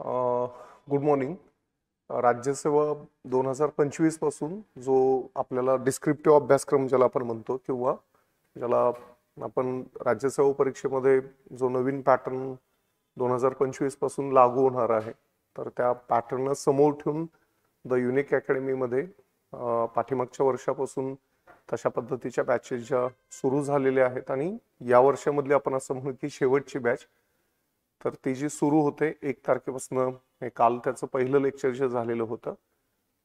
Good morning. राज्यसेवा 2025 पासून जो आपल्याला डिस्क्रिप्टिव्ह अभ्यासक्रम ज्याला आपण म्हणतो किंवा ज्याला आपण राज्यसेवा परीक्षेमध्ये जो नवीन पॅटर्न 2025 पासून लागू होणार आहे, तर त्या पॅटर्न समोर ठेवून द युनिक अकॅडमीमध्ये पाठीमागच्या वर्षापासून तशा पद्धतीच्या बॅचेस ज्या सुरू झालेल्या आहेत आणि या वर्षामधली आपण असं म्हणू की शेवटची बॅच, तर ती जी सुरू होते 1 तारखेपासून. काल त्याचं पहिलं लेक्चर जे झालेलं होतं,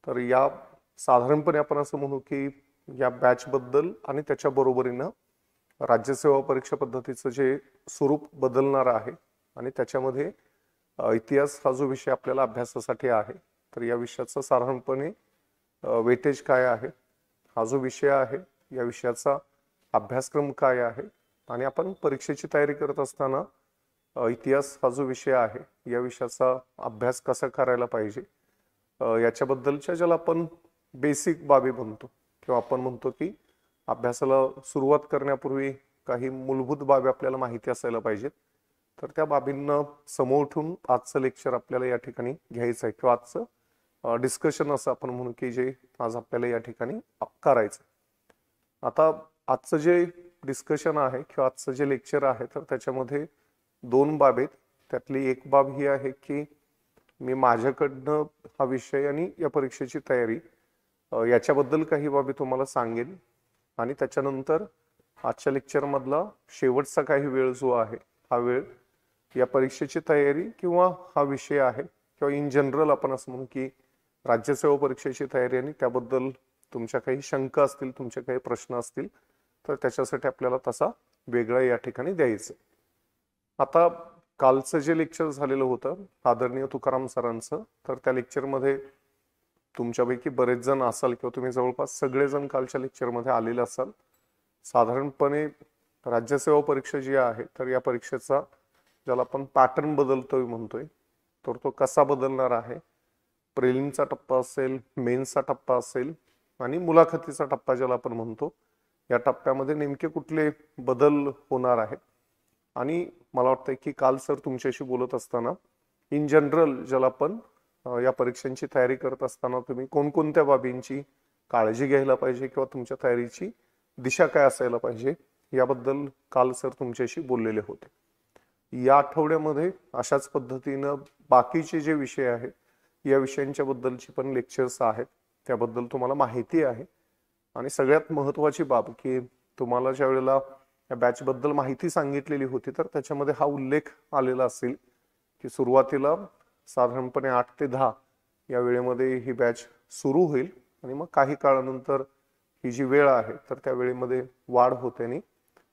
तर या साधारणपणे आपण असं म्हणू की या बॅच बद्दल आणि त्याच्या बरोबरीनं राज्यसेवा परीक्षा पद्धतीचं जे स्वरूप बदलणार आहे आणि त्याच्यामध्ये इतिहास हा जो विषय आपल्याला अभ्यासासाठी आहे, तर या विषयाचं साधारणपणे वेटेज काय आहे, हा जो विषय आहे या विषयाचा अभ्यासक्रम काय आहे आणि आपण परीक्षेची तयारी करत असताना इतिहास हा जो विषय आहे या विषयाचा अभ्यास कसा करायला पाहिजे याच्याबद्दलच्या ज्याला आपण बेसिक बाबी म्हणतो किंवा आपण म्हणतो की अभ्यासाला सुरुवात करण्यापूर्वी काही मूलभूत बाबी आपल्याला माहिती असायला पाहिजेत. तर त्या बाबींना समोर ठेवून आजचं लेक्चर आपल्याला या ठिकाणी घ्यायचं आहे किंवा आजचं डिस्कशन असं आपण म्हणू की जे आज आपल्याला या ठिकाणी करायचं. आता आजचं जे डिस्कशन आहे किंवा आजचं जे लेक्चर आहे, तर त्याच्यामध्ये दोन बाब आहेत. त्यातली एक बाब ही आहे की मी माझ्याकडनं हा विषय आणि या परीक्षेची तयारी याच्याबद्दल काही बाबी तुम्हाला सांगेन आणि त्याच्यानंतर आजच्या लेक्चरमधला शेवटचा काही वेळ जो आहे, हा वेळ या परीक्षेची तयारी किंवा हा विषय आहे किंवा इन जनरल आपण असं म्हणू की राज्यसेवा परीक्षेची तयारी आणि त्याबद्दल तुमच्या काही शंका असतील, तुमचे काही प्रश्न असतील, तर त्याच्यासाठी आपल्याला तसा वेगळा या ठिकाणी द्यायचं. आता कालचं जे लेक्चर झालेलं होतं आदरणीय तुकाराम सरांचं, तर त्या लेक्चरमध्ये तुमच्यापैकी बरेच जण असाल किंवा तुम्ही जवळपास सगळेजण कालच्या लेक्चरमध्ये आलेले असाल. साधारणपणे राज्यसेवा परीक्षा जी आहे, तर या परीक्षेचा ज्याला आपण पॅटर्न बदलतोय म्हणतोय, तर तो कसा बदलणार आहे. प्रिलिमचा टप्पा असेल, मेन्सचा टप्पा असेल आणि मुलाखतीचा टप्पा ज्याला आपण म्हणतो, या टप्प्यामध्ये नेमके कुठले बदल होणार आहेत. आणि मला वाटतं की काल सर तुमच्याशी बोलत असताना इन जनरल ज्याला आपण या परीक्षांची तयारी करत असताना तुम्ही कोणकोणत्या बाबींची काळजी घ्यायला पाहिजे किंवा तुमच्या तयारीची दिशा काय असायला पाहिजे याबद्दल काल सर तुमच्याशी बोललेले होते. या आठवड्यामध्ये अशाच पद्धतीनं बाकीचे जे विषय आहेत या विषयांच्या बद्दलची पण लेक्चर्स आहेत, त्याबद्दल तुम्हाला माहिती आहे. आणि सगळ्यात महत्त्वाची बाब की तुम्हाला ज्या वेळेला या बॅच बद्दल माहिती सांगितलेली होती, तर त्याच्यामध्ये हा उल्लेख आलेला असेल की सुरुवातीला साधारणपणे 8 ते 10 या वेळेमध्ये ही बॅच सुरू होईल आणि मग काही काळानंतर ही जी वेळ आहे, तर त्या वेळेमध्ये वाढ होते आणि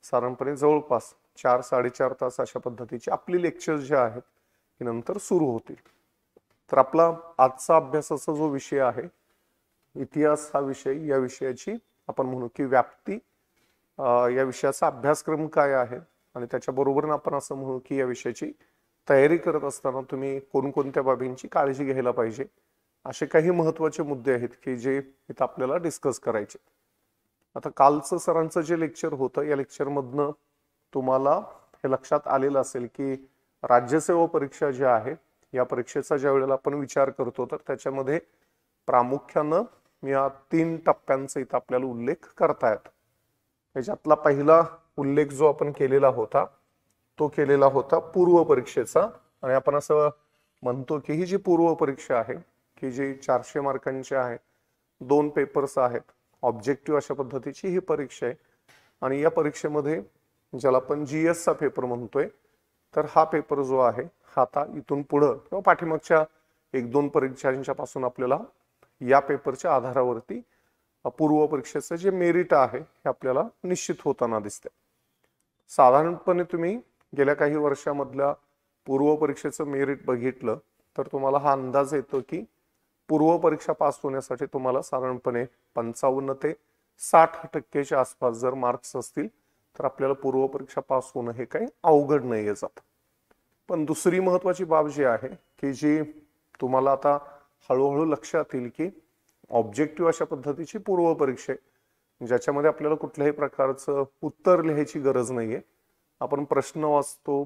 साधारणपणे जवळपास 4-4.5 तास अशा पद्धतीची आपली लेक्चर्स जे आहेत की नंतर सुरू होतील. तर आपला आजचा अभ्यासाचा जो विषय आहे इतिहास हा विषय, या विषयाची आपण म्हणू की व्याप्ती, या विषयाचा अभ्यासक्रम काय आहे आणि त्याच्याबरोबर आपण असं म्हणू की या विषयाची तयारी करत असताना तुम्ही कोणकोणत्या बाबींची काळजी घ्यायला पाहिजे, असे काही महत्त्वाचे मुद्दे आहेत की जे इथं आपल्याला डिस्कस करायचे. आता कालचं सरांचं जे लेक्चर होतं, या लेक्चरमधनं तुम्हाला हे लक्षात आलेलं असेल की राज्यसेवा परीक्षा जी आहे या परीक्षेचा ज्या वेळेला आपण विचार करतो, तर त्याच्यामध्ये प्रामुख्यानं या 3 टप्प्यांचा इथं आपल्याला उल्लेख करता येतो. याच्यातला पहिला उल्लेख जो आपण केलेला होता, तो केलेला होता पूर्व परीक्षेचा. आणि आपण असं म्हणतो की ही जी पूर्व परीक्षा आहे की जी 400 मार्कांची आहे, 2 पेपर्स आहेत, ऑब्जेक्टिव्ह अशा पद्धतीची ही परीक्षा आहे. आणि या परीक्षेमध्ये ज्याला आपण GS चा पेपर म्हणतोय, तर हा पेपर जो आहे हा आता इथून पुढं किंवा पाठीमागच्या 1-2 परीक्षांच्या पासून आपल्याला या पेपरच्या आधारावरती पूर्व परीक्षेचं जे मेरिट आहे हे आपल्याला निश्चित होताना दिसते. साधारणपणे तुम्ही गेल्या काही वर्षामधल्या पूर्व परीक्षेचं मेरिट बघितलं, तर तुम्हाला हा अंदाज येतो की पूर्व परीक्षा पास होण्यासाठी तुम्हाला साधारणपणे 55 ते 60% आसपास जर मार्क्स असतील, तर आपल्याला पूर्व परीक्षा पास होणं हे काही अवघड नाहीये जात. पण दुसरी महत्त्वाची बाब जी आहे की जी तुम्हाला आता हळूहळू लक्षात येईल की ऑब्जेक्टिव्ह अशा पद्धतीची पूर्व परीक्षा आहे, ज्याच्यामध्ये आपल्याला कुठल्याही प्रकारचं उत्तर लिहायची गरज नाहीये. आपण प्रश्न वाचतो,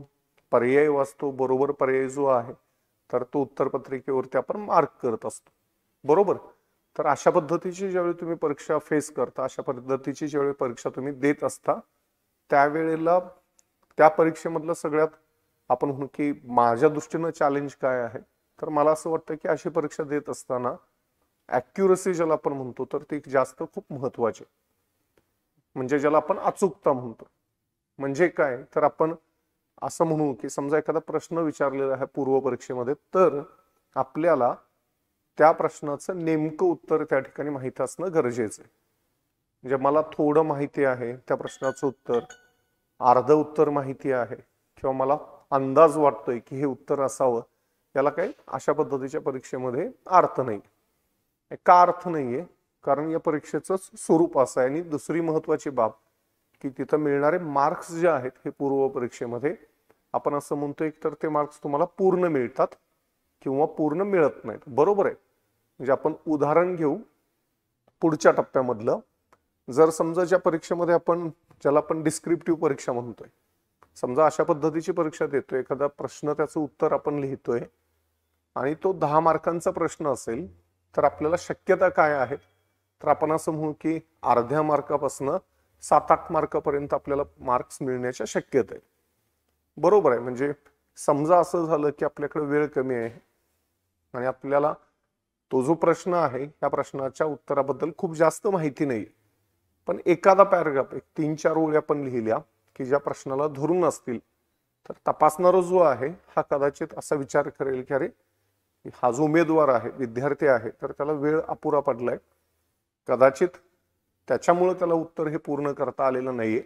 पर्याय वाचतो, बरोबर पर्याय जो आहे तर तो उत्तरपत्रिकेवरती आपण मार्क करत असतो, बरोबर. तर अशा पद्धतीची ज्यावेळी तुम्ही परीक्षा फेस करता, अशा पद्धतीची ज्यावेळी परीक्षा तुम्ही देत असता, त्यावेळेला त्या परीक्षेमधलं सगळ्यात आपण म्हणू की माझ्या दृष्टीनं चॅलेंज काय आहे, तर मला असं वाटतं की अशी परीक्षा देत असताना ॲक्युरसी ज्याला आपण म्हणतो तर ती जास्त खूप महत्वाची, म्हणजे ज्याला आपण अचूकता म्हणतो. म्हणजे काय, तर आपण असं म्हणू की समजा एखादा प्रश्न विचारलेला आहे पूर्व परीक्षेमध्ये, तर आपल्याला त्या प्रश्नाचं नेमकं उत्तर त्या ठिकाणी माहिती असणं गरजेचं आहे. म्हणजे मला थोडं माहिती आहे त्या प्रश्नाचं उत्तर, अर्ध उत्तर माहिती आहे, किंवा मला अंदाज वाटतोय की हे उत्तर असावं, याला काही अशा पद्धतीच्या परीक्षेमध्ये अर्थ नाही. का अर्थ नाहीये, कारण या परीक्षेचं स्वरूप असं आहे. आणि दुसरी महत्वाची बाब की तिथं मिळणारे मार्क्स जे आहेत हे पूर्व परीक्षेमध्ये आपण असं म्हणतोय तर ते मार्क्स तुम्हाला पूर्ण मिळतात किंवा पूर्ण मिळत नाहीत, बरोबर आहे. म्हणजे आपण उदाहरण घेऊ पुढच्या टप्प्यामधलं. जर समजा ज्या परीक्षेमध्ये आपण ज्याला आपण डिस्क्रिप्टिव्ह परीक्षा म्हणतोय, समजा अशा पद्धतीची परीक्षा देतोय, एखादा प्रश्न त्याचं उत्तर आपण लिहितोय आणि तो 10 मार्कांचा प्रश्न असेल, तर आपल्याला शक्यता काय आहेत, तर आपण असं म्हणू की अर्ध्या मार्कापासून 7-8 मार्कापर्यंत आपल्याला मार्क्स मिळण्याच्या शक्यता आहे, बरोबर आहे. म्हणजे समजा असं झालं की आपल्याकडे वेळ कमी आहे आणि आपल्याला तो जो प्रश्न आहे त्या प्रश्नाच्या उत्तराबद्दल खूप जास्त माहिती नाही, पण एखादा पॅराग्राफ 3-4 ओळी आपण लिहिल्या की ज्या प्रश्नाला धरून असतील, तर तपासणारा जो आहे हा कदाचित असा विचार करेल की अरे हा जो उमेदवार आहे, विद्यार्थी आहे, तर त्याला वेळ अपुरा पडलाय, कदाचित त्याच्यामुळे त्याला उत्तर हे पूर्ण करता आलेलं नाहीये.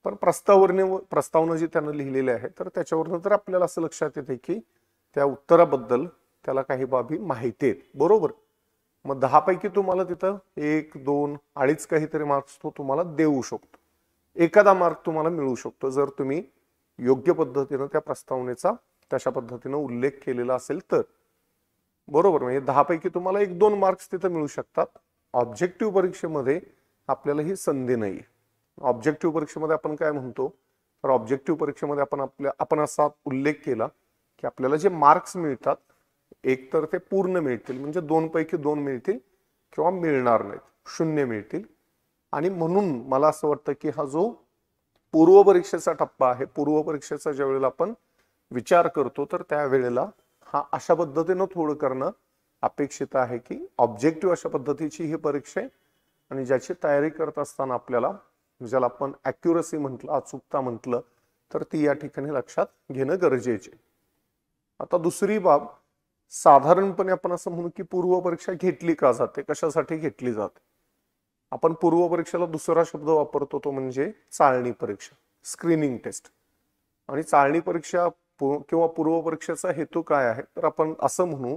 पण प्रस्तावना जी त्यानं लिहिलेली आहे, तर त्याच्यावरनं तर आपल्याला असं लक्षात येते की त्या उत्तराबद्दल त्याला काही बाबी माहिती आहेत, बरोबर. मग 10 पैकी तुम्हाला तिथं 1, 2, अडीच काहीतरी मार्क्स तो तुम्हाला देऊ शकतो, एखादा मार्क तुम्हाला मिळू शकतो, जर तुम्ही योग्य पद्धतीनं त्या प्रस्तावनेचा तशा पद्धतीनं उल्लेख केलेला असेल तर, बरोबर. म्हणजे 10 पैकी तुम्हाला 1-2 मार्क्स तिथं मिळू शकतात. ऑब्जेक्टिव्ह परीक्षेमध्ये आपल्याला ही संधी नाही. ऑब्जेक्टिव्ह परीक्षेमध्ये आपण काय म्हणतो, तर ऑब्जेक्टिव्ह परीक्षेमध्ये आपण असा उल्लेख केला की आपल्याला जे मार्क्स मिळतात एक तर ते पूर्ण मिळतील, म्हणजे 2 पैकी 2 मिळतील किंवा मिळणार नाहीत, 0 मिळतील. आणि म्हणून मला असं वाटतं की हा जो पूर्व परीक्षेचा टप्पा आहे, पूर्व परीक्षेचा ज्या वेळेला आपण विचार करतो, तर त्यावेळेला हा अशा पद्धतीनं थोडं करणं अपेक्षित आहे की ऑब्जेक्टिव्ह अशा पद्धतीची ही परीक्षा आहे आणि ज्याची तयारी करत असताना आपल्याला ज्याला आपण ॲक्युरसी म्हटलं, अचूकता म्हटलं, तर ती या ठिकाणी लक्षात घेणं गरजेचे. आता दुसरी बाब, साधारणपणे आपण असं म्हणू की पूर्व परीक्षा घेतली का जाते, कशासाठी घेतली जाते. आपण पूर्व परीक्षेला दुसरा शब्द वापरतो तो म्हणजे चाळणी परीक्षा, स्क्रीनिंग टेस्ट. आणि चाळणी परीक्षा किंवा पूर्व परीक्षेचा हेतू काय आहे, तर आपण असं म्हणू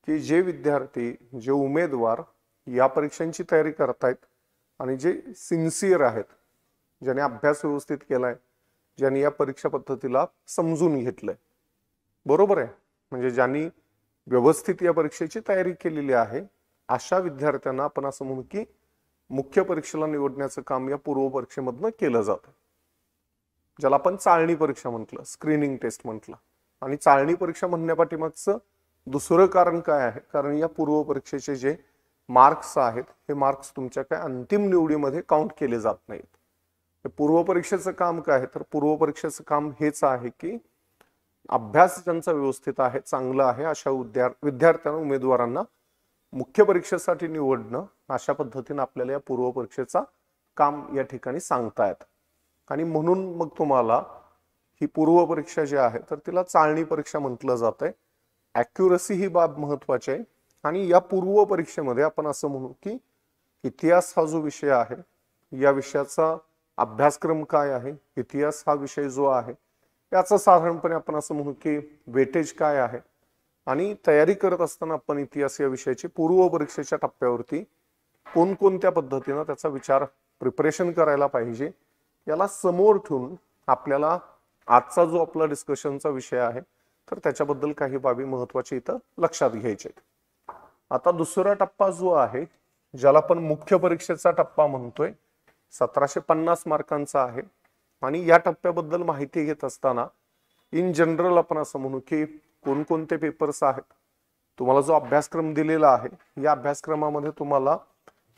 की जे विद्यार्थी, जे उमेदवार या परीक्षांची तयारी करतायत आणि जे सिन्सिअर आहेत, ज्याने अभ्यास व्यवस्थित केलाय, ज्यांनी या परीक्षा पद्धतीला समजून घेतलंय, बरोबर आहे. म्हणजे ज्यांनी व्यवस्थित या परीक्षेची तयारी केलेली आहे, अशा विद्यार्थ्यांना आपण असं म्हणू की मुख्य परीक्षेला निवडण्याचं काम या पूर्व परीक्षेमधनं केलं जातं, ज्याला आपण चाळणी परीक्षा म्हटलं, स्क्रीनिंग टेस्ट म्हटलं. आणि चाळणी परीक्षा म्हणण्यापाठीमागचं दुसरं कारण काय आहे, कारण या पूर्व परीक्षेचे जे मार्क्स आहेत हे मार्क्स तुमच्या काय अंतिम निवडीमध्ये काउंट केले जात नाहीत. पूर्व परीक्षेचं काम काय आहे, तर पूर्व परीक्षेचं काम हेच आहे की अभ्यास ज्यांचा व्यवस्थित आहे, चांगला आहे, अशा विद्यार्थ्यांना, उमेदवारांना मुख्य परीक्षेसाठी निवडणं, अशा पद्धतीने आपल्याला या पूर्व परीक्षेचा काम या ठिकाणी सांगता येतं. आणि म्हणून मग तुम्हाला ही पूर्व परीक्षा जी आहे तर तिला चाळणी परीक्षा म्हटलं जातंय. ॲक्युरसी ही बाब महत्वाची आहे. आणि या पूर्व परीक्षेमध्ये आपण असं म्हणू की इतिहास हा जो विषय आहे, या विषयाचा अभ्यासक्रम काय आहे, इतिहास हा विषय जो आहे याचा साधारणपणे आपण असं म्हणू की वेटेज काय आहे, आणि तयारी करत असताना आपण इतिहास या विषयाची पूर्व परीक्षेच्या टप्प्यावरती कोणकोणत्या पद्धतीनं त्याचा विचार, प्रिपरेशन करायला पाहिजे, याला समोर ठेवून आपल्याला आजचा जो आपला डिस्कशनचा विषय आहे तर त्याच्याबद्दल काही बाबी महत्वाच्या इथं लक्षात घ्यायचे. आता दुसरा टप्पा जो आहे, ज्याला आपण मुख्य परीक्षेचा टप्पा म्हणतोय, 1750 मार्कांचा आहे. आणि या टप्प्याबद्दल माहिती घेत असताना इन जनरल आपण असं म्हणू की कोणकोणते पेपर्स आहेत, तुम्हाला जो अभ्यासक्रम दिलेला आहे या अभ्यासक्रमामध्ये तुम्हाला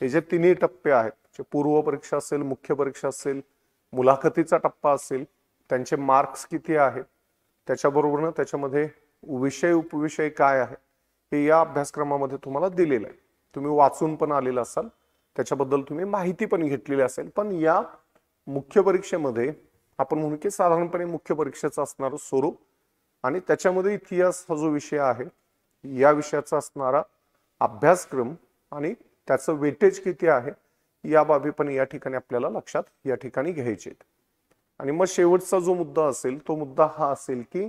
हे जे तिन्ही टप्पे आहेत, जे पूर्व परीक्षा असेल, मुख्य परीक्षा असेल, मुलाखतीचा टप्पा असेल, त्यांचे मार्क्स किती आहेत, त्याच्याबरोबरनं त्याच्यामध्ये विषय उपविषय काय आहे हे या अभ्यासक्रमामध्ये तुम्हाला दिलेलं आहे. तुम्ही वाचून पण आलेला असाल, त्याच्याबद्दल तुम्ही माहिती पण घेतलेली असेल. पण या मुख्य परीक्षेमध्ये आपण म्हणू की साधारणपणे मुख्य परीक्षेचं असणारं स्वरूप आणि त्याच्यामध्ये इतिहास हा जो विषय आहे या विषयाचा असणारा अभ्यासक्रम आणि त्याचं वेटेज किती आहे या बाबी पण या ठिकाणी आपल्याला लक्षात या ठिकाणी घ्यायचे. आणि मग शेवटचा जो मुद्दा असेल तो मुद्दा हा असेल की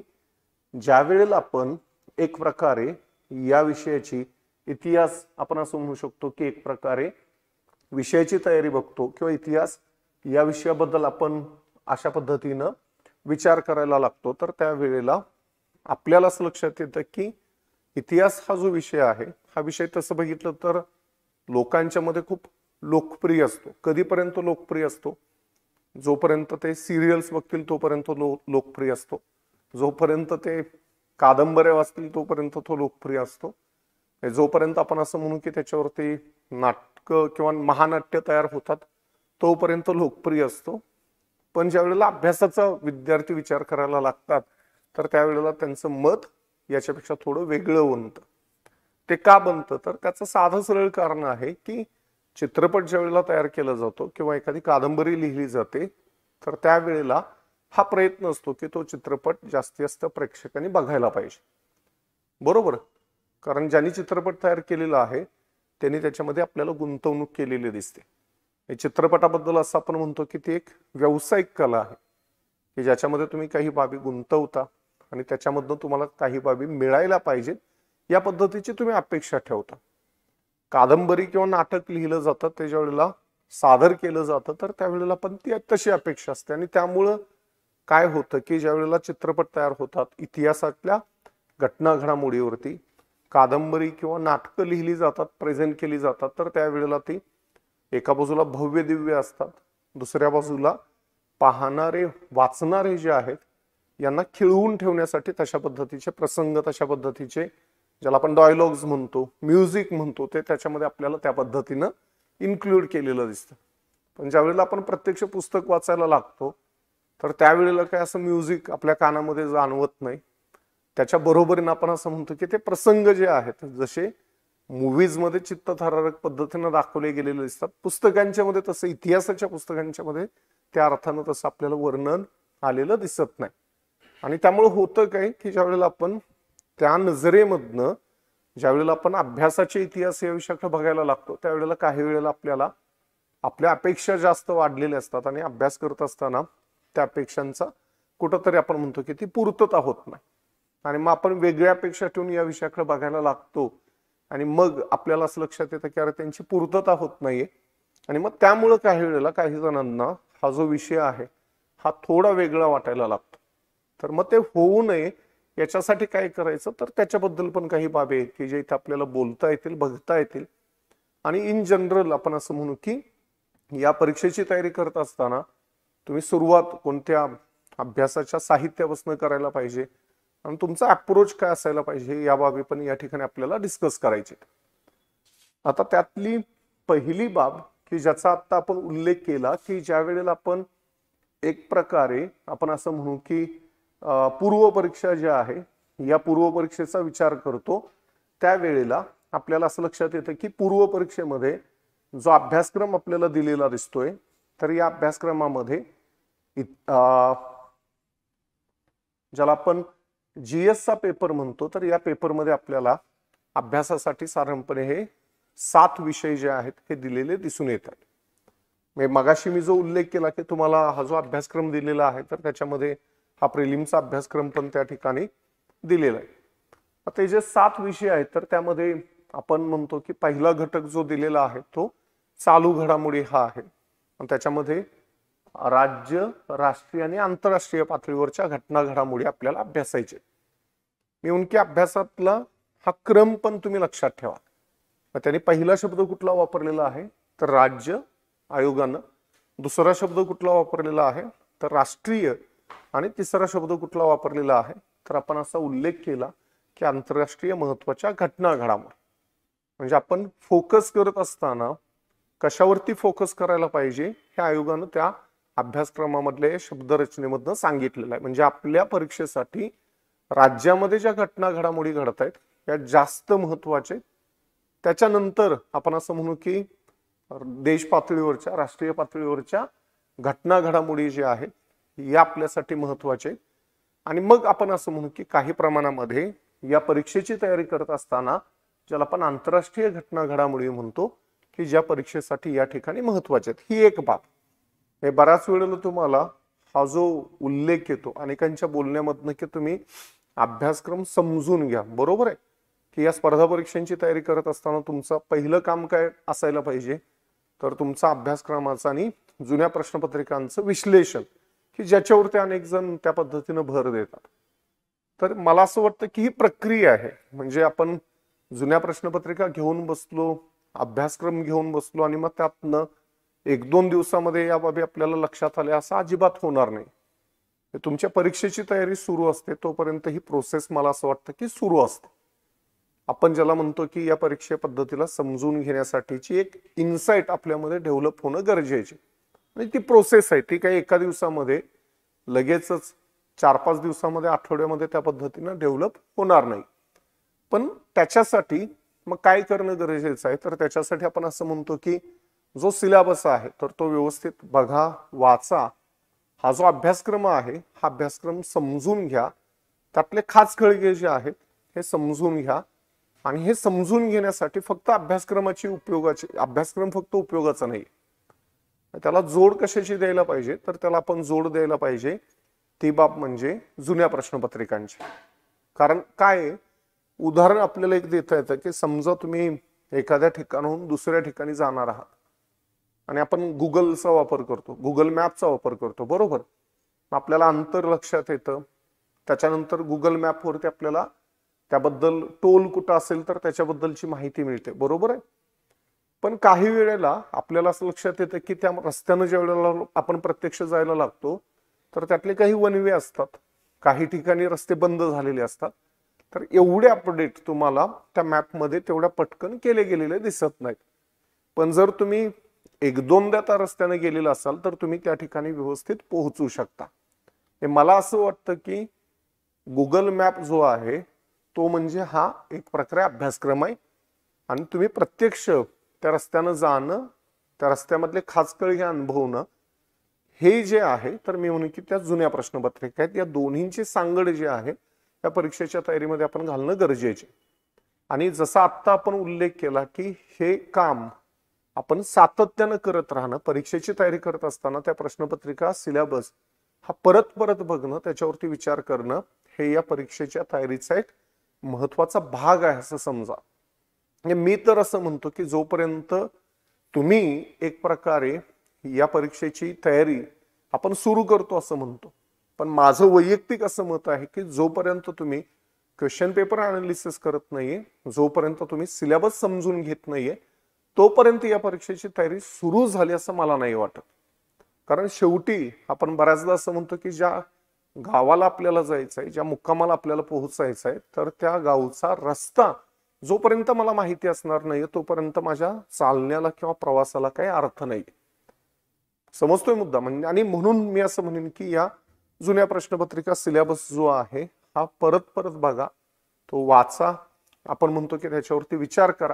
ज्या वेळेला आपण एक प्रकारे या विषयाची इतिहास आपण असं म्हणू शकतो की एक प्रकारे विषयाची तयारी बघतो किंवा इतिहास या विषयाबद्दल आपण अशा पद्धतीनं विचार करायला लागतो, तर त्यावेळेला आपल्याला असं लक्षात येतं की इतिहास हा जो विषय आहे हा विषय तसं बघितलं तर लोकांच्या मध्ये खूप लोकप्रिय असतो. कधीपर्यंत लोकप्रिय असतो? जोपर्यंत ते सिरियल्स बघतील तोपर्यंत लोकप्रिय असतो, जोपर्यंत ते कादंबऱ्या वाचतील तोपर्यंत तो लोकप्रिय असतो, जोपर्यंत आपण असं म्हणू की त्याच्यावरती नाटकं किंवा महानाट्य तयार होतात तोपर्यंत लोकप्रिय असतो. पण ज्या वेळेला अभ्यासाचा विद्यार्थी विचार करायला लागतात तर त्यावेळेला त्यांचं मत याच्यापेक्षा थोडं वेगळं बनतं. ते का बनतं? तर त्याचं साधं सरळ कारण आहे की चित्रपट ज्या वेळेला तयार केला जातो किंवा एखादी कादंबरी लिहिली जाते तर त्यावेळेला हा प्रयत्न असतो की तो चित्रपट जास्तीत जास्त प्रेक्षकांनी बघायला पाहिजे, बरोबर? कारण ज्यांनी चित्रपट तयार केलेला आहे त्यांनी त्याच्यामध्ये आपल्याला गुंतवणूक केलेली दिसते. चित्रपटाबद्दल असं आपण म्हणतो की ती एक व्यावसायिक कला आहे की ज्याच्यामध्ये तुम्ही काही बाबी गुंतवता आणि त्याच्यामधनं तुम्हाला काही बाबी मिळायला पाहिजेत या पद्धतीची तुम्ही अपेक्षा ठेवता. कादंबरी किंवा नाटक लिहिलं जातं त्याच्या वेळेला सादर केलं जातं तर त्यावेळेला पण ती तशी अपेक्षा असते. आणि त्यामुळं काय होतं की ज्या वेळेला चित्रपट तयार होतात इतिहासातल्या घटना घडामोडीवरती, कादंबरी किंवा नाटकं लिहिली जातात, प्रेझेंट केली जातात, तर त्यावेळेला ती एका बाजूला भव्य दिव्य असतात, दुसऱ्या बाजूला पाहणारे वाचणारे जे आहेत यांना खिळवून ठेवण्यासाठी तशा पद्धतीचे प्रसंग, तशा पद्धतीचे ज्याला आपण डायलॉग्स म्हणतो, म्युझिक म्हणतो, ते त्याच्यामध्ये आपल्याला त्या पद्धतीनं इन्क्लूड केलेलं दिसतं. पण ज्यावेळेला आपण प्रत्यक्ष पुस्तक वाचायला लागतो तर त्यावेळेला काय असं म्युझिक आपल्या कानामध्ये जाणवत नाही. त्याच्या बरोबरीनं आपण असं म्हणतो की ते प्रसंग जे आहेत जसे मूवीज मध्ये चित्तथरारक पद्धतीने दाखवले गेलेले दिसतात, पुस्तकांच्या मध्ये तसं, इतिहासाच्या पुस्तकांच्या मध्ये त्या अर्थानं तसं आपल्याला वर्णन आलेलं दिसत नाही. आणि त्यामुळे होतं काय की ज्यावेळेला आपण त्या नजरेमधनं ज्यावेळेला आपण अभ्यासाचे इतिहास या विषयाकडे बघायला लागतो त्यावेळेला काही वेळेला आपल्याला आपल्या अपेक्षा जास्त वाढलेल्या असतात आणि अभ्यास करत असताना त्या अपेक्षांचा कुठंतरी आपण म्हणतो की ती पूर्तता होत नाही आणि मग आपण वेगळ्या अपेक्षा ठेवून या विषयाकडे बघायला लागतो आणि मग आपल्याला असं लक्षात येतं की अरे त्यांची पूर्तता होत नाहीये. आणि मग त्यामुळं काही वेळेला काही जणांना हा जो विषय आहे हा थोडा वेगळा वाटायला लागतो. तर मग ते होऊ नये याच्यासाठी काय करायचं तर त्याच्याबद्दल पण काही बाबी आहेत की जे इथे आपल्याला बोलता येतील, बघता येतील. आणि इन जनरल आपण असं म्हणू की या परीक्षेची तयारी करत असताना तुम्ही सुरुवात कोणत्या अभ्यासाच्या साहित्यापासून करायला पाहिजे आणि तुमचा अप्रोच काय असायला पाहिजे या बाबी पण या ठिकाणी आपल्याला डिस्कस करायचे. आता त्यातली पहिली बाब की ज्याचा आता आपण उल्लेख केला की ज्या वेळेला आपण एक प्रकारे आपण असं म्हणू की पूर्व परीक्षा जी आहे या पूर्व परीक्षेचा विचार करतो त्यावेळेला आपल्याला असं लक्षात येतं की पूर्व परीक्षेमध्ये जो अभ्यासक्रम आपल्याला दिलेला दिसतोय तर या अभ्यासक्रमामध्ये ज्याला आपण जीएस चा पेपर म्हणतो तर या पेपरमध्ये आपल्याला अभ्यासासाठी साधारणपणे हे 7 विषय जे आहेत हे दिलेले दिसून येतात. मगाशी मी जो उल्लेख केला की तुम्हाला हा जो अभ्यासक्रम दिलेला आहे तर त्याच्यामध्ये हा प्रिलिमचा अभ्यासक्रम पण त्या ठिकाणी दिलेला आहे. आता हे जे 7 विषय आहेत तर त्यामध्ये आपण म्हणतो की पहिला घटक जो दिलेला आहे तो चालू घडामोडी हा आहे आणि त्याच्यामध्ये राज्य, राष्ट्रीय आणि आंतरराष्ट्रीय पातळीवरच्या घटना घडामोडी आपल्याला अभ्यासायचे. मी उनकी अभ्यासातला हा क्रम पण तुम्ही लक्षात ठेवा. त्यांनी पहिला शब्द कुठला वापरलेला आहे तर राज्य आयोगानं, दुसरा शब्द कुठला वापरलेला आहे तर राष्ट्रीय आणि तिसरा शब्द कुठला वापरलेला आहे तर आपण असा उल्लेख केला की आंतरराष्ट्रीय महत्त्वाच्या घटना घडामोडी. म्हणजे आपण फोकस करत असताना कशावरती फोकस करायला पाहिजे हे आयोगानं त्या अभ्यासक्रमामधल्या शब्दरचनेमधनं सांगितलेलं आहे. म्हणजे आपल्या परीक्षेसाठी राज्यामध्ये ज्या घटना घडामोडी घडत आहेत या जास्त महत्वाचे. त्याच्यानंतर आपण असं म्हणू की देश पातळीवरच्या, राष्ट्रीय पातळीवरच्या घटना घडामोडी ज्या आहेत या आपल्यासाठी महत्वाचे. आणि मग आपण असं म्हणू की काही प्रमाणामध्ये या परीक्षेची तयारी करत असताना ज्याला आपण आंतरराष्ट्रीय घटना घडामोडी म्हणतो की ज्या परीक्षेसाठी या ठिकाणी महत्वाचे आहेत, ही एक बाब. हे बऱ्याच वेळेला तुम्हाला हा जो उल्लेख येतो अनेकांच्या बोलण्यामधनं की तुम्ही अभ्यासक्रम समजून घ्या. बरोबर आहे की या स्पर्धा परीक्षांची तयारी करत असताना तुमचं पहिलं काम काय असायला पाहिजे, तर तुमचा अभ्यासक्रमाचा आणि जुन्या प्रश्नपत्रिकांचं विश्लेषण, की ज्याच्यावरती अनेक जण त्या पद्धतीनं भर देतात. तर मला असं वाटतं की ही प्रक्रिया आहे. म्हणजे आपण जुन्या प्रश्नपत्रिका घेऊन बसलो, अभ्यासक्रम घेऊन बसलो आणि मग त्यातनं 1-2 दिवसामध्ये या बाबी आपल्याला लक्षात आल्या असं अजिबात होणार नाही. तुमच्या परीक्षेची तयारी सुरू असते तोपर्यंत ही प्रोसेस मला असं वाटतं की सुरू असते. आपण ज्याला म्हणतो की या परीक्षा पद्धतीला समजून घेण्यासाठीची एक इन्साइट आपल्यामध्ये डेव्हलप होणं गरजेचे. आणि ती प्रोसेस आहे, ती काही एका दिवसामध्ये लगेचच 4-5 दिवसामध्ये, आठवड्यामध्ये त्या पद्धतीनं डेव्हलप होणार नाही. पण त्याच्यासाठी मग काय करणं गरजेचं आहे, तर त्याच्यासाठी आपण असं म्हणतो की जो सिलेबस आहे तर तो व्यवस्थित बघा, वाचा. हा जो अभ्यासक्रम आहे हा अभ्यासक्रम समजून घ्या. त्यातले खाचखळगे जे आहेत हे समजून घ्या. आणि हे समजून घेण्यासाठी फक्त अभ्यासक्रम फक्त उपयोगाचा नाही, त्याला जोड कशाची द्यायला पाहिजे, तर त्याला आपण जोड द्यायला पाहिजे ती बाब म्हणजे जुन्या प्रश्नपत्रिकांची. कारण काय उदाहरण आपल्याला एक देता येतं की समजा तुम्ही एखाद्या ठिकाणाहून दुसऱ्या ठिकाणी जाणार आहात आणि आपण गुगलचा वापर करतो, गुगल मॅपचा वापर करतो. बरोबर, आपल्याला अंतर लक्षात येतं. त्याच्यानंतर गुगल मॅपवरती आपल्याला त्याबद्दल टोल कुठं असेल तर त्याच्याबद्दलची माहिती मिळते. बरोबर आहे. पण काही वेळेला आपल्याला असं लक्षात येतं की त्या रस्त्यानं ज्या वेळेला आपण प्रत्यक्ष जायला लागतो तर त्यातले काही वनवे असतात, काही ठिकाणी रस्ते बंद झालेले असतात. तर एवढे अपडेट तुम्हाला त्या मॅपमध्ये तेवढ्या पटकन केले गेलेले दिसत नाहीत. पण जर तुम्ही 1-2दा त्या रस्त्याने गेलेला असाल तर तुम्ही त्या ठिकाणी व्यवस्थित पोहोचू शकता. हे मला असं वाटतं की गुगल मॅप जो आहे तो म्हणजे हा एक प्रकारे अभ्यासक्रम आहे. आणि तुम्ही प्रत्यक्ष त्या रस्त्यानं जाणं, त्या रस्त्यामधले खाचखळगे अनुभवणं, हे जे आहे तर मी म्हणू की त्या जुन्या प्रश्नपत्रिका आहेत. या दोन्हींची सांगड जे आहे या परीक्षेच्या तयारीमध्ये आपण घालणं गरजेचे. आणि जसा आत्ता आपण उल्लेख केला की हे काम आपण सातत्यानं करत राहणं, परीक्षेची तयारी करत असताना त्या प्रश्नपत्रिका सिलेबस हा परत परत बघणं, त्याच्यावरती विचार करणं, हे या परीक्षेच्या तयारीचा एक महत्वाचा भाग आहे असं समजा. मी तर असं म्हणतो की जोपर्यंत तुम्ही एक प्रकारे या परीक्षेची तयारी आपण सुरू करतो असं म्हणतो, पण माझं वैयक्तिक असं मत आहे की जोपर्यंत तुम्ही क्वेश्चन पेपर अनालिसिस करत नाहीये, जोपर्यंत तुम्ही सिलेबस समजून घेत नाहीये, तोपर्यंत या परीक्षेची तयारी सुरू झाली असं मला नाही वाटत. कारण शेवटी आपण बऱ्याचदा असं म्हणतो की ज्या गावाला आपल्याला जायचं आहे, ज्या मुक्कामाला आपल्याला पोहोचायचं आहे, तर त्या गावचा रस्ता जोपर्यंत मला माहिती असणार नाही तोपर्यंत माझ्या चालण्याला किंवा प्रवासाला काही अर्थ नाही. समजतोय मुद्दा. म्हणजे आणि म्हणून मी असं म्हणेन की या जुन्या प्रश्नपत्रिका सिलेबस जो आहे हा परत परत बघा, तो वाचा. आपण म्हणतो की त्याच्यावरती विचार करा.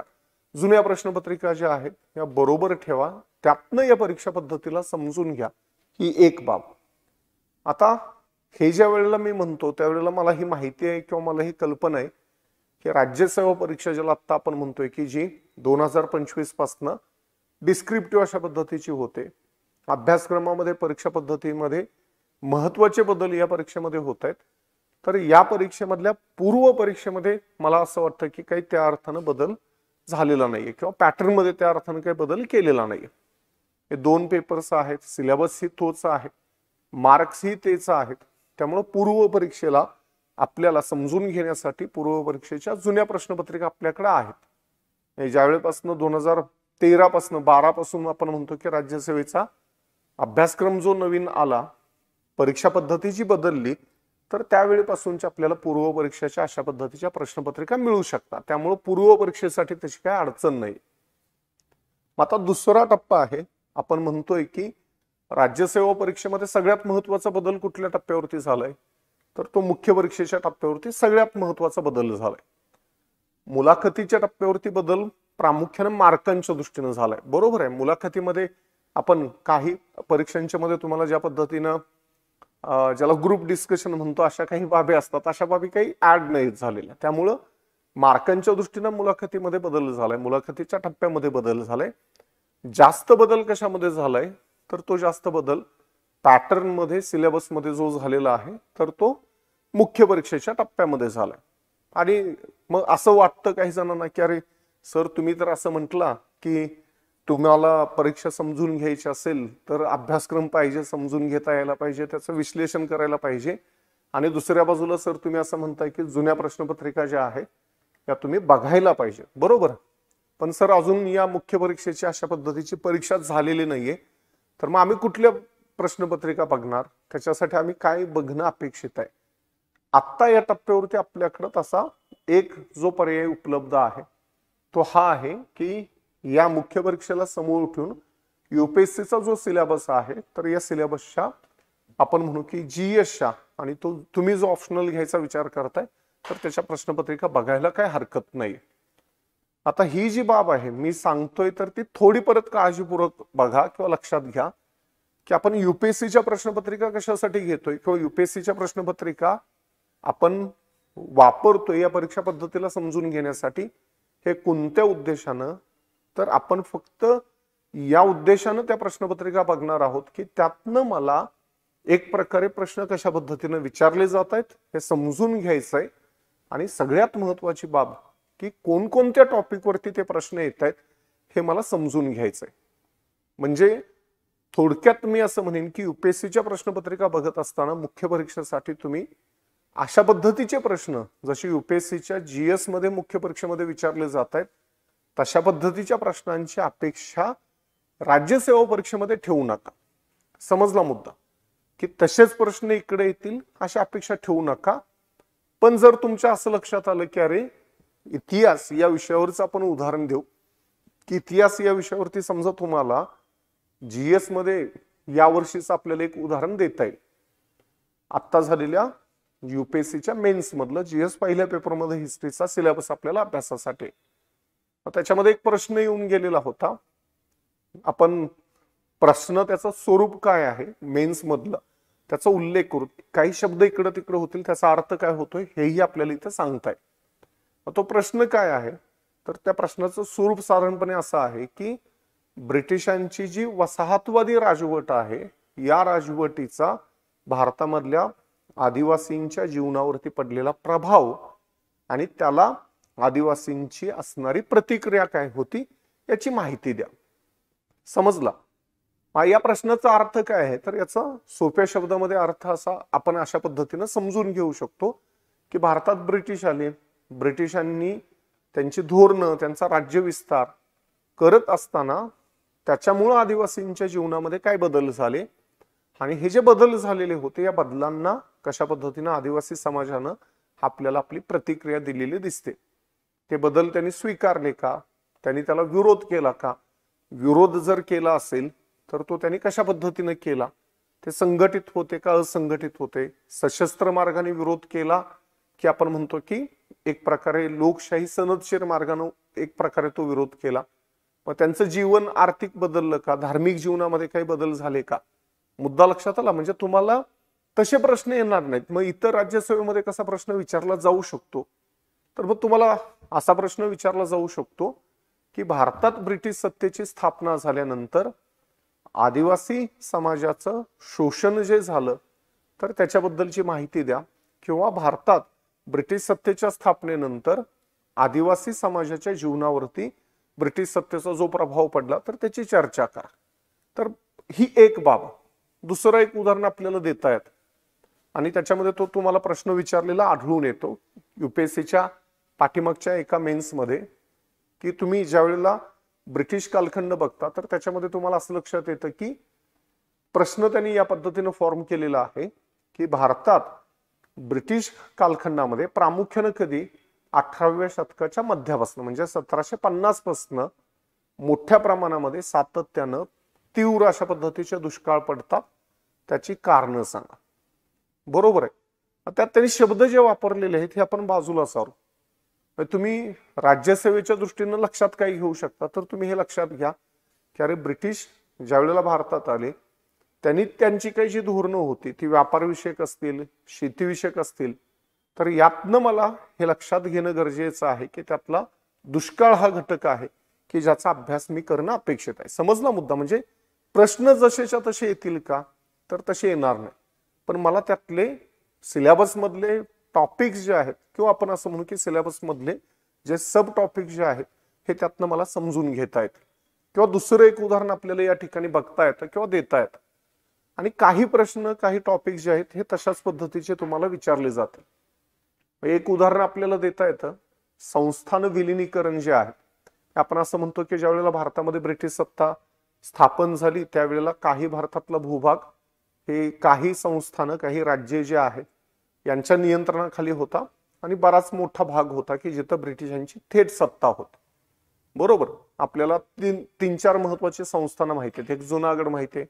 जुन्या प्रश्नपत्रिका ज्या आहेत या बरोबर ठेवा. त्यातनं या परीक्षा पद्धतीला समजून घ्या, ही एक बाब. आता हे ज्या वेळेला मी म्हणतो त्यावेळेला मला ही माहिती आहे किंवा मला ही कल्पना आहे की राज्यसेवा परीक्षा ज्याला आत्ता आपण म्हणतोय की जी 2025 पासनं डिस्क्रिप्टिव्ह अशा पद्धतीची होते. अभ्यासक्रमामध्ये, परीक्षा पद्धतीमध्ये महत्वाचे बदल या परीक्षेमध्ये होत आहेत. तर या परीक्षेमधल्या पूर्व परीक्षेमध्ये मला असं वाटतं की काही त्या अर्थानं बदल झालेला नाहीये किंवा पॅटर्न मध्ये त्या अर्थानं काही बदल केलेला नाहीये. हे 2 पेपर्स आहेत, सिलेबस ही तोच आहे, मार्क्स ही तेच आहेत. त्यामुळे पूर्व परीक्षेला आपल्याला समजून घेण्यासाठी पूर्व परीक्षेच्या जुन्या प्रश्नपत्रिका आपल्याकडे आहेत. ज्यावेळेपासून 2013 पासून 12 पासून आपण म्हणतो की राज्यसेवेचा अभ्यासक्रम जो नवीन आला, परीक्षा पद्धती जी बदलली, तर त्यावेळेपासूनच्या आपल्याला पूर्व परीक्षेच्या अशा पद्धतीच्या प्रश्नपत्रिका मिळू शकतात. त्यामुळे पूर्व परीक्षेसाठी तशी काही अडचण नाही. आता दुसरा टप्पा आहे, आपण म्हणतोय की राज्यसेवा परीक्षेमध्ये सगळ्यात महत्वाचा बदल कुठल्या टप्प्यावरती झालाय, तर तो मुख्य परीक्षेच्या टप्प्यावरती सगळ्यात महत्वाचा बदल झालाय. मुलाखतीच्या टप्प्यावरती बदल प्रामुख्याने मार्कांच्या दृष्टीने झालाय. बरोबर आहे, मुलाखतीमध्ये आपण काही परीक्षांच्या मध्ये तुम्हाला ज्या पद्धतीनं ज्याला ग्रुप डिस्कशन म्हणतो अशा काही बाबी असतात, अशा बाबी काही ऍड नाही झालेल्या. त्यामुळं मार्कांच्या दृष्टीने मुलाखतीमध्ये बदल झालाय, मुलाखतीच्या टप्प्यामध्ये बदल झालाय. जास्त बदल कशामध्ये झालाय, तर तो जास्त बदल पॅटर्न मध्ये, सिलेबस मध्ये जो झालेला आहे तर तो मुख्य परीक्षेच्या टप्प्यामध्ये झालाय. आणि मग असं वाटतं काही जणांना की अरे सर, तुम्ही तर असं म्हटला की तुम्हाला परीक्षा समजून घ्यायची असेल तर अभ्यासक्रम पाहिजे, समजून घेता यायला पाहिजे, त्याचं विश्लेषण करायला पाहिजे. आणि दुसऱ्या बाजूला सर तुम्ही असं म्हणताय की जुन्या प्रश्नपत्रिका ज्या आहेत त्या तुम्ही बघायला पाहिजे. बरोबर, पण सर अजून या मुख्य परीक्षेची अशा पद्धतीची परीक्षा झालेली नाहीये, तर मग आम्ही कुठल्या प्रश्नपत्रिका बघणार, त्याच्यासाठी आम्ही काय बघणं अपेक्षित आहे. आत्ता या टप्प्यावरती आपल्याकडे तसा एक जो पर्याय उपलब्ध आहे तो हा आहे की या मुख्य परीक्षेला समोर ठेवून युपीएससीचा जो सिलेबस आहे तर या सिलेबसच्या आपण म्हणू की जीएसच्या, आणि तो तुम्ही जो ऑप्शनल घ्यायचा विचार करताय तर त्याच्या प्रश्नपत्रिका बघायला काय हरकत नाही. आता ही जी बाब आहे मी सांगतोय तर ती थोडी परत काळजीपूर्वक बघा किंवा लक्षात घ्या की आपण युपीएससीच्या प्रश्नपत्रिका कशासाठी घेतोय किंवा युपीएससीच्या प्रश्नपत्रिका आपण वापरतोय या परीक्षा पद्धतीला समजून घेण्यासाठी. हे कोणत्या उद्देशानं, तर आपण फक्त या उद्देशानं त्या प्रश्नपत्रिका बघणार आहोत की त्यातनं मला एक प्रकारे प्रश्न कशा पद्धतीने विचारले जात आहेत हे समजून घ्यायचंय. आणि सगळ्यात महत्वाची बाब की कोणकोणत्या टॉपिकवरती ते प्रश्न येत आहेत हे मला समजून घ्यायचंय. म्हणजे थोडक्यात मी असं म्हणेन की युपीएससीच्या प्रश्नपत्रिका बघत असताना मुख्य परीक्षेसाठी तुम्ही अशा पद्धतीचे प्रश्न जसे युपीएससीच्या जीएस मध्ये मुख्य परीक्षेमध्ये विचारले जात आहेत तशा पद्धतीच्या प्रश्नांची अपेक्षा राज्यसेवा परीक्षेमध्ये ठेवू नका. समजला मुद्दा, की तसेच प्रश्न इकडे येतील अशा अपेक्षा ठेवू नका. पण जर तुमच्या असं लक्षात आलं की अरे इतिहास या विषयावरच आपण उदाहरण देऊ की इतिहास या विषयावरती समजा तुम्हाला जीएस मध्ये यावर्षीच आपल्याला एक उदाहरण देता येईल. आत्ता झालेल्या युपीएससीच्या मेन्स मधलं जीएस पहिल्या पेपरमध्ये हिस्ट्रीचा सिलेबस आपल्याला अभ्यासासाठी, त्याच्यामध्ये एक प्रश्न येऊन गेलेला होता. आपण प्रश्न त्याचं स्वरूप काय आहे मेन्स मधलं त्याचा उल्लेख करू, काही शब्द इकडे तिकडे होतील, त्याचा अर्थ काय होतोय हेही आपल्याला इथे सांगताय. तो प्रश्न काय आहे, तर त्या प्रश्नाचं स्वरूप साधारणपणे असं आहे की ब्रिटिशांची जी वसाहतवादी राजवट आहे या राजवटीचा भारतामधल्या आदिवासींच्या जीवनावरती पडलेला प्रभाव आणि त्याला आदिवासींची असणारी प्रतिक्रिया काय होती याची माहिती द्या. समजला? या प्रश्नाचा अर्थ काय आहे, तर याचा सोप्या शब्दामध्ये अर्थ असा आपण अशा पद्धतीने समजून घेऊ शकतो की भारतात ब्रिटिश आले, ब्रिटिशांनी त्यांची धोरणं, त्यांचा राज्य विस्तार करत असताना त्याच्यामुळे आदिवासींच्या जीवनामध्ये काय बदल झाले आणि हे जे बदल झालेले होते या बदलांना कशा पद्धतीने आदिवासी समाजानं आपल्याला आपली प्रतिक्रिया दिलेली दिसते. ते बदल त्यांनी स्वीकारले का, त्यांनी त्याला विरोध केला का, विरोध जर केला असेल तर तो त्यांनी कशा पद्धतीने केला, ते संघटित होते का असंघटित होते, सशस्त्र मार्गाने विरोध केला की आपण म्हणतो की एक प्रकारे लोकशाही सनदशीर मार्गाने एक प्रकारे तो विरोध केला. मग त्यांचं जीवन आर्थिक बदललं का, धार्मिक जीवनामध्ये काही बदल झाले का. मुद्दा लक्षात आला? म्हणजे तुम्हाला तसे प्रश्न येणार नाहीत. मग इतर राज्यसेवेमध्ये कसा प्रश्न विचारला जाऊ शकतो, तर मग तुम्हाला असा प्रश्न विचारला जाऊ शकतो की भारतात ब्रिटिश सत्तेची स्थापना झाल्यानंतर आदिवासी समाजाचं शोषण जे झालं तर त्याच्याबद्दलची माहिती द्या, किंवा भारतात ब्रिटिश सत्तेच्या स्थापनेनंतर आदिवासी समाजाच्या जीवनावरती ब्रिटिश सत्तेचा जो प्रभाव पडला तर त्याची चर्चा करा. तर ही एक बाब. दुसरं एक उदाहरण आपल्याला देता येत आणि त्याच्यामध्ये तो तुम्हाला प्रश्न विचारलेला आढळून येतो युपीएससीच्या पाठीमागच्या एका मेन्स मध्ये, की तुम्ही ज्या वेळेला ब्रिटिश कालखंड बघता तर त्याच्यामध्ये तुम्हाला असं लक्षात येतं की प्रश्न त्यांनी या पद्धतीने फॉर्म केलेला आहे की भारतात ब्रिटिश कालखंडामध्ये प्रामुख्याने कधी 18व्या शतकाच्या मध्यापासून म्हणजे 1750 पासून मोठ्या प्रमाणामध्ये सातत्यानं तीव्र अशा पद्धतीचे दुष्काळ पडतात. त्याची कारणं सांगा. बरोबर आहे. त्यात त्यांनी शब्द जे वापरलेले आहेत हे आपण बाजूला सारू. तुम्ही राज्यसेवेच्या दृष्टीनं लक्षात काय घेऊ शकता तर तुम्ही हे लक्षात घ्या की अरे ब्रिटिश ज्या वेळेला भारतात आले त्यांनी त्यांची काही जी धोरणं होती ती व्यापारविषयक असतील, शेतीविषयक असतील, तर यातनं मला हे लक्षात घेणं गरजेचं आहे की त्यातला दुष्काळ हा घटक आहे की ज्याचा अभ्यास मी करणं अपेक्षित आहे. समजला मुद्दा? म्हणजे प्रश्न जसेच्या तसे येतील का तर तसे येणार नाही, पण मला त्यातले सिलेबस मधले टॉपिक्स जे आहेत किंवा आपण असं म्हणू की सिलेबस मधले जे सब टॉपिक जे आहेत हे त्यातनं मला समजून घेता येतील. किंवा दुसरं एक उदाहरण आपल्याला या ठिकाणी बघता येतं किंवा देता येतं. आणि काही प्रश्न काही टॉपिक जे आहेत हे तशाच पद्धतीचे तुम्हाला विचारले जाते. एक उदाहरण आपल्याला देता येतं, संस्थान विलिनीकरण जे आहे. आपण असं म्हणतो की ज्या वेळेला भारतामध्ये ब्रिटिश सत्ता स्थापन झाली त्यावेळेला काही भारतातला भूभाग हे काही संस्थानं काही राज्ये जे आहेत यांच्या नियंत्रणाखाली होता आणि बराच मोठा भाग होता की जिथं ब्रिटिशांची थेट सत्ता होती. बरोबर. आपल्याला तीन चार महत्वाचे संस्थानं माहिती आहेत. एक जुनागड माहिती आहे,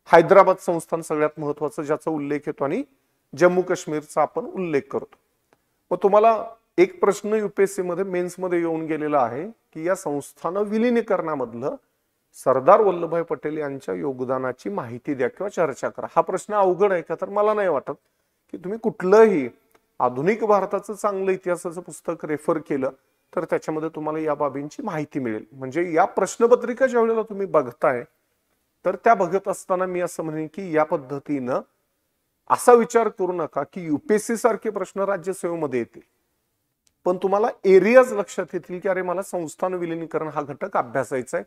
हैदराबाद संस्थान सगळ्यात महत्वाचं ज्याचा उल्लेख येतो आणि जम्मू काश्मीरचा आपण उल्लेख करतो. मग तुम्हाला एक प्रश्न युपीएससी मध्ये मेन्स मध्ये येऊन गेलेला आहे की या संस्थान विलिनीकरणामधलं सरदार वल्लभभाई पटेल यांच्या योगदानाची माहिती द्या किंवा चर्चा करा. हा प्रश्न अवघड आहे का तर मला नाही वाटत की तुम्ही कुठलंही आधुनिक भारताचं चांगलं इतिहासाचं पुस्तक रेफर केलं तर त्याच्यामध्ये तुम्हाला या बाबींची माहिती मिळेल. म्हणजे या प्रश्नपत्रिका ज्या वेळेला तुम्ही बघताय तर त्या बघत असताना मी असं म्हणेन की या पद्धतीनं असा विचार करू नका की युपीएससी सारखे प्रश्न राज्यसेवेमध्ये येतील, पण तुम्हाला एरियाज लक्षात येतील की अरे मला संस्थान विलिनीकरण हा घटक अभ्यासायचा आहे,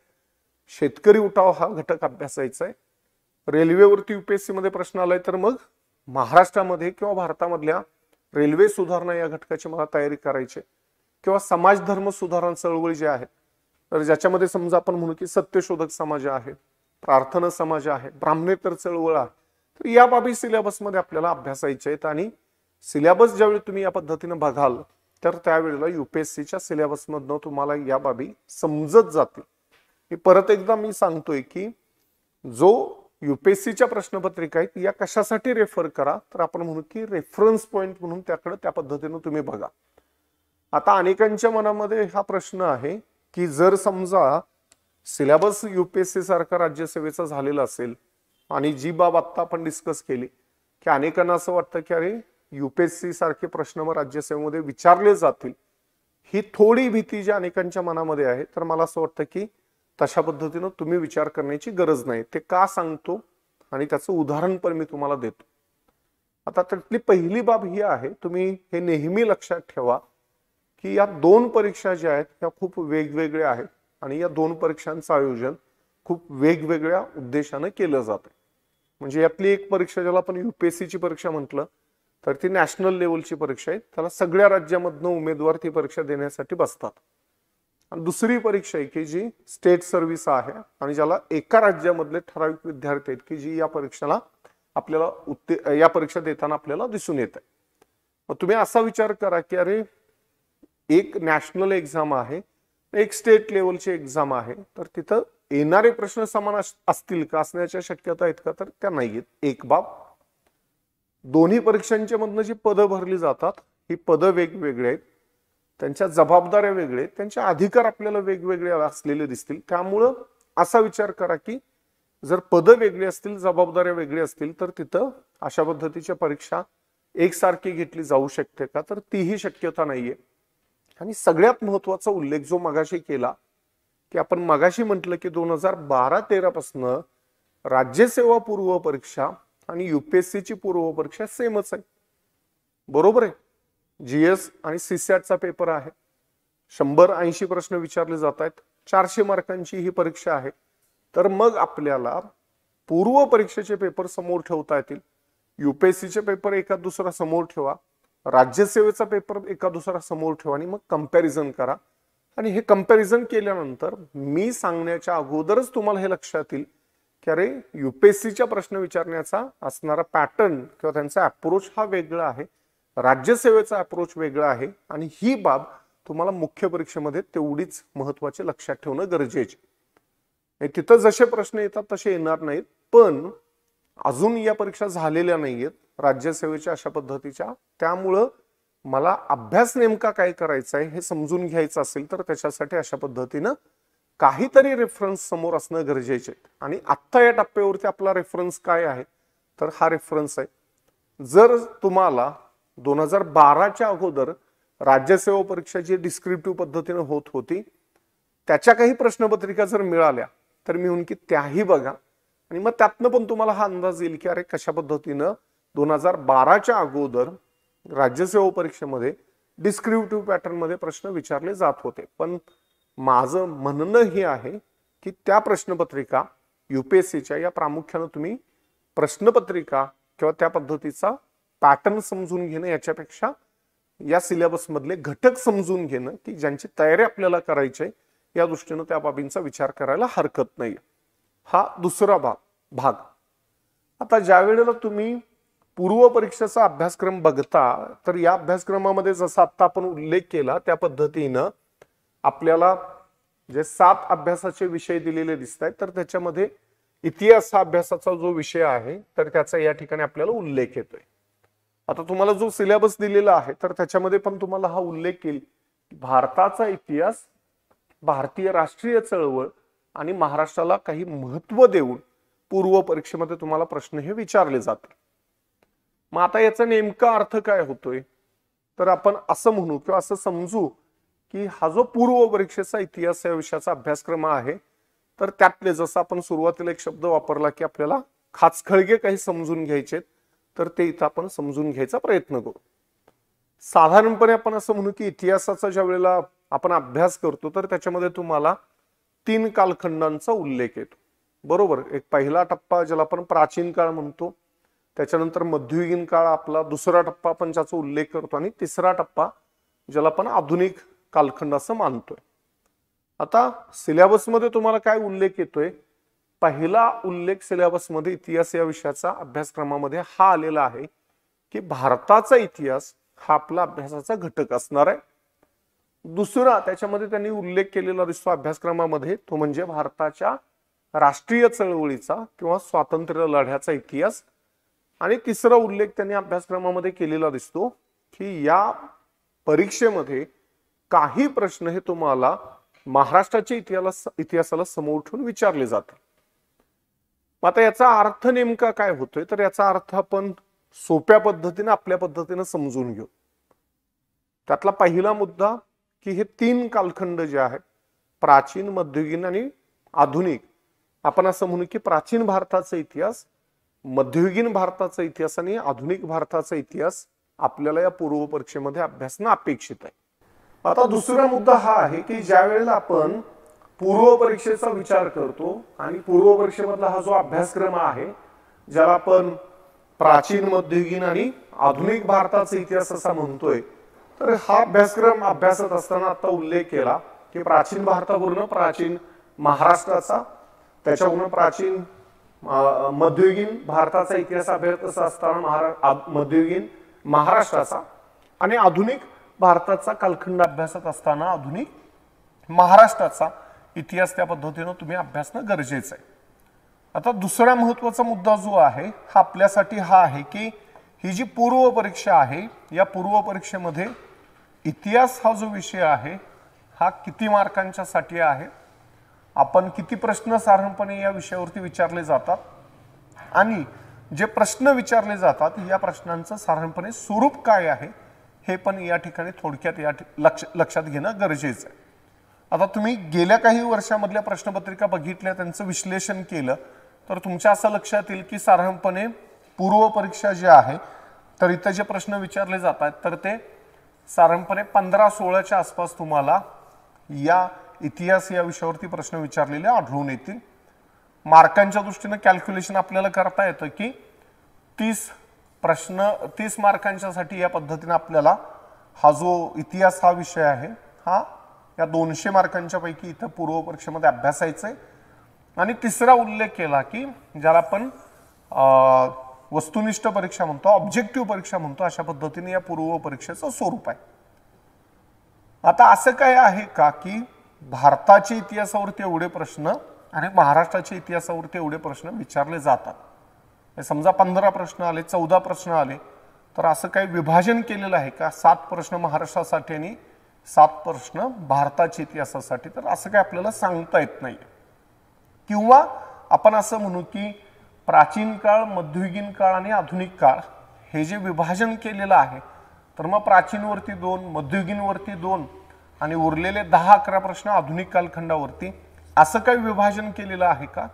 शेतकरी उठाव हा घटक अभ्यासायचा आहे, रेल्वेवरती युपीएससी मध्ये प्रश्न आलाय तर मग महाराष्ट्रामध्ये किंवा भारतामधल्या रेल्वे सुधारणा या घटकाची मला तयारी करायची, किंवा समाज धर्म सुधारणा चळवळी जे आहे तर ज्याच्यामध्ये समजा आपण म्हणू की सत्यशोधक समाज आहे, प्रार्थना समाज आहे, ब्राह्मणेतर चळवळ आहे, तर या बाबी सिलेबसमध्ये आपल्याला अभ्यासायच्या आहेत. आणि सिलेबस ज्यावेळी तुम्ही या पद्धतीने बघाल तर त्यावेळेला युपीएससीच्या सिलेबसमधनं तुम्हाला या बाबी समजत जातील. मी परत एकदा मी सांगतोय की जो युपीएससीच्या प्रश्नपत्रिका आहेत या कशासाठी रेफर करा तर आपण म्हणू की रेफरन्स पॉइंट म्हणून त्याकडे त्या पद्धतीने तुम्ही बघा. आता अनेकांच्या मनामध्ये हा प्रश्न आहे की जर समजा सिलेबस युपीएससी सारखा राज्यसेवेचा झालेला असेल आणि जी बाब आता आपण डिस्कस केली की अनेकांना असं वाटतं की अरे युपीएससी सारखे प्रश्न मग राज्यसेवेमध्ये विचारले जातील, ही थोडी भीती जी अनेकांच्या मनामध्ये आहे तर मला असं वाटतं की तशा पद्धतीनं तुम्ही विचार करण्याची गरज नाही. ते का सांगतो आणि त्याचं उदाहरण पण मी तुम्हाला देतो. आता त्यातली पहिली बाब ही आहे, तुम्ही हे नेहमी लक्षात ठेवा की या दोन परीक्षा ज्या आहेत त्या खूप वेगवेगळ्या आहेत आणि या दोन परीक्षांचं आयोजन खूप वेगवेगळ्या उद्देशाने केलं जातं. म्हणजे यातली एक परीक्षा ज्याला आपण युपीएससीची परीक्षा म्हटलं तर ती नॅशनल लेवलची परीक्षा आहे, त्याला सगळ्या राज्यामधनं उमेदवार ती परीक्षा देण्यासाठी बसतात. आणि दुसरी परीक्षा आहे की जी स्टेट सर्व्हिस आहे आणि ज्याला एका राज्यामधले ठराविक विद्यार्थी आहेत की जी या परीक्षेला आपल्याला या परीक्षा देताना आपल्याला दिसून येत आहे. मग तुम्ही असा विचार करा की अरे एक नॅशनल एक्झाम आहे, एक स्टेट लेवलची एक्झाम आहे, तर तिथं येणारे प्रश्न समान असतील का, असण्याच्या शक्यता आहेत का तर त्या नाहीयेत. एक बाब, दोन्ही परीक्षांच्या मधनं जी पदं भरली जातात ही पदं वेगवेगळे आहेत, त्यांच्या जबाबदाऱ्या वेगळे, त्यांचे अधिकार आपल्याला वेगवेगळे असलेले दिसतील. त्यामुळं असा विचार करा की जर पदं वेगळी असतील, जबाबदाऱ्या वेगळी असतील तर तिथं अशा पद्धतीच्या परीक्षा एकसारखी घेतली जाऊ शकते का तर तीही शक्यता नाहीये. आणि सगळ्यात महत्वाचा उल्लेख जो मगाशी केला की आपण मगाशी म्हटलं की 2012-13 पासून राज्यसेवा पूर्व परीक्षा आणि युपीएससीची पूर्व परीक्षा सेमच आहे. बरोबर आहे. जीएस आणि सीसॅटचा पेपर आहे, 100-80 प्रश्न विचारले जात आहेत, 400 मार्कांची ही परीक्षा आहे. तर मग आपल्याला पूर्व परीक्षेचे पेपर समोर ठेवता येतील, युपीएससीचे पेपर एका दुसरा समोर ठेवा, राज्यसेवेचा पेपर एका दुसरा समोर ठेवा आणि मग कंपॅरिझन करा. आणि हे कंपॅरिझन केल्यानंतर मी सांगण्याच्या अगोदरच तुम्हाला हे लक्षात येईल की अरे युपीएससीच्या प्रश्न विचारण्याचा असणारा पॅटर्न किंवा त्यांचा अप्रोच हा वेगळा आहे राज्यसेवेचा अप्रोच वेगळा आहे आणि ही बाब तुम्हाला मुख्य परीक्षेमध्ये तेवढीच महत्वाची लक्षात ठेवणं गरजेचे. तिथं जसे प्रश्न येतात तसे येणार नाहीत, पण अजून या परीक्षा झालेल्या नाहीयेत राज्यसेवेच्या अशा पद्धतीच्या. त्यामुळं मला अभ्यास नेमका काय करायचा आहे हे समजून घ्यायचं असेल तर त्याच्यासाठी अशा पद्धतीनं काहीतरी रेफरन्स समोर असणं गरजेचे आहे. आणि आत्ता या टप्प्यावरती आपला रेफरन्स काय आहे तर हा रेफरन्स आहे, जर तुम्हाला 2012च्या अगोदर राज्यसेवा परीक्षा जी डिस्क्रिप्टिव्ह पद्धतीने होत होती त्याच्या काही प्रश्नपत्रिका जर मिळाल्या तर मी म्हणून की त्याही बघा आणि मग त्यातनं पण तुम्हाला हा अंदाज येईल की अरे कशा पद्धतीनं 2012च्या अगोदर राज्यसेवा परीक्षेमध्ये डिस्क्रिप्टिव्ह पॅटर्न मध्ये प्रश्न विचारले जात होते. पण माझं म्हणणं हे आहे की त्या प्रश्नपत्रिका UPSCच्या या प्रामुख्याने तुम्ही प्रश्नपत्रिका किंवा त्या पद्धतीचा पॅटर्न समजून घेणं याच्यापेक्षा या सिलेबस मधले घटक समजून घेणं की ज्यांची तयारी आपल्याला करायची आहे या दृष्टीने त्या बाबींचा विचार करायला हरकत नाही. हा दुसरा भाग. आता ज्या वेळेला तुम्ही पूर्व परीक्षेचा अभ्यासक्रम बघता तर या अभ्यासक्रमामध्ये जसा आता आपण उल्लेख केला त्या पद्धतीनं आपल्याला जे 7 अभ्यासाचे विषय दिलेले दिसत आहेत तर त्याच्यामध्ये इतिहास हा अभ्यासाचा जो विषय आहे तर त्याचा या ठिकाणी आपल्याला उल्लेख येतोय. आता तुम्हाला जो सिलेबस दिलेला आहे तर त्याच्यामध्ये पण तुम्हाला हा उल्लेख येईल भारताचा इतिहास, भारतीय राष्ट्रीय चळवळ आणि महाराष्ट्राला काही महत्व देऊन पूर्व परीक्षेमध्ये तुम्हाला प्रश्न हे विचारले जातात. मग आता याचा नेमका अर्थ काय होतोय तर आपण असं म्हणू किंवा असं समजू की हा जो पूर्व परीक्षेचा इतिहास या विषयाचा अभ्यासक्रम आहे तर त्यातले जसं आपण सुरुवातीला एक शब्द वापरला की आपल्याला खाचखळगे काही समजून घ्यायचे तर ते इथं आपण समजून घ्यायचा प्रयत्न करू. साधारणपणे आपण असं म्हणू की इतिहासाचा ज्या वेळेला आपण अभ्यास करतो तर त्याच्यामध्ये तुम्हाला 3 कालखंडांचा उल्लेख येतो, बरोबर. एक पहिला टप्पा ज्याला आपण प्राचीन काळ म्हणतो, त्याच्यानंतर मध्ययुगीन काळ आपला दुसरा टप्पा आपण ज्याचा उल्लेख करतो आणि तिसरा टप्पा ज्याला आपण आधुनिक कालखंड असं मानतोय. आता सिलेबसमध्ये तुम्हाला काय उल्लेख येतोय, पहिला उल्लेख सिलेबसमध्ये इतिहास या विषयाचा अभ्यासक्रमामध्ये हा आलेला आहे की भारताचा इतिहास हा आपला अभ्यासाचा घटक असणार आहे. दुसरा त्याच्यामध्ये त्यांनी उल्लेख केलेला दिसतो अभ्यासक्रमामध्ये तो म्हणजे भारताच्या राष्ट्रीय चळवळीचा किंवा स्वातंत्र्य लढ्याचा इतिहास. आणि तिसरा उल्लेख त्यांनी अभ्यासक्रमामध्ये केलेला दिसतो की या परीक्षेमध्ये काही प्रश्न हे तुम्हाला महाराष्ट्राच्या इतिहासाला समोर ठेवून विचारले जातात. आता याचा अर्थ नेमका काय होतोय तर याचा अर्थ आपण सोप्या पद्धतीने आपल्या पद्धतीने समजून घेऊ. त्यातला पहिला मुद्दा की हे 3 कालखंड जे आहेत प्राचीन, मध्ययुगीन आणि आधुनिक, आपण असं म्हणू की प्राचीन भारताचा इतिहास, मध्ययुगीन भारताचा इतिहास आणि आधुनिक भारताचा इतिहास आपल्याला या पूर्व परीक्षेमध्ये अभ्यासणं अपेक्षित आहे. आता दुसरा मुद्दा हा आहे की ज्या वेळेला आपण पूर्व परीक्षेचा विचार करतो आणि पूर्व परीक्षेमधला हा जो अभ्यासक्रम आहे ज्याला आपण प्राचीन, मध्ययुगीन आणि आधुनिक भारताचा इतिहास असा म्हणतोय तर हा अभ्यासक्रम अभ्यासत असताना आता उल्लेख केला की प्राचीन भारतावरून प्राचीन महाराष्ट्राचा, त्याच्यावरून प्राचीन मध्ययुगीन भारताचा इतिहास अभ्यासत असताना मध्ययुगीन महाराष्ट्राचा आणि आधुनिक भारताचा कालखंड अभ्यासत असताना आधुनिक महाराष्ट्राचा इतिहास त्या पद्धतीने तुम्ही अभ्यासणं गरजेचं आहे. आता दुसरा महत्त्वाचा मुद्दा जो आहे हा आपल्यासाठी हा आहे की ही जी पूर्व परीक्षा आहे या पूर्व परीक्षेमध्ये इतिहास हा जो विषय आहे हा किती मार्कांच्या साठी आहे, आपण किती प्रश्न साधारणपणे या विषयावरती विचारले जातात आणि जे प्रश्न विचारले जातात या प्रश्नांचं साधारणपणे स्वरूप काय आहे हे पण या ठिकाणी थोडक्यात लक्षात घेणं गरजेचं आहे. आता तुम्ही गेल्या काही वर्षांमधल्या प्रश्नपत्रिका बघितल्या, त्यांचं विश्लेषण केलं तर तुमच्या असं लक्षात येईल की साधारणपणे पूर्व परीक्षा जी आहे तर इथं जे प्रश्न विचारले जातात तर ते साधारणपणे 15-16च्या आसपास तुम्हाला या इतिहास या विषयावरती प्रश्न विचारलेले आढळून येतील. मार्कांच्या दृष्टीने कॅल्क्युलेशन आपल्याला करता येतं की 30 मार्कांच्या साठी या पद्धतीने आपल्याला हा जो इतिहास हा विषय आहे हा या 200 मार्कांच्या पैकी इथं पूर्व परीक्षेमध्ये अभ्यासायचं आहे. आणि तिसरा उल्लेख केला की ज्याला आपण वस्तुनिष्ठ परीक्षा म्हणतो, ऑब्जेक्टिव्ह परीक्षा म्हणतो, अशा पद्धतीने या पूर्व परीक्षेचं स्वरूप आहे. आता असं काय आहे का की भारताच्या इतिहासावरती एवढे प्रश्न आणि महाराष्ट्राच्या इतिहासावरती एवढे प्रश्न विचारले जातात. समजा 15 प्रश्न आले, 14 प्रश्न आले, तर असं काही विभाजन केलेलं आहे का 7 प्रश्न महाराष्ट्रासाठी आणि 7 प्रश्न भारताच्या इतिहासासाठी? तर असं काही आपल्याला सांगता येत नाही. किंवा आपण असं म्हणू की प्राचीन काळ, मध्ययुगीन काळ आणि आधुनिक काळ हे जे विभाजन केलेलं आहे, तर मग प्राचीनवरती 2, मध्ययुगीनवरती 2 आणि उरलेले 10-11 प्रश्न आधुनिक कालखंडावरती, असं काही विभाजन केलेलं आहे का?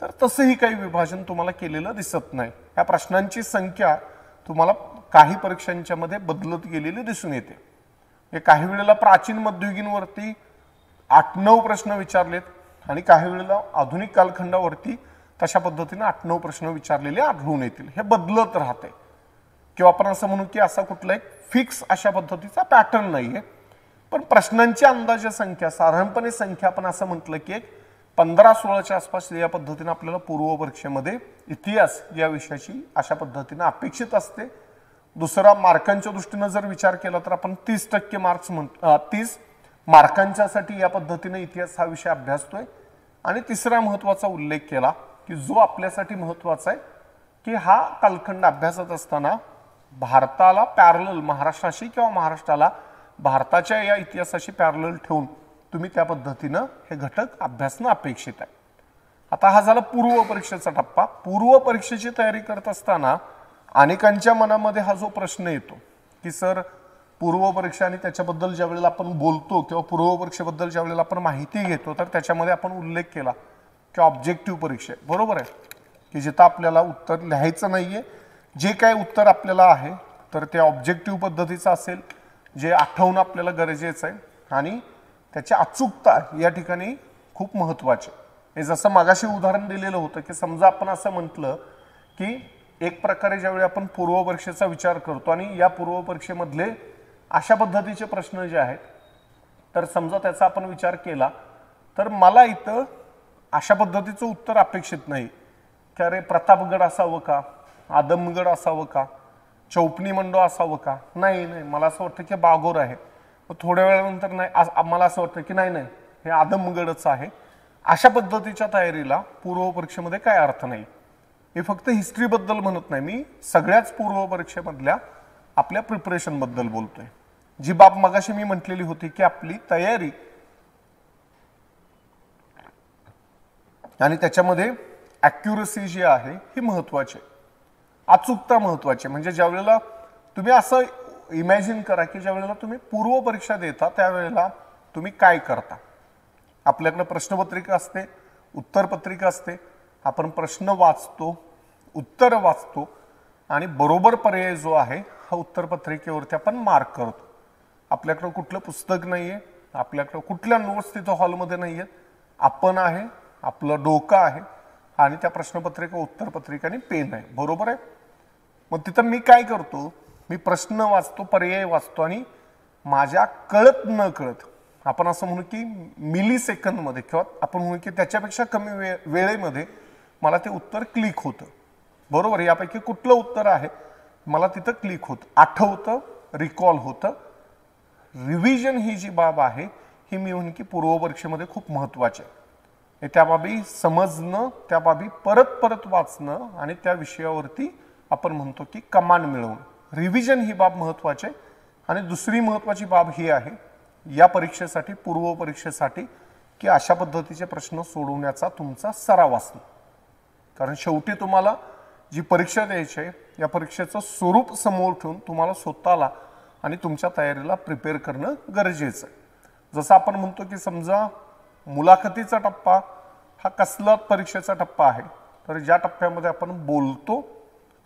तर तसंही काही विभाजन तुम्हाला केलेलं दिसत नाही. या प्रश्नांची संख्या तुम्हाला काही परीक्षांच्या मध्ये बदलत गेलेली दिसून येते. काही वेळेला प्राचीन मध्ययुगीनवरती 8-9 प्रश्न विचारलेत आणि काही वेळेला आधुनिक कालखंडावरती तशा पद्धतीने 8-9 प्रश्न विचारलेले आढळून येतील. हे बदलत राहते. किंवा आपण असं म्हणू की असा कुठला एक फिक्स अशा पद्धतीचा पॅटर्न नाहीये. पण प्रश्नांची अंदाजे संख्या, साधारणपणे संख्या आपण असं म्हटलं की एक 15-16च्या आसपास या पद्धतीने आपल्याला पूर्व परीक्षेमध्ये इतिहास या विषयाची अशा पद्धतीने अपेक्षित असते. दुसरा, मार्कांच्या दृष्टीने जर विचार केला तर आपण 30% मार्क्स 30 मार्कांच्यासाठी या पद्धतीने इतिहास हा विषय अभ्यासतोय. आणि तिसरा महत्त्वाचा उल्लेख केला की जो आपल्यासाठी महत्त्वाचा आहे की हा कालखंड अभ्यासत असताना भारताला पॅरलल, महाराष्ट्राशी किंवा महाराष्ट्राला भारताच्या या इतिहासाशी पॅरलल ठेवून तुम्ही त्या पद्धतीनं हे घटक अभ्यासणं अपेक्षित आहे. आता हा झाला पूर्व परीक्षेचा टप्पा. पूर्व परीक्षेची तयारी करत असताना अनेकांच्या मनामध्ये हा जो प्रश्न येतो की सर, पूर्व परीक्षा आणि त्याच्याबद्दल ज्या वेळेला आपण बोलतो किंवा पूर्व परीक्षेबद्दल ज्या वेळेला आपण माहिती घेतो, तर त्याच्यामध्ये आपण उल्लेख केला की ऑब्जेक्टिव्ह परीक्षा, बरोबर आहे, की जिथं आपल्याला उत्तर लिहायचं नाहीये, जे काय उत्तर आपल्याला आहे तर ते ऑब्जेक्टिव्ह पद्धतीचं असेल, जे आठवणं आपल्याला गरजेचं आहे आणि त्याची अचूकता या ठिकाणी खूप महत्त्वाची. हे जसं मागाशी उदाहरण दिलेलं होतं की समजा आपण असं म्हटलं की एक प्रकारे ज्यावेळी आपण पूर्व परीक्षेचा विचार करतो आणि या पूर्व परीक्षेमधले अशा पद्धतीचे प्रश्न जे आहेत, तर समजा त्याचा आपण विचार केला तर मला इथं अशा पद्धतीचं उत्तर अपेक्षित नाही की अरे प्रतापगड असावं का, आदमगड असावं का, चौपनी मंडो असावं का. नाही, मला असं वाटतं की बागोर आहे. थोड्या वेळानंतर नाही, मला असं वाटतं की नाही, हे आदमगडच आहे. अशा पद्धतीच्या तयारीला पूर्व परीक्षेमध्ये काय अर्थ नाही. मी फक्त हिस्ट्रीबद्दल म्हणत नाही, मी सगळ्याच पूर्व परीक्षेमधल्या आपल्या प्रिपरेशन बद्दल बोलतोय. जी बाब मगाशी मी म्हटलेली होती की आपली तयारी आणि त्याच्यामध्ये ॲक्युरसी जी आहे ही महत्त्वाची आहे, अचूकता महत्त्वाची. म्हणजे ज्या वेळेला तुम्ही असं इमॅजिन करा की ज्या वेळेला तुम्ही पूर्व परीक्षा देता त्यावेळेला तुम्ही काय करता. आपल्याकडे प्रश्नपत्रिका असते, उत्तरपत्रिका असते, आपण प्रश्न वाचतो, उत्तर वाचतो आणि बरोबर पर्याय जो आहे हा उत्तरपत्रिकेवरती आपण मार्क करतो. आपल्याकडे कुठलं पुस्तक नाहीये, आपल्याकडे कुठल्या नोट्स तिथं हॉलमध्ये नाहीयेत, आपण आहे, आपलं डोकं आहे आणि त्या प्रश्नपत्रिका, उत्तरपत्रिका आणि पेन आहे, बरोबर आहे. मग तिथं मी काय करतो, मी प्रश्न वाचतो, पर्याय वाचतो आणि माझ्या कळत न कळत, आपण असं म्हणू की मिली सेकंदमध्ये किंवा आपण म्हणू की त्याच्यापेक्षा कमी वेळेमध्ये मला ते उत्तर क्लिक होतं, बरोबर. यापैकी कुठलं उत्तर आहे मला तिथं क्लिक होतं, आठवतं, रिकॉल होतं. रिव्हिजन ही जी बाब आहे ही मी म्हणून की पूर्व परीक्षेमध्ये खूप महत्त्वाची आहे. त्या बाबी समजणं, त्या बाबी परत परत वाचणं आणि त्या विषयावरती आपण म्हणतो की कमांड मिळवणं, रिव्हिजन ही बाब महत्त्वाची आहे. आणि दुसरी महत्त्वाची बाब ही आहे या परीक्षेसाठी, पूर्व परीक्षेसाठी, की अशा पद्धतीचे प्रश्न सोडवण्याचा तुमचा सराव असणं. कारण शेवटी तुम्हाला जी परीक्षा द्यायची आहे या परीक्षेचं स्वरूप समोर ठेवून तुम्हाला स्वतःला आणि तुमच्या तयारीला प्रिपेअर करणं गरजेचं आहे. जसं आपण म्हणतो की समजा मुलाखतीचा टप्पा हा कसला परीक्षेचा टप्पा आहे, तर ज्या टप्प्यामध्ये आपण बोलतो,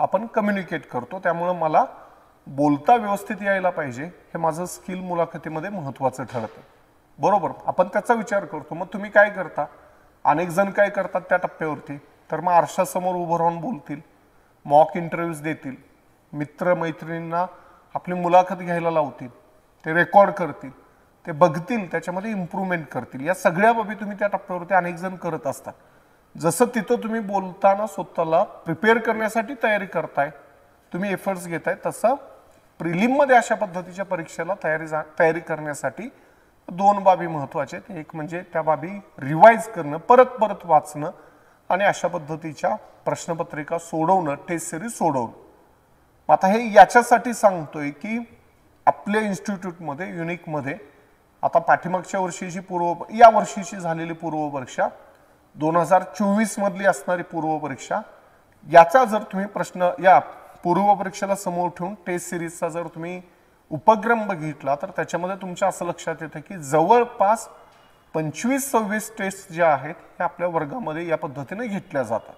आपण कम्युनिकेट करतो, त्यामुळं मला बोलता व्यवस्थित यायला पाहिजे, हे माझं स्किल मुलाखतीमध्ये महत्त्वाचं ठरतं, बरोबर. आपण त्याचा विचार करतो. मग तुम्ही काय करता, अनेक जण काय करतात त्या टप्प्यावरती, तर मग आरशासमोर उभं राहून बोलतील, मॉक इंटरव्ह्यूज देतील, मित्र मैत्रिणींना आपली मुलाखत घ्यायला लावतील, ते रेकॉर्ड करतील, ते बघतील, त्याच्यामध्ये इम्प्रूव्हमेंट करतील. या सगळ्या बाबी तुम्ही त्या टप्प्यावरती अनेक जण करत असतात. जसं तिथं तुम्ही बोलताना स्वतःला प्रिपेअर करण्यासाठी तयारी करताय, तुम्ही एफर्ट्स घेताय, तसं प्रिलिममध्ये अशा पद्धतीच्या परीक्षेला तयारी करण्यासाठी दोन बाबी महत्त्वाच्या आहेत. एक म्हणजे त्या बाबी रिवाइज करणं, परत परत वाचणं, आणि अशा पद्धतीच्या प्रश्नपत्रिका सोडवणं, टेस्ट सिरीज सोडवणं. आता हे याच्यासाठी सांगतोय की आपल्या इन्स्टिट्यूटमध्ये युनिकमध्ये आता पाठीमागच्या वर्षीची या वर्षीची झालेली पूर्वपरीक्षा, 2024 मधली असणारी पूर्वपरीक्षा, याचा जर तुम्ही प्रश्न या पूर्वपरीक्षेला समोर ठेवून टेस्ट सिरीजचा जर तुम्ही उपक्रम बघितला तर त्याच्यामध्ये तुमच्या असं लक्षात येतं की जवळपास 25-26 टेस्ट ज्या आहेत त्या आपल्या वर्गामध्ये या पद्धतीने घेतल्या जातात.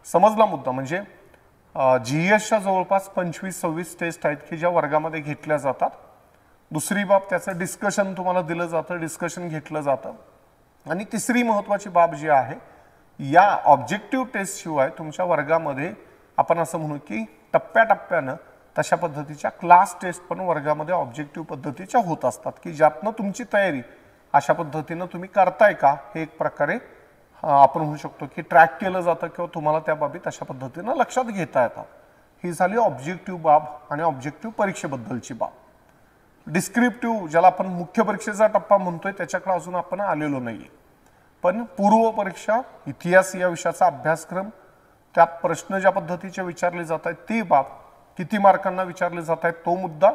समजला मुद्दा? म्हणजे जीएसच्या जवळपास 25-26 टेस्ट आहेत की ज्या वर्गामध्ये घेतल्या जातात. दुसरी बाब, त्याचं डिस्कशन तुम्हाला दिलं जातं, डिस्कशन घेतलं जातं. आणि तिसरी महत्त्वाची बाब जी आहे, या ऑब्जेक्टिव्ह टेस्ट शिवाय तुमच्या वर्गामध्ये आपण असं म्हणू की टप्प्याटप्प्यानं तशा पद्धतीच्या क्लास टेस्ट पण वर्गामध्ये ऑब्जेक्टिव्ह पद्धतीच्या होत असतात की ज्यातनं तुमची तयारी अशा पद्धतीनं तुम्ही करताय का हे एक प्रकारे आपण म्हणू शकतो की ट्रॅक केलं जातं किंवा तुम्हाला त्या बाबीत अशा पद्धतीनं लक्षात घेता येतात. ही झाली ऑब्जेक्टिव्ह बाब आणि ऑब्जेक्टिव्ह परीक्षेबद्दलची बाब. डिस्क्रिप्टिव्ह, ज्याला आपण मुख्य परीक्षेचा टप्पा म्हणतोय, त्याच्याकडे अजून आपण आलेलो नाहीये. पण पूर्व परीक्षा, इतिहास या विषयाचा अभ्यासक्रम, त्यात प्रश्न ज्या पद्धतीचे विचारले जात आहेत ती बाब, किती मार्कांना विचारले जात आहेत तो मुद्दा,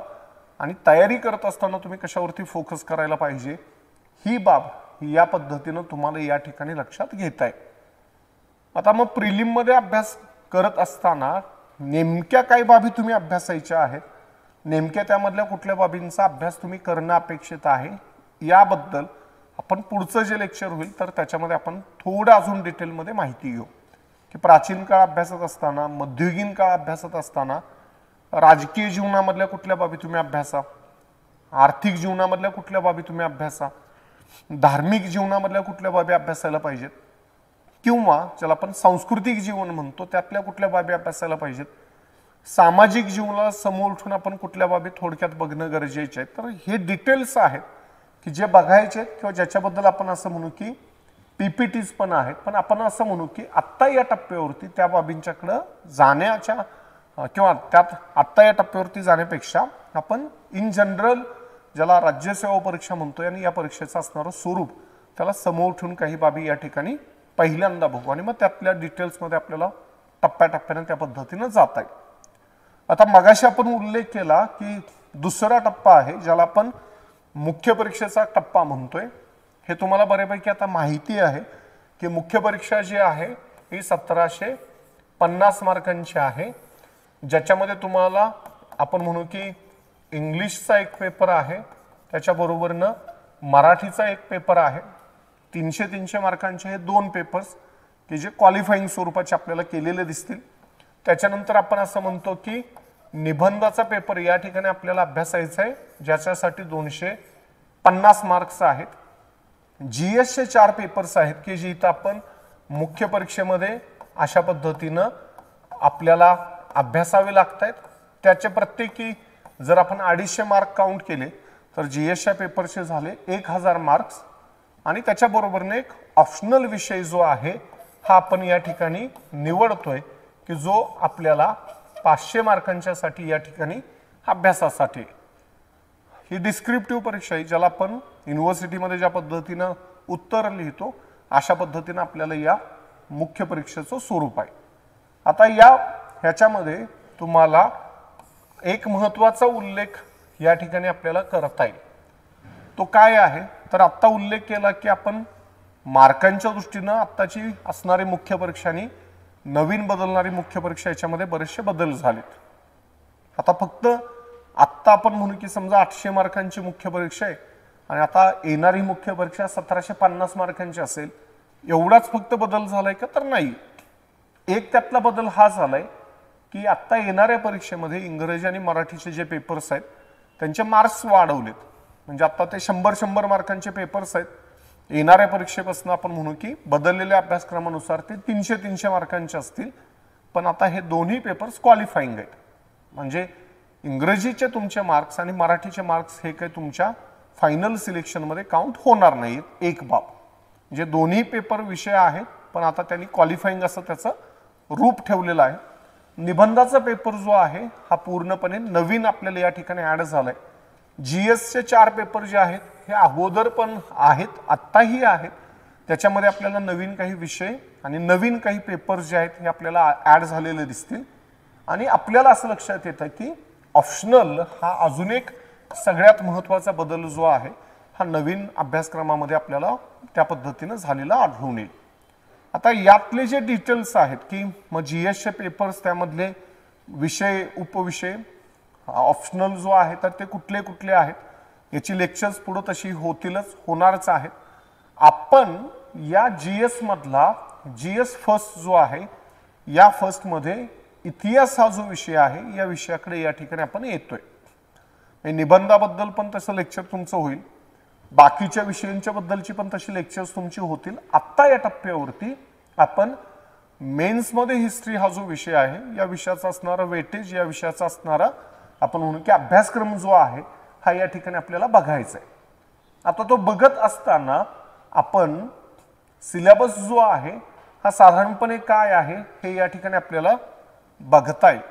आणि तयारी करत असताना तुम्ही कशावरती फोकस करायला पाहिजे ही बाब, या पद्धतीनं तुम्हाला या ठिकाणी लक्षात घेताय. आता मग प्रिलिममध्ये अभ्यास करत असताना नेमक्या काही बाबी तुम्ही अभ्यासायच्या आहेत, नेमक्या त्यामधल्या कुठल्या बाबींचा अभ्यास तुम्ही करणं अपेक्षित आहे, याबद्दल आपण पुढचं जे लेक्चर होईल तर त्याच्यामध्ये आपण थोडं अजून डिटेलमध्ये माहिती घेऊ की प्राचीन काळ अभ्यासत असताना, मध्ययुगीन काळ अभ्यासत असताना राजकीय जीवनामधल्या कुठल्या बाबी तुम्ही अभ्यासा, आर्थिक जीवनामधल्या कुठल्या बाबी तुम्ही अभ्यासा, धार्मिक जीवनामधल्या कुठल्या बाबी अभ्यासायला पाहिजेत, किंवा ज्याला आपण सांस्कृतिक जीवन म्हणतो त्यातल्या कुठल्या बाबी अभ्यासायला पाहिजेत, सामाजिक जीवनाला समोर ठेवून आपण कुठल्या बाबी थोडक्यात बघणं गरजेचे आहे. तर हे डिटेल्स आहेत की जे बघायचे आहेत किंवा ज्याच्याबद्दल आपण असं म्हणू की पीपीटीज पण आहेत. पण आपण असं म्हणू की आत्ता या टप्प्यावरती त्या बाबींच्याकडं जाण्याच्या किंवा त्यात आत्ता या टप्प्यावरती जाण्यापेक्षा आपण इन जनरल ज्याला राज्यसेवा परीक्षा म्हणतोय आणि या परीक्षेचं असणारं स्वरूप त्याला समोर ठेवून काही बाबी या ठिकाणी पहिल्यांदा बघू आणि मग त्यातल्या डिटेल्समध्ये आपल्याला टप्प्याटप्प्याने त्या पद्धतीनं जाता येईल. आता मगाशी आपण उल्लेख केला की दुसरा टप्पा आहे ज्याला आपण मुख्य परीक्षेचा टप्पा म्हणतोय. हे तुम्हाला बऱ्यापैकी आता माहिती आहे की मुख्य परीक्षा जी आहे ही 1750 मार्कांची आहे, ज्याच्यामध्ये तुम्हाला आपण म्हणू की इंग्लिशचा एक पेपर आहे, त्याच्याबरोबरनं मराठीचा एक पेपर आहे. 300 मार्कांचे हे दोन पेपर्स की जे क्वालिफाईंग स्वरूपाचे आपल्याला केलेले दिसतील. त्याच्यानंतर आपण असं म्हणतो की निबंधाचा पेपर या ठिकाणी आपल्याला अभ्यासायचा आहे, ज्याच्यासाठी 250 मार्क्स आहेत. जीएसचे 4 पेपर्स आहेत की जे इथं आपण मुख्य परीक्षेमध्ये अशा पद्धतीनं आपल्याला अभ्यासावे लागत आहेत. त्याचे प्रत्येकी जर आपण 250 मार्क काउंट केले तर जीएसच्या पेपरचे झाले 1000 मार्क्स. आणि त्याच्याबरोबरने एक ऑप्शनल विषय जो आहे हा आपण या ठिकाणी निवडतोय की जो आपल्याला 500 मार्कांच्या साठी या ठिकाणी अभ्यासासाठी. ही डिस्क्रिप्टिव्ह परीक्षा आहे ज्याला आपण युनिव्हर्सिटीमध्ये ज्या पद्धतीनं उत्तर लिहितो अशा पद्धतीनं आपल्याला या मुख्य परीक्षेचं स्वरूप आहे. आता ह्याच्यामध्ये तुम्हाला एक महत्त्वाचा उल्लेख या ठिकाणी आपल्याला करता येईल. तो काय आहे तर आत्ता उल्लेख केला की आपण मार्कांच्या दृष्टीनं आत्ताची असणारी मुख्य परीक्षा आणि नवीन बदलणारी मुख्य परीक्षा याच्यामध्ये बरेचसे बदल झालेत. आता फक्त आत्ता आपण म्हणू की समजा 800 मार्कांची मुख्य परीक्षा आहे आणि आता येणारी मुख्य परीक्षा 1750 मार्कांची असेल, एवढाच फक्त बदल झालाय का तर नाही. एक त्यातला बदल हा झालाय की आत्ता येणाऱ्या परीक्षेमध्ये इंग्रजी आणि मराठीचे जे पेपर्स आहेत त्यांचे मार्क्स वाढवलेत. म्हणजे आता ते 100 मार्कांचे पेपर्स आहेत. येणाऱ्या परीक्षेपासून आपण म्हणू की बदललेल्या अभ्यासक्रमानुसार ते 300 मार्कांचे असतील. पण आता हे दोन्ही पेपर्स क्वालिफाईंग आहेत. म्हणजे इंग्रजीचे तुमचे मार्क्स आणि मराठीचे मार्क्स हे काही तुमच्या फायनल सिलेक्शनमध्ये काउंट होणार नाहीत. एक बाब म्हणजे दोन्ही पेपर विषय आहेत पण आता त्यांनी क्वालिफाईंग असं त्याचं रूप ठेवलेलं आहे. निबंधाचा पेपर जो आहे हा पूर्णपणे नवीन आपल्याला या ठिकाणी ऍड झालाय. जीएसचे 4 पेपर जे आहेत हे अगोदर पण आहेत, आत्ताही आहेत. त्याच्यामध्ये आपल्याला नवीन काही विषय आणि नवीन काही पेपर जे आहेत हे आपल्याला ऍड झालेले दिसतील. आणि आपल्याला असं लक्षात येतं की ऑप्शनल हा अजून एक सगळ्यात महत्त्वाचा बदल जो आहे हा नवीन अभ्यासक्रमामध्ये आपल्याला त्या पद्धतीने झालेला आढळून येईल. आता यातले जे डिटेल्स आहेत की मग जीएसचे पेपर्स, त्यामधले विषय, उपविषय, ऑप्शनल जो आहे तर ते कुठले कुठले आहेत, याची लेक्चर्स पुढे तशी होतीलच, होणारच आहेत. आपण या जीएस मधला जीएस फर्स्ट जो आहे या फर्स्ट मध्ये इतिहास हा जो विषय आहे या विषयाकडे या ठिकाणी आपण येतोय. निबंधाबद्दल पण तसं लेक्चर तुमचं होईल, बाकीच्या विषयांच्या बद्दलची पण तशी लेक्चर्स तुमची होतील. आत्ता या टप्प्यावरती आपण मेन्स मध्ये हिस्ट्री हा जो विषय आहे या विषयाचा असणारा वेटेज, या विषयाचा असणारा आपण म्हणू की अभ्यासक्रम जो आहे हा या ठिकाणी आपल्याला बघायचा आहे. आता तो बघत असताना आपण सिलेबस जो आहे हा साधारणपणे काय आहे हे या ठिकाणी आपल्याला बघता येईल.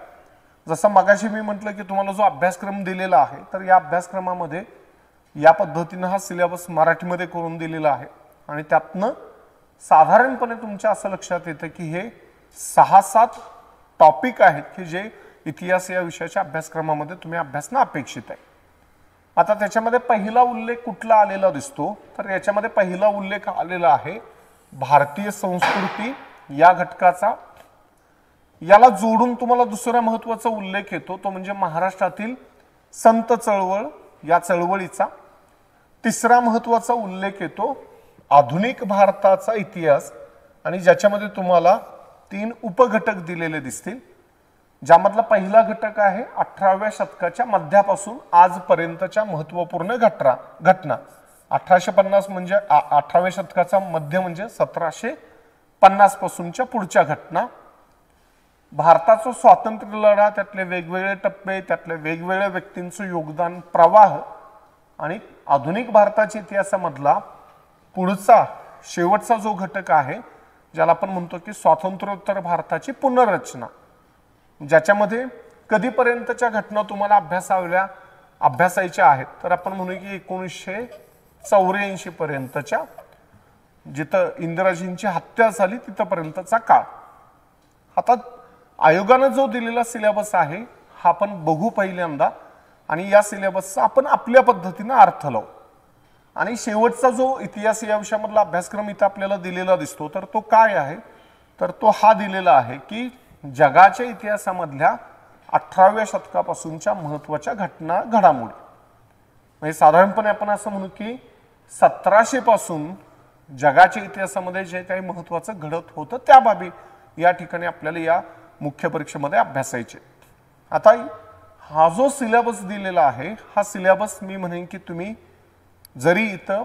जसं मगाशी मी म्हटलं की तुम्हाला जो अभ्यासक्रम दिलेला आहे तर या अभ्यासक्रमामध्ये या पद्धतीने हा सिलेबस मराठीमध्ये करून दिलेला आहे. आणि त्यातनं साधारणपणे तुमच्या असं लक्षात येतं की हे 6-7 टॉपिक आहेत की जे इतिहास या विषयाच्या अभ्यासक्रमामध्ये तुम्ही अभ्यासणं अपेक्षित आहे. आता त्याच्यामध्ये पहिला उल्लेख कुठला आलेला दिसतो तर याच्यामध्ये पहिला उल्लेख आलेला आहे भारतीय संस्कृती या घटकाचा. याला जोडून तुम्हाला दुसरा महत्त्वाचा उल्लेख येतो तो म्हणजे महाराष्ट्रातील संत चळवळ या चळवळीचा. तिसरा महत्त्वाचा उल्लेख येतो आधुनिक भारताचा इतिहास आणि ज्याच्यामध्ये तुम्हाला 3 उपघटक दिलेले दिसतील, ज्यामधला पहिला घटक आहे 18व्या शतकाच्या मध्यापासून आजपर्यंतच्या महत्त्वपूर्ण घटना. 1850 म्हणजे 18व्या शतकाचा मध्य म्हणजे 1750 पासूनच्या पुढच्या घटना. भारताचा स्वातंत्र्य लढा, त्यातले वेगवेगळे टप्पे, त्यातले वेगवेगळ्या व्यक्तींचं योगदान, प्रवाह आणि आधुनिक भारताच्या इतिहासामधला पुढचा शेवटचा जो घटक आहे ज्याला आपण म्हणतो की स्वातंत्र्योत्तर भारताची पुनर्रचना, ज्याच्यामध्ये कधीपर्यंतच्या घटना तुम्हाला अभ्यासायच्या आहेत तर आपण म्हणू की 1984 पर्यंतच्या, जिथं इंदिराजींची हत्या झाली तिथपर्यंतचा काळ. आता आयोगाने जो दिलेला सिलेबस आहे हा आपण बघू पहिल्यांदा आणि या सिलेबसचा आपण आपल्या पद्धतीने अर्थ लावू. आणि शेवटचा जो इतिहास या विषयामधला अभ्यासक्रम इथं आपल्याला दिलेला दिसतो तर तो काय आहे तर तो हा दिलेला आहे की जगाच्या इतिहासामधल्या 18व्या शतकापासूनच्या महत्त्वाच्या घटना, घडामोडी. म्हणजे साधारणपणे आपण असं म्हणू की 1700 पासून जगाच्या इतिहासामध्ये जे काही महत्त्वाचं घडत होतं त्या बाबी या ठिकाणी आपल्याला या मुख्य परीक्षेमध्ये अभ्यासायचे. आता हा जो सिलेबस दिलेला आहे हा सिलेबस मी म्हणेन की तुम्ही जरी इथं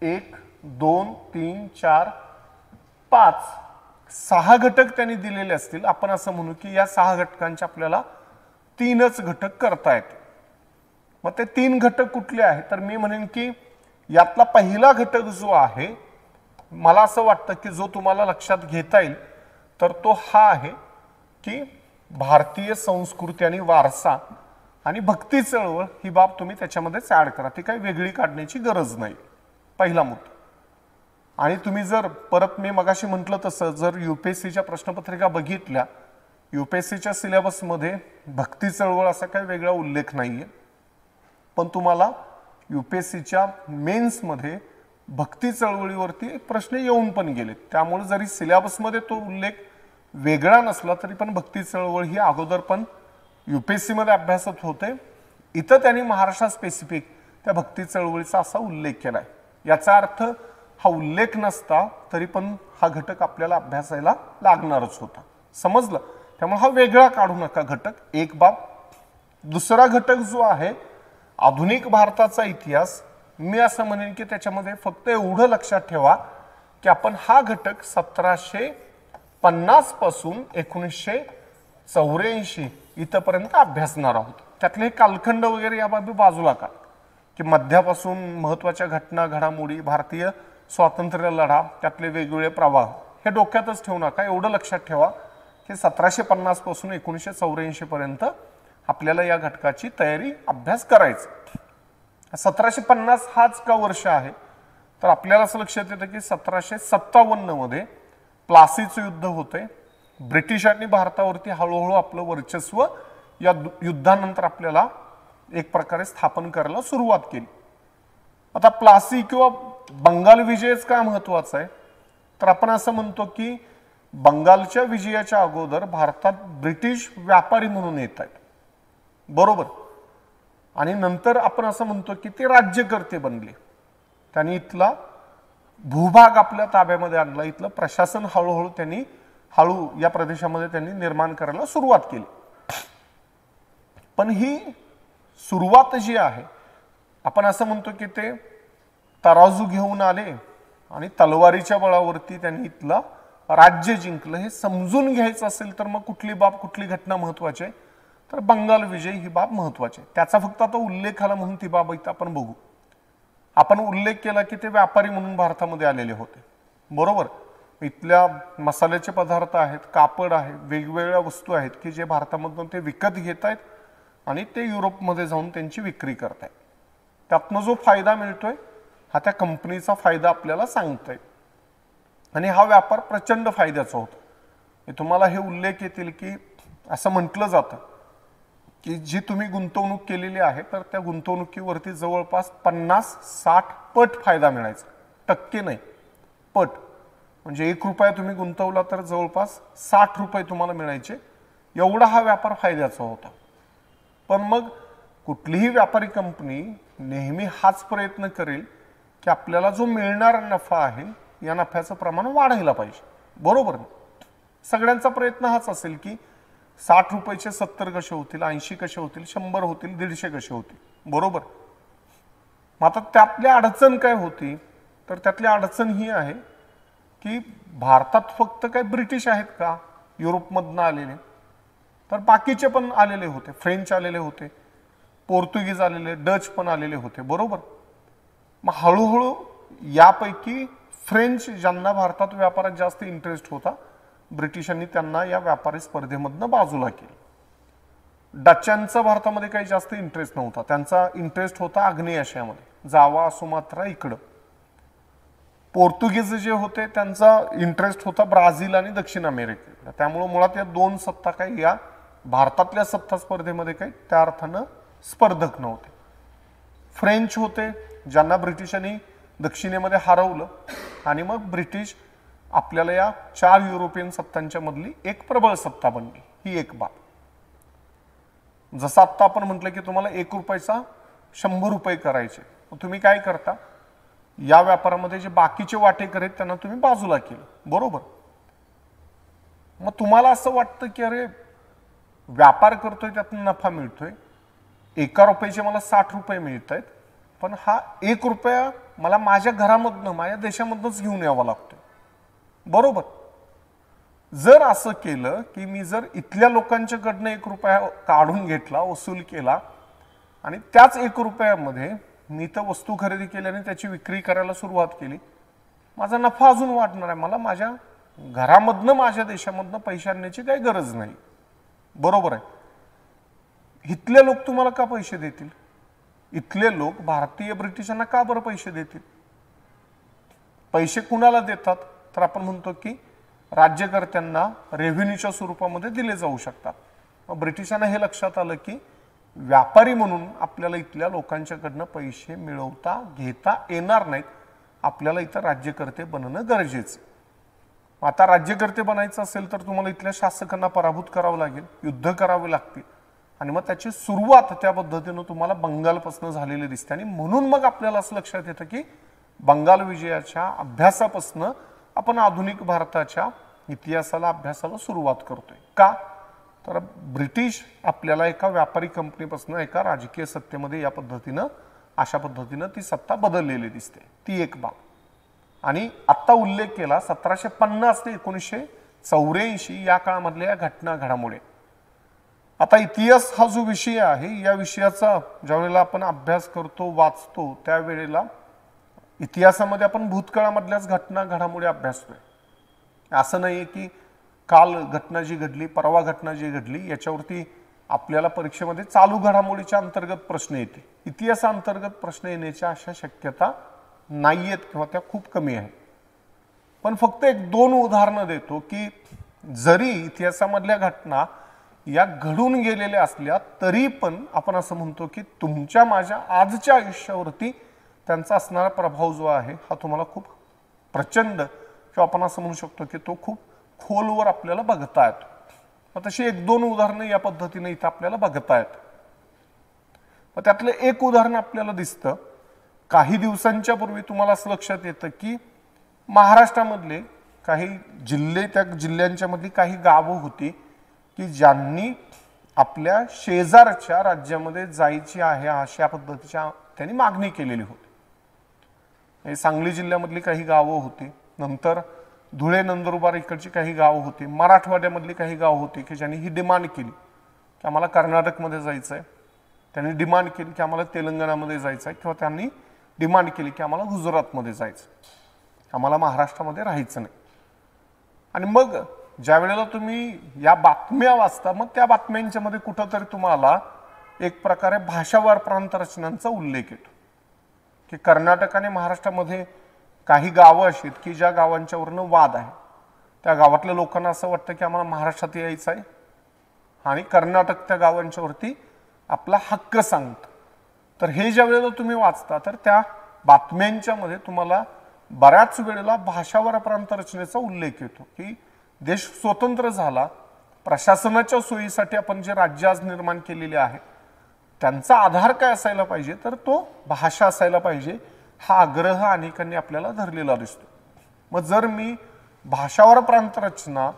1, 2, 3, 4, 5, 6 घटक त्यांनी दिलेले असतील, आपण असं म्हणू की या 6 घटकांचे आपल्याला 3च घटक करता येते. मग ते 3 घटक कुठले आहेत तर मी म्हणेन की यातला पहिला घटक जो आहे मला असं वाटतं की जो तुम्हाला लक्षात घेता येईल तर तो हा आहे की भारतीय संस्कृती आणि वारसा आणि भक्ती चळवळ ही बाब तुम्ही त्याच्यामध्येच ऍड करा, ती काही वेगळी काढण्याची गरज नाही. पहिला मुद्दा. आणि तुम्ही जर परत मी मगाशी म्हटलं तसं जर यूपीएससीच्या प्रश्नपत्रिका बघितल्या, यूपीएससीच्या सिलेबसमध्ये भक्ती चळवळ असा काही वेगळा उल्लेख नाहीये, पण तुम्हाला यूपीएससीच्या मेन्समध्ये भक्ती चळवळीवरती प्रश्न येऊन पण गेले. त्यामुळे जरी सिलेबसमध्ये तो उल्लेख वेगळा नसला तरी पण भक्ती चळवळ ही अगोदर पण यूपीएससी मध्ये अभ्यासत होते. इथं त्यांनी महाराष्ट्र स्पेसिफिक त्या भक्ती चळवळीचा असा उल्लेख केलाय. याचा अर्थ हा उल्लेख नसता तरी पण हा घटक आपल्याला अभ्यासायला लागणारच होता. समजलं? त्यामुळे हा वेगळा काढू नका घटक, एक बाब. दुसरा घटक जो आहे आधुनिक भारताचा इतिहास, मी असं म्हणेन की त्याच्यामध्ये फक्त एवढं लक्षात ठेवा की आपण हा घटक 1750 पासून 1984 इथपर्यंत अभ्यासणार आहोत. त्यातले कालखंड वगैरे या बाबी बाजूला का की मध्यापासून महत्त्वाच्या घटना, घडामोडी, भारतीय स्वातंत्र्य लढा, त्यातले वेगवेगळे प्रवाह हे डोक्यातच ठेवू नका, एवढं लक्षात ठेवा की 1750 पासून 1984 पर्यंत आपल्याला या घटकाची तयारी अभ्यास करायचा. 1750 हाच का वर्ष आहे, तर आपल्याला असं लक्षात येतं की 1757 मध्ये प्लासीचं युद्ध होते. ब्रिटिशांनी भारतावरती हळूहळू आपलं वर्चस्व या युद्धानंतर आपल्याला एक प्रकारे स्थापन करायला सुरुवात केली. आता प्लासी किंवा बंगाल विजयच का महत्वाचा आहे, तर आपण असं म्हणतो की बंगालच्या विजयाच्या अगोदर भारतात ब्रिटिश व्यापारी म्हणून येत आहेत, बरोबर, आणि नंतर आपण असं म्हणतो की ते राज्यकर्ते बनले. त्यांनी इथला भूभाग आपल्या ताब्यामध्ये आणला, इथलं प्रशासन हळूहळू त्यांनी या प्रदेशामध्ये त्यांनी निर्माण करायला सुरुवात केली. पण ही सुरुवात जी आहे, आपण असं म्हणतो की ते तराजू घेऊन आले आणि तलवारीच्या बळावरती त्यांनी इथला राज्य जिंकलं. हे समजून घ्यायचं असेल तर मग कुठली घटना महत्वाची आहे, तर बंगाल विजय ही बाब महत्वाची आहे. त्याचा फक्त आता उल्लेख आला म्हणून ती बाब इथं आपण बघू. आपण उल्लेख केला की ते व्यापारी म्हणून भारतामध्ये आलेले होते, बरोबर. इथल्या मसाल्याचे पदार्थ आहेत, कापड आहे, वेगवेगळ्या वस्तू आहेत की जे भारतामधून ते विकत घेत आहेत आणि ते युरोपमध्ये जाऊन त्यांची विक्री करतायत. त्यातनं जो फायदा मिळतोय हा त्या कंपनीचा फायदा आपल्याला सांगतोय, आणि हा व्यापार प्रचंड फायद्याचा होतो. तुम्हाला हे उल्लेख येतील की असं म्हटलं जातं की जी तुम्ही गुंतवणूक केलेली आहे तर त्या गुंतवणुकीवरती जवळपास 50-60 पट फायदा मिळायचा, टक्के नाही, पट. म्हणजे 1 रुपया तुम्ही गुंतवला तर जवळपास 60 रुपये तुम्हाला मिळायचे, एवढा हा व्यापार फायद्याचा होता. पण मग कुठलीही व्यापारी कंपनी नेहमी हाच प्रयत्न करेल की आपल्याला जो मिळणारा नफा आहे या नफ्याचं प्रमाण वाढायला पाहिजे, बरोबर. सगळ्यांचा प्रयत्न हाच असेल की 60 रुपयाचे 70 कसे होतील, 80 कसे होतील, 100 होतील, 150 कसे होतील, बरोबर. मग आता त्यातली अडचण काय होती, तर त्यातली अडचण ही आहे की भारतात फक्त काय ब्रिटिश आहेत का युरोपमधनं आलेले, तर बाकीचे पण आलेले होते. फ्रेंच आलेले होते, पोर्तुगीज आलेले, डच पण आलेले होते, बरोबर. मग हळूहळू यापैकी फ्रेंच, ज्यांना भारतात व्यापारात जास्त इंटरेस्ट होता, ब्रिटिशांनी त्यांना या व्यापारी स्पर्धेमधनं बाजूला केलं. डचांचा भारतामध्ये काही जास्त इंटरेस्ट नव्हता, त्यांचा इंटरेस्ट होता आग्नेय आशियामध्ये, जावा, सुमात्रा इकडं. पोर्तुगीज जे होते त्यांचा इंटरेस्ट होता ब्राझील आणि दक्षिण अमेरिकेला. त्यामुळे मुळात या दोन सत्ता काही या भारतातल्या सत्ता स्पर्धेमध्ये काही त्या अर्थानं स्पर्धक नव्हते. फ्रेंच होते, ज्यांना ब्रिटिशांनी दक्षिणेमध्ये हरवलं, आणि मग ब्रिटिश आपल्याला या 4 युरोपियन सत्तांच्या मधली एक प्रबळ सत्ता बनली. ही एक बाब. जसं आत्ता आपण म्हटलं की तुम्हाला 1 रुपयाचा 100 रुपये करायचे, मग तुम्ही काय करता, या व्यापारामध्ये जे बाकीचे वाटेकर आहेत त्यांना तुम्ही बाजूला केलं, बरोबर. मग तुम्हाला असं वाटतं की अरे व्यापार करतोय त्यातून नफा मिळतोय, 1 रुपयाचे मला 60 रुपये मिळत आहेत, पण हा 1 रुपया मला माझ्या घरामधनं, माझ्या देशामधनंच घेऊन यावा लागतोय, बरोबर. जर असं केलं की मी जर इथल्या लोकांच्याकडनं 1 रुपया काढून घेतला, वसूल केला, आणि त्याच 1 रुपयामध्ये मी तर वस्तू खरेदी केली आणि त्याची विक्री करायला सुरुवात केली, माझा नफा अजून वाढणार आहे. मला माझ्या घरामधनं, माझ्या देशामधनं पैसे आणण्याची काही गरज नाही, बरोबर आहे. इथले लोक तुम्हाला का पैसे देतील, इथले लोक भारतीय ब्रिटिशांना का बरं पैसे देतील. पैसे कुणाला देतात, तर आपण म्हणतो की राज्यकर्त्यांना रेव्हेन्यूच्या स्वरूपामध्ये दिले जाऊ शकतात. मग ब्रिटिशांना हे लक्षात आलं की व्यापारी म्हणून आपल्याला इथल्या लोकांच्याकडनं पैसे मिळवता घेता येणार नाहीत, आपल्याला इथं राज्यकर्ते बनणं गरजेचं. आता राज्यकर्ते बनायचं असेल तर तुम्हाला इथल्या शासकांना पराभूत करावं लागेल, युद्ध करावे लागतील, आणि मग त्याची सुरुवात त्या पद्धतीनं तुम्हाला बंगालपासून झालेली दिसते. आणि म्हणून मग आपल्याला असं लक्षात येतं की बंगाल विजयाच्या अभ्यासापासून आपण आधुनिक भारताच्या इतिहासाला, अभ्यासाला सुरुवात करतोय. का, तर ब्रिटिश आपल्याला एका व्यापारी कंपनीपासून एका राजकीय सत्तेमध्ये या पद्धतीनं, अशा पद्धतीनं ती सत्ता बदललेली दिसते. ती एक बाब. आणि आत्ता उल्लेख केला 1750 ते 1984 या काळामधल्या घटना घडामोडी. आता इतिहास हा जो विषय आहे, या विषयाचा ज्यावेळेला आपण अभ्यास करतो, वाचतो, त्यावेळेला इतिहासामध्ये आपण भूतकाळामधल्याच घटना घडामोडी अभ्यासतोय. असं नाही की काल घटना जी घडली, परवा घटना जी घडली, याच्यावरती आपल्याला परीक्षेमध्ये चालू घडामोडीच्या अंतर्गत प्रश्न येते. इतिहासाअंतर्गत प्रश्न येण्याच्या अशा शक्यता नाही आहेत किंवा त्या खूप कमी आहेत. पण फक्त एक दोन उदाहरणं देतो की जरी इतिहासामधल्या घटना या घडून गेलेल्या असल्या तरी पण आपण असं म्हणतो की तुमच्या माझ्या आजच्या आयुष्यावरती त्यांचा असणारा प्रभाव जो आहे हा तुम्हाला खूप प्रचंड, किंवा आपण असं म्हणू शकतो की तो खूप खोलवर आपल्याला बघता येतो. मग तशी एक दोन उदाहरणं या पद्धतीने इथं आपल्याला बघता येत. मग त्यातलं एक उदाहरण आपल्याला दिसतं, काही दिवसांच्या पूर्वी तुम्हाला असं लक्षात येतं की महाराष्ट्रामधले काही जिल्हे, त्या जिल्ह्यांच्या मधली काही गावं होती की ज्यांनी आपल्या शेजारच्या राज्यामध्ये जायची आहे अशा पद्धतीच्या त्यांनी मागणी केलेली होती. सांगली जिल्ह्यामधली काही गावं होती, नंतर धुळे नंदुरबार इकडची काही गावं होती, मराठवाड्यामधली काही गावं होती की ज्यांनी ही डिमांड केली की आम्हाला कर्नाटकमध्ये जायचं आहे, त्यांनी डिमांड केली की आम्हाला तेलंगणामध्ये जायचं आहे, किंवा त्यांनी डिमांड केली की आम्हाला गुजरातमध्ये जायचं, आम्हाला महाराष्ट्रामध्ये राहायचं नाही. आणि मग ज्या वेळेला तुम्ही या बातम्या वाचता, मग त्या बातम्यांच्या मध्ये कुठंतरी तुम्हाला एक प्रकारे भाषावार प्रांत रचनांचा उल्लेख येतो की कर्नाटक आणि महाराष्ट्रामध्ये काही गावं अशी आहेत की ज्या गावांच्यावरनं वाद आहे. त्या गावातल्या लोकांना असं वाटतं की आम्हाला महाराष्ट्रात यायचं आहे आणि कर्नाटक त्या गावांच्यावरती आपला हक्क सांगतं. तर हे ज्या वेळेला तुम्ही वाचता तर त्या बातम्यांच्या मध्ये तुम्हाला बऱ्याच वेळेला भाषावार प्रांत रचनेचा उल्लेख येतो की देश स्वतंत्र झाला, प्रशासनाच्या सोयीसाठी आपण जे राज्य आज निर्माण केलेले आहे त्यांचा आधार काय असायला पाहिजे, तर तो भाषा असायला पाहिजे, हा आग्रह अनेकांनी आपल्याला धरलेला दिसतो. मग जर मी भाषावार प्रांत रचना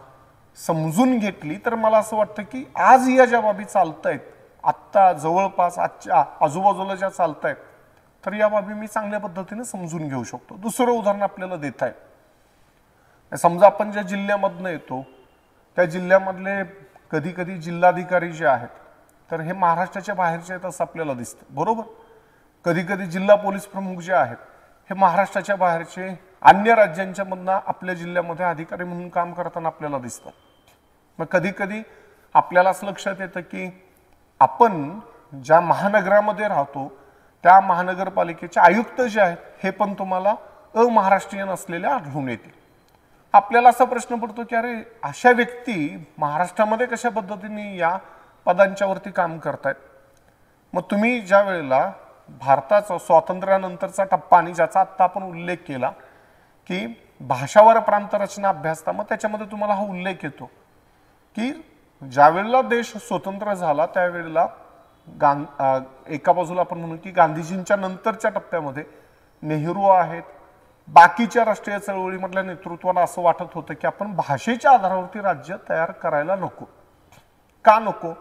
समजून घेतली तर मला असं वाटतं की आज या ज्या बाबी चालतायत, आत्ता जवळपास आजच्या आजूबाजूला ज्या चालतायत, तर या बाबी मी चांगल्या पद्धतीने समजून घेऊ शकतो. दुसरं उदाहरण आपल्याला देत आहे, समजा आपण ज्या जिल्ह्यामधनं येतो त्या जिल्ह्यामधले कधी कधी जिल्हाधिकारी जे आहेत तर हे महाराष्ट्राच्या बाहेरचे आहेत असं आपल्याला दिसतं, बरोबर. कधी कधी जिल्हा पोलीस प्रमुख जे आहेत हे महाराष्ट्राच्या बाहेरचे, अन्य राज्यांच्या मधनं आपल्या जिल्ह्यामध्ये अधिकारी म्हणून काम करताना आपल्याला दिसतात. मग कधी कधी आपल्याला असं लक्षात येतं की आपण ज्या महानगरामध्ये राहतो त्या महानगरपालिकेचे आयुक्त जे आहेत हे पण तुम्हाला अमहाराष्ट्रीयन असलेले आढळून येतील. आपल्याला असा प्रश्न पडतो की अरे अशा व्यक्ती महाराष्ट्रामध्ये कशा पद्धतीने या पदांच्यावरती काम करतायत. मग तुम्ही ज्या वेळेला भारताचा स्वातंत्र्यानंतरचा टप्पा आणि ज्याचा आत्ता आपण उल्लेख केला की भाषावार प्रांत रचना अभ्यासता, मग त्याच्यामध्ये तुम्हाला हा उल्लेख येतो की ज्या वेळेला देश स्वतंत्र झाला त्यावेळेला एका बाजूला आपण म्हणू की गांधीजींच्या नंतरच्या टप्प्यामध्ये नेहरू आहेत, बाकीच्या राष्ट्रीय चळवळीमधल्या नेतृत्वाला असं वाटत होतं की आपण भाषेच्या आधारावरती राज्य तयार करायला नको. का नको,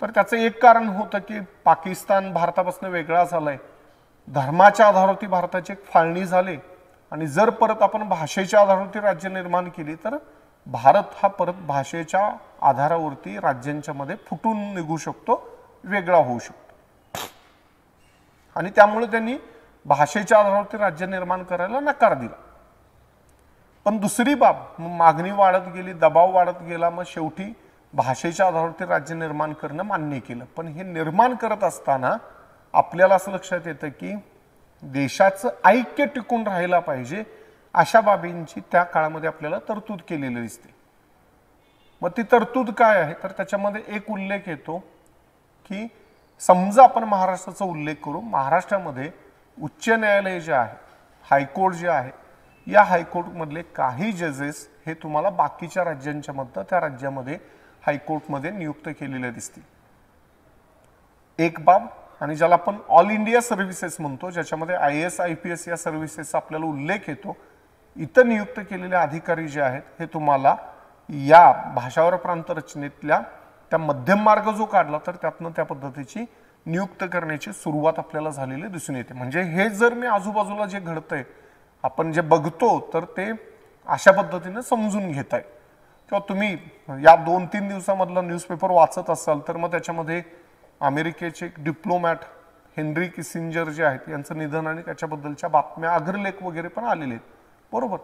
तर त्याचं एक कारण होतं की पाकिस्तान भारतापासून वेगळा झालाय, धर्माच्या आधारावरती भारताची एक फाळणी झाली, आणि जर परत आपण भाषेच्या आधारावरती राज्य निर्माण केली तर भारत हा परत भाषेच्या आधारावरती राज्यांच्या मध्ये फुटून निघू शकतो, वेगळा होऊ शकतो. आणि त्यामुळे त्यांनी भाषेच्या आधारावरती राज्य निर्माण करायला नकार दिला. पण दुसरी बाब, मागणी वाढत गेली, दबाव वाढत गेला, मग शेवटी भाषेच्या आधारावरती राज्य निर्माण करणं मान्य केलं. पण हे निर्माण करत असताना आपल्याला असं लक्षात येतं की देशाचं ऐक्य टिकून राहायला पाहिजे अशा बाबींची त्या काळामध्ये आपल्याला तरतूद केलेली दिसते. मग ती तरतूद काय आहे, तर त्याच्यामध्ये एक उल्लेख येतो की समजा आपण महाराष्ट्राचा उल्लेख करू, महाराष्ट्रामध्ये उच्च न्यायालय जे आहे, हायकोर्ट जे आहे, या हायकोर्टमधले काही जजेस हे तुम्हाला बाकीच्या राज्यांच्या मधनं त्या राज्यामध्ये हायकोर्टमध्ये नियुक्त केलेले दिसतील. एक बाब, आणि ज्याला आपण ऑल इंडिया सर्व्हिसेस म्हणतो, ज्याच्यामध्ये IAS IPS या सर्व्हिसेसचा आपल्याला उल्लेख येतो, इथं नियुक्त केलेले अधिकारी जे आहेत हे तुम्हाला या भाषावार प्रांत रचनेतल्या त्या मध्यम मार्ग जो काढला तर त्यातनं त्या पद्धतीची नियुक्त करण्याची सुरुवात आपल्याला झालेली दिसून येते. म्हणजे हे जर मी आजूबाजूला जे घडतंय आपण जे बघतो तर ते अशा पद्धतीने समजून घेताय. किंवा तुम्ही या 2-3 दिवसामधला न्यूजपेपर वाचत असाल तर मग त्याच्यामध्ये अमेरिकेचे एक डिप्लोमॅट हेनरी किसिंजर जे आहेत यांचं निधन आणि त्याच्याबद्दलच्या बातम्या, अग्रलेख वगैरे पण आलेले आहेत, बरोबर.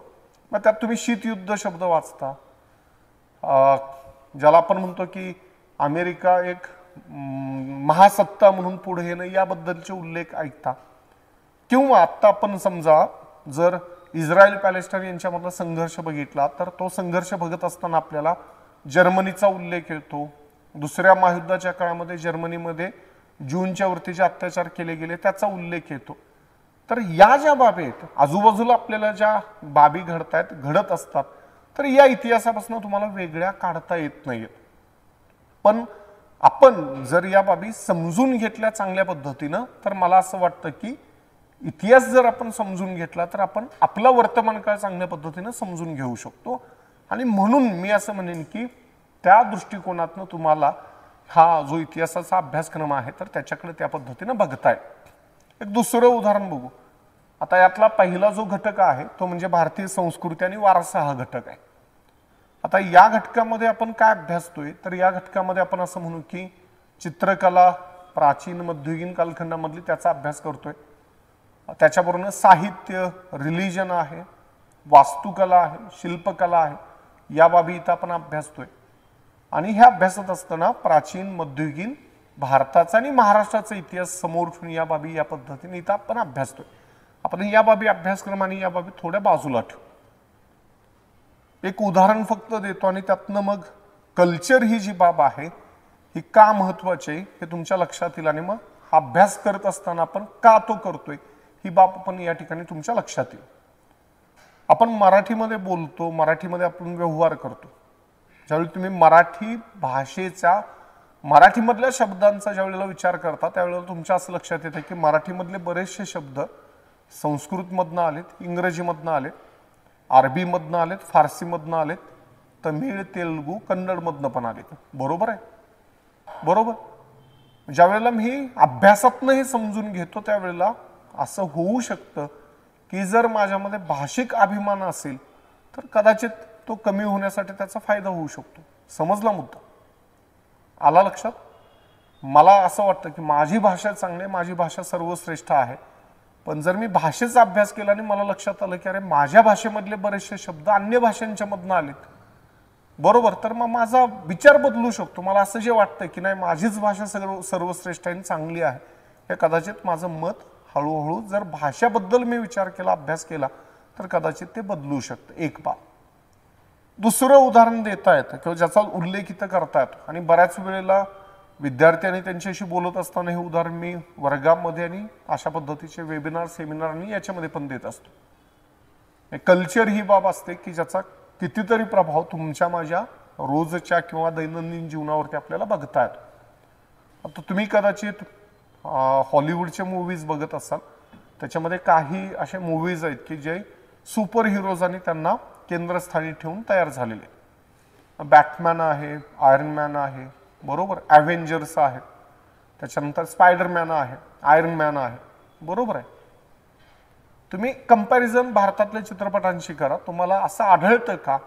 मग त्यात तुम्ही शीतयुद्ध शब्द वाचता, ज्याला आपण म्हणतो की अमेरिका एक महासत्ता म्हणून पुढे येणं याबद्दलचे उल्लेख ऐकता, किंवा आत्ता आपण समजा जर इस्रायल पॅलेस्टाईन यांच्यामधला संघर्ष बघितला तर तो संघर्ष बघत असताना आपल्याला जर्मनीचा उल्लेख येतो. दुसऱ्या महायुद्धाच्या काळामध्ये जर्मनीमध्ये ज्यूंच्या वरती जे अत्याचार केले गेले त्याचा उल्लेख येतो. तर या ज्या बाबी आहेत, आजूबाजूला आपल्याला ज्या बाबी घडत असतात, तर या इतिहासापासून तुम्हाला वेगळ्या काढता येत नाहीत. पण आपण जर या बाबी समजून घेतल्या चांगल्या पद्धतीनं, तर मला असं वाटतं की इतिहास जर आपण समजून घेतला तर आपण आपला वर्तमान काळ चांगल्या पद्धतीनं समजून घेऊ शकतो. आणि म्हणून मी असं म्हणेन की त्या दृष्टिकोनातनं तुम्हाला हा जो इतिहासाचा अभ्यासक्रम आहे तर त्याच्याकडे त्या पद्धतीनं बघताय. एक दुसरं उदाहरण बघू. आता यातला पहिला जो घटक आहे तो म्हणजे भारतीय संस्कृती आणि वारसा हा घटक आहे. आता या घटकामध्ये आपण काय अभ्यासतोय, तर या घटकामध्ये आपण असं म्हणू की चित्रकला, प्राचीन मध्ययुगीन कालखंडामधली त्याचा अभ्यास करतोय. त्याच्याबरोबर साहित्य, रिलिजन आहे, वास्तुकला आहे, शिल्पकला आहे, या बाबी इथं आपण अभ्यासतोय. आणि हे अभ्यासत असताना प्राचीन मध्ययुगीन भारताचा आणि महाराष्ट्राचा इतिहास समोर ठेवून या बाबी या पद्धतीने इथं आपण अभ्यासतोय. आपण या बाबी अभ्यासक्रम आणि या बाबी थोड्या बाजूला ठेवू. एक उदाहरण फक्त देतो आणि त्यातनं मग कल्चर ही जी बाब आहे ही का महत्वाची आहे हे तुमच्या लक्षात येईल. आणि मग अभ्यास करत असताना आपण का तो करतोय ही बाब आपण या ठिकाणी तुमच्या लक्षात येईल. आपण मराठीमध्ये बोलतो, मराठीमध्ये आपण व्यवहार करतो. ज्यावेळी तुम्ही मराठी भाषेचा, मराठीमधल्या शब्दांचा ज्यावेळेला विचार करता त्यावेळेला तुमच्या असं लक्षात येतं की मराठीमधले बरेचसे शब्द संस्कृतमधनं आलेत, इंग्रजीमधनं आलेत, अरबीमधनं आलेत, फारसीमधनं आलेत, तमिळ, तेलुगू, कन्नडमधनं पण आलेत. बरोबर आहे? बरोबर. ज्यावेळेला मी अभ्यासातनं हे समजून घेतो त्यावेळेला असं होऊ शकतं की जर माझ्यामध्ये भाषिक अभिमान असेल तर कदाचित तो कमी होण्यासाठी त्याचा फायदा होऊ शकतो. समजला मुद्दा? आला लक्षात? मला असं वाटतं की माझी भाषा चांगली आहे, माझी भाषा सर्वश्रेष्ठ आहे. पण जर मी भाषेचा अभ्यास केला आणि मला लक्षात आलं की अरे माझ्या भाषेमधले बरेचसे शब्द अन्य भाषांच्या मधनं आलेत, बरोबर, तर मग माझा विचार बदलू शकतो. मला असं जे वाटतं की नाही माझीच भाषा सर्वश्रेष्ठ आणि चांगली आहे, हे कदाचित माझं मत हळूहळू जर भाषेबद्दल मी विचार केला, अभ्यास केला तर कदाचित ते बदलू शकतं. एक बाब. दुसरं उदाहरण देता येतं किंवा ज्याचा उल्लेख इथं करता येतो आणि बऱ्याच वेळेला विद्यार्थी आणि त्यांच्याशी बोलत असताना हे उदाहरण मी वर्गामध्ये आणि अशा पद्धतीचे वेबिनार, सेमिनार आणि याच्यामध्ये पण देत असतो. कल्चर ही बाब असते की ज्याचा कितीतरी प्रभाव तुमच्या माझ्या रोजच्या किंवा दैनंदिन जीवनावरती आपल्याला बघता येतो. आता तुम्ही कदाचित हॉलिवूडचे मूवीज बघत असाल, त्याच्यामध्ये काही असे मूवीज आहेत की जे सुपर हिरोज आणि त्यांना केंद्रस्थानी ठेवून तयार झालेले. बॅटमॅन आहे, आयरन मॅन आहे, बरोबर, ॲव्हेंजर्स आहेत, त्याच्यानंतर स्पायडरमॅन आहे, आयरन मॅन आहे, बरोबर आहे. तुम्ही कंपॅरिझन भारतातल्या चित्रपटांशी करा, तुम्हाला असं आढळतं का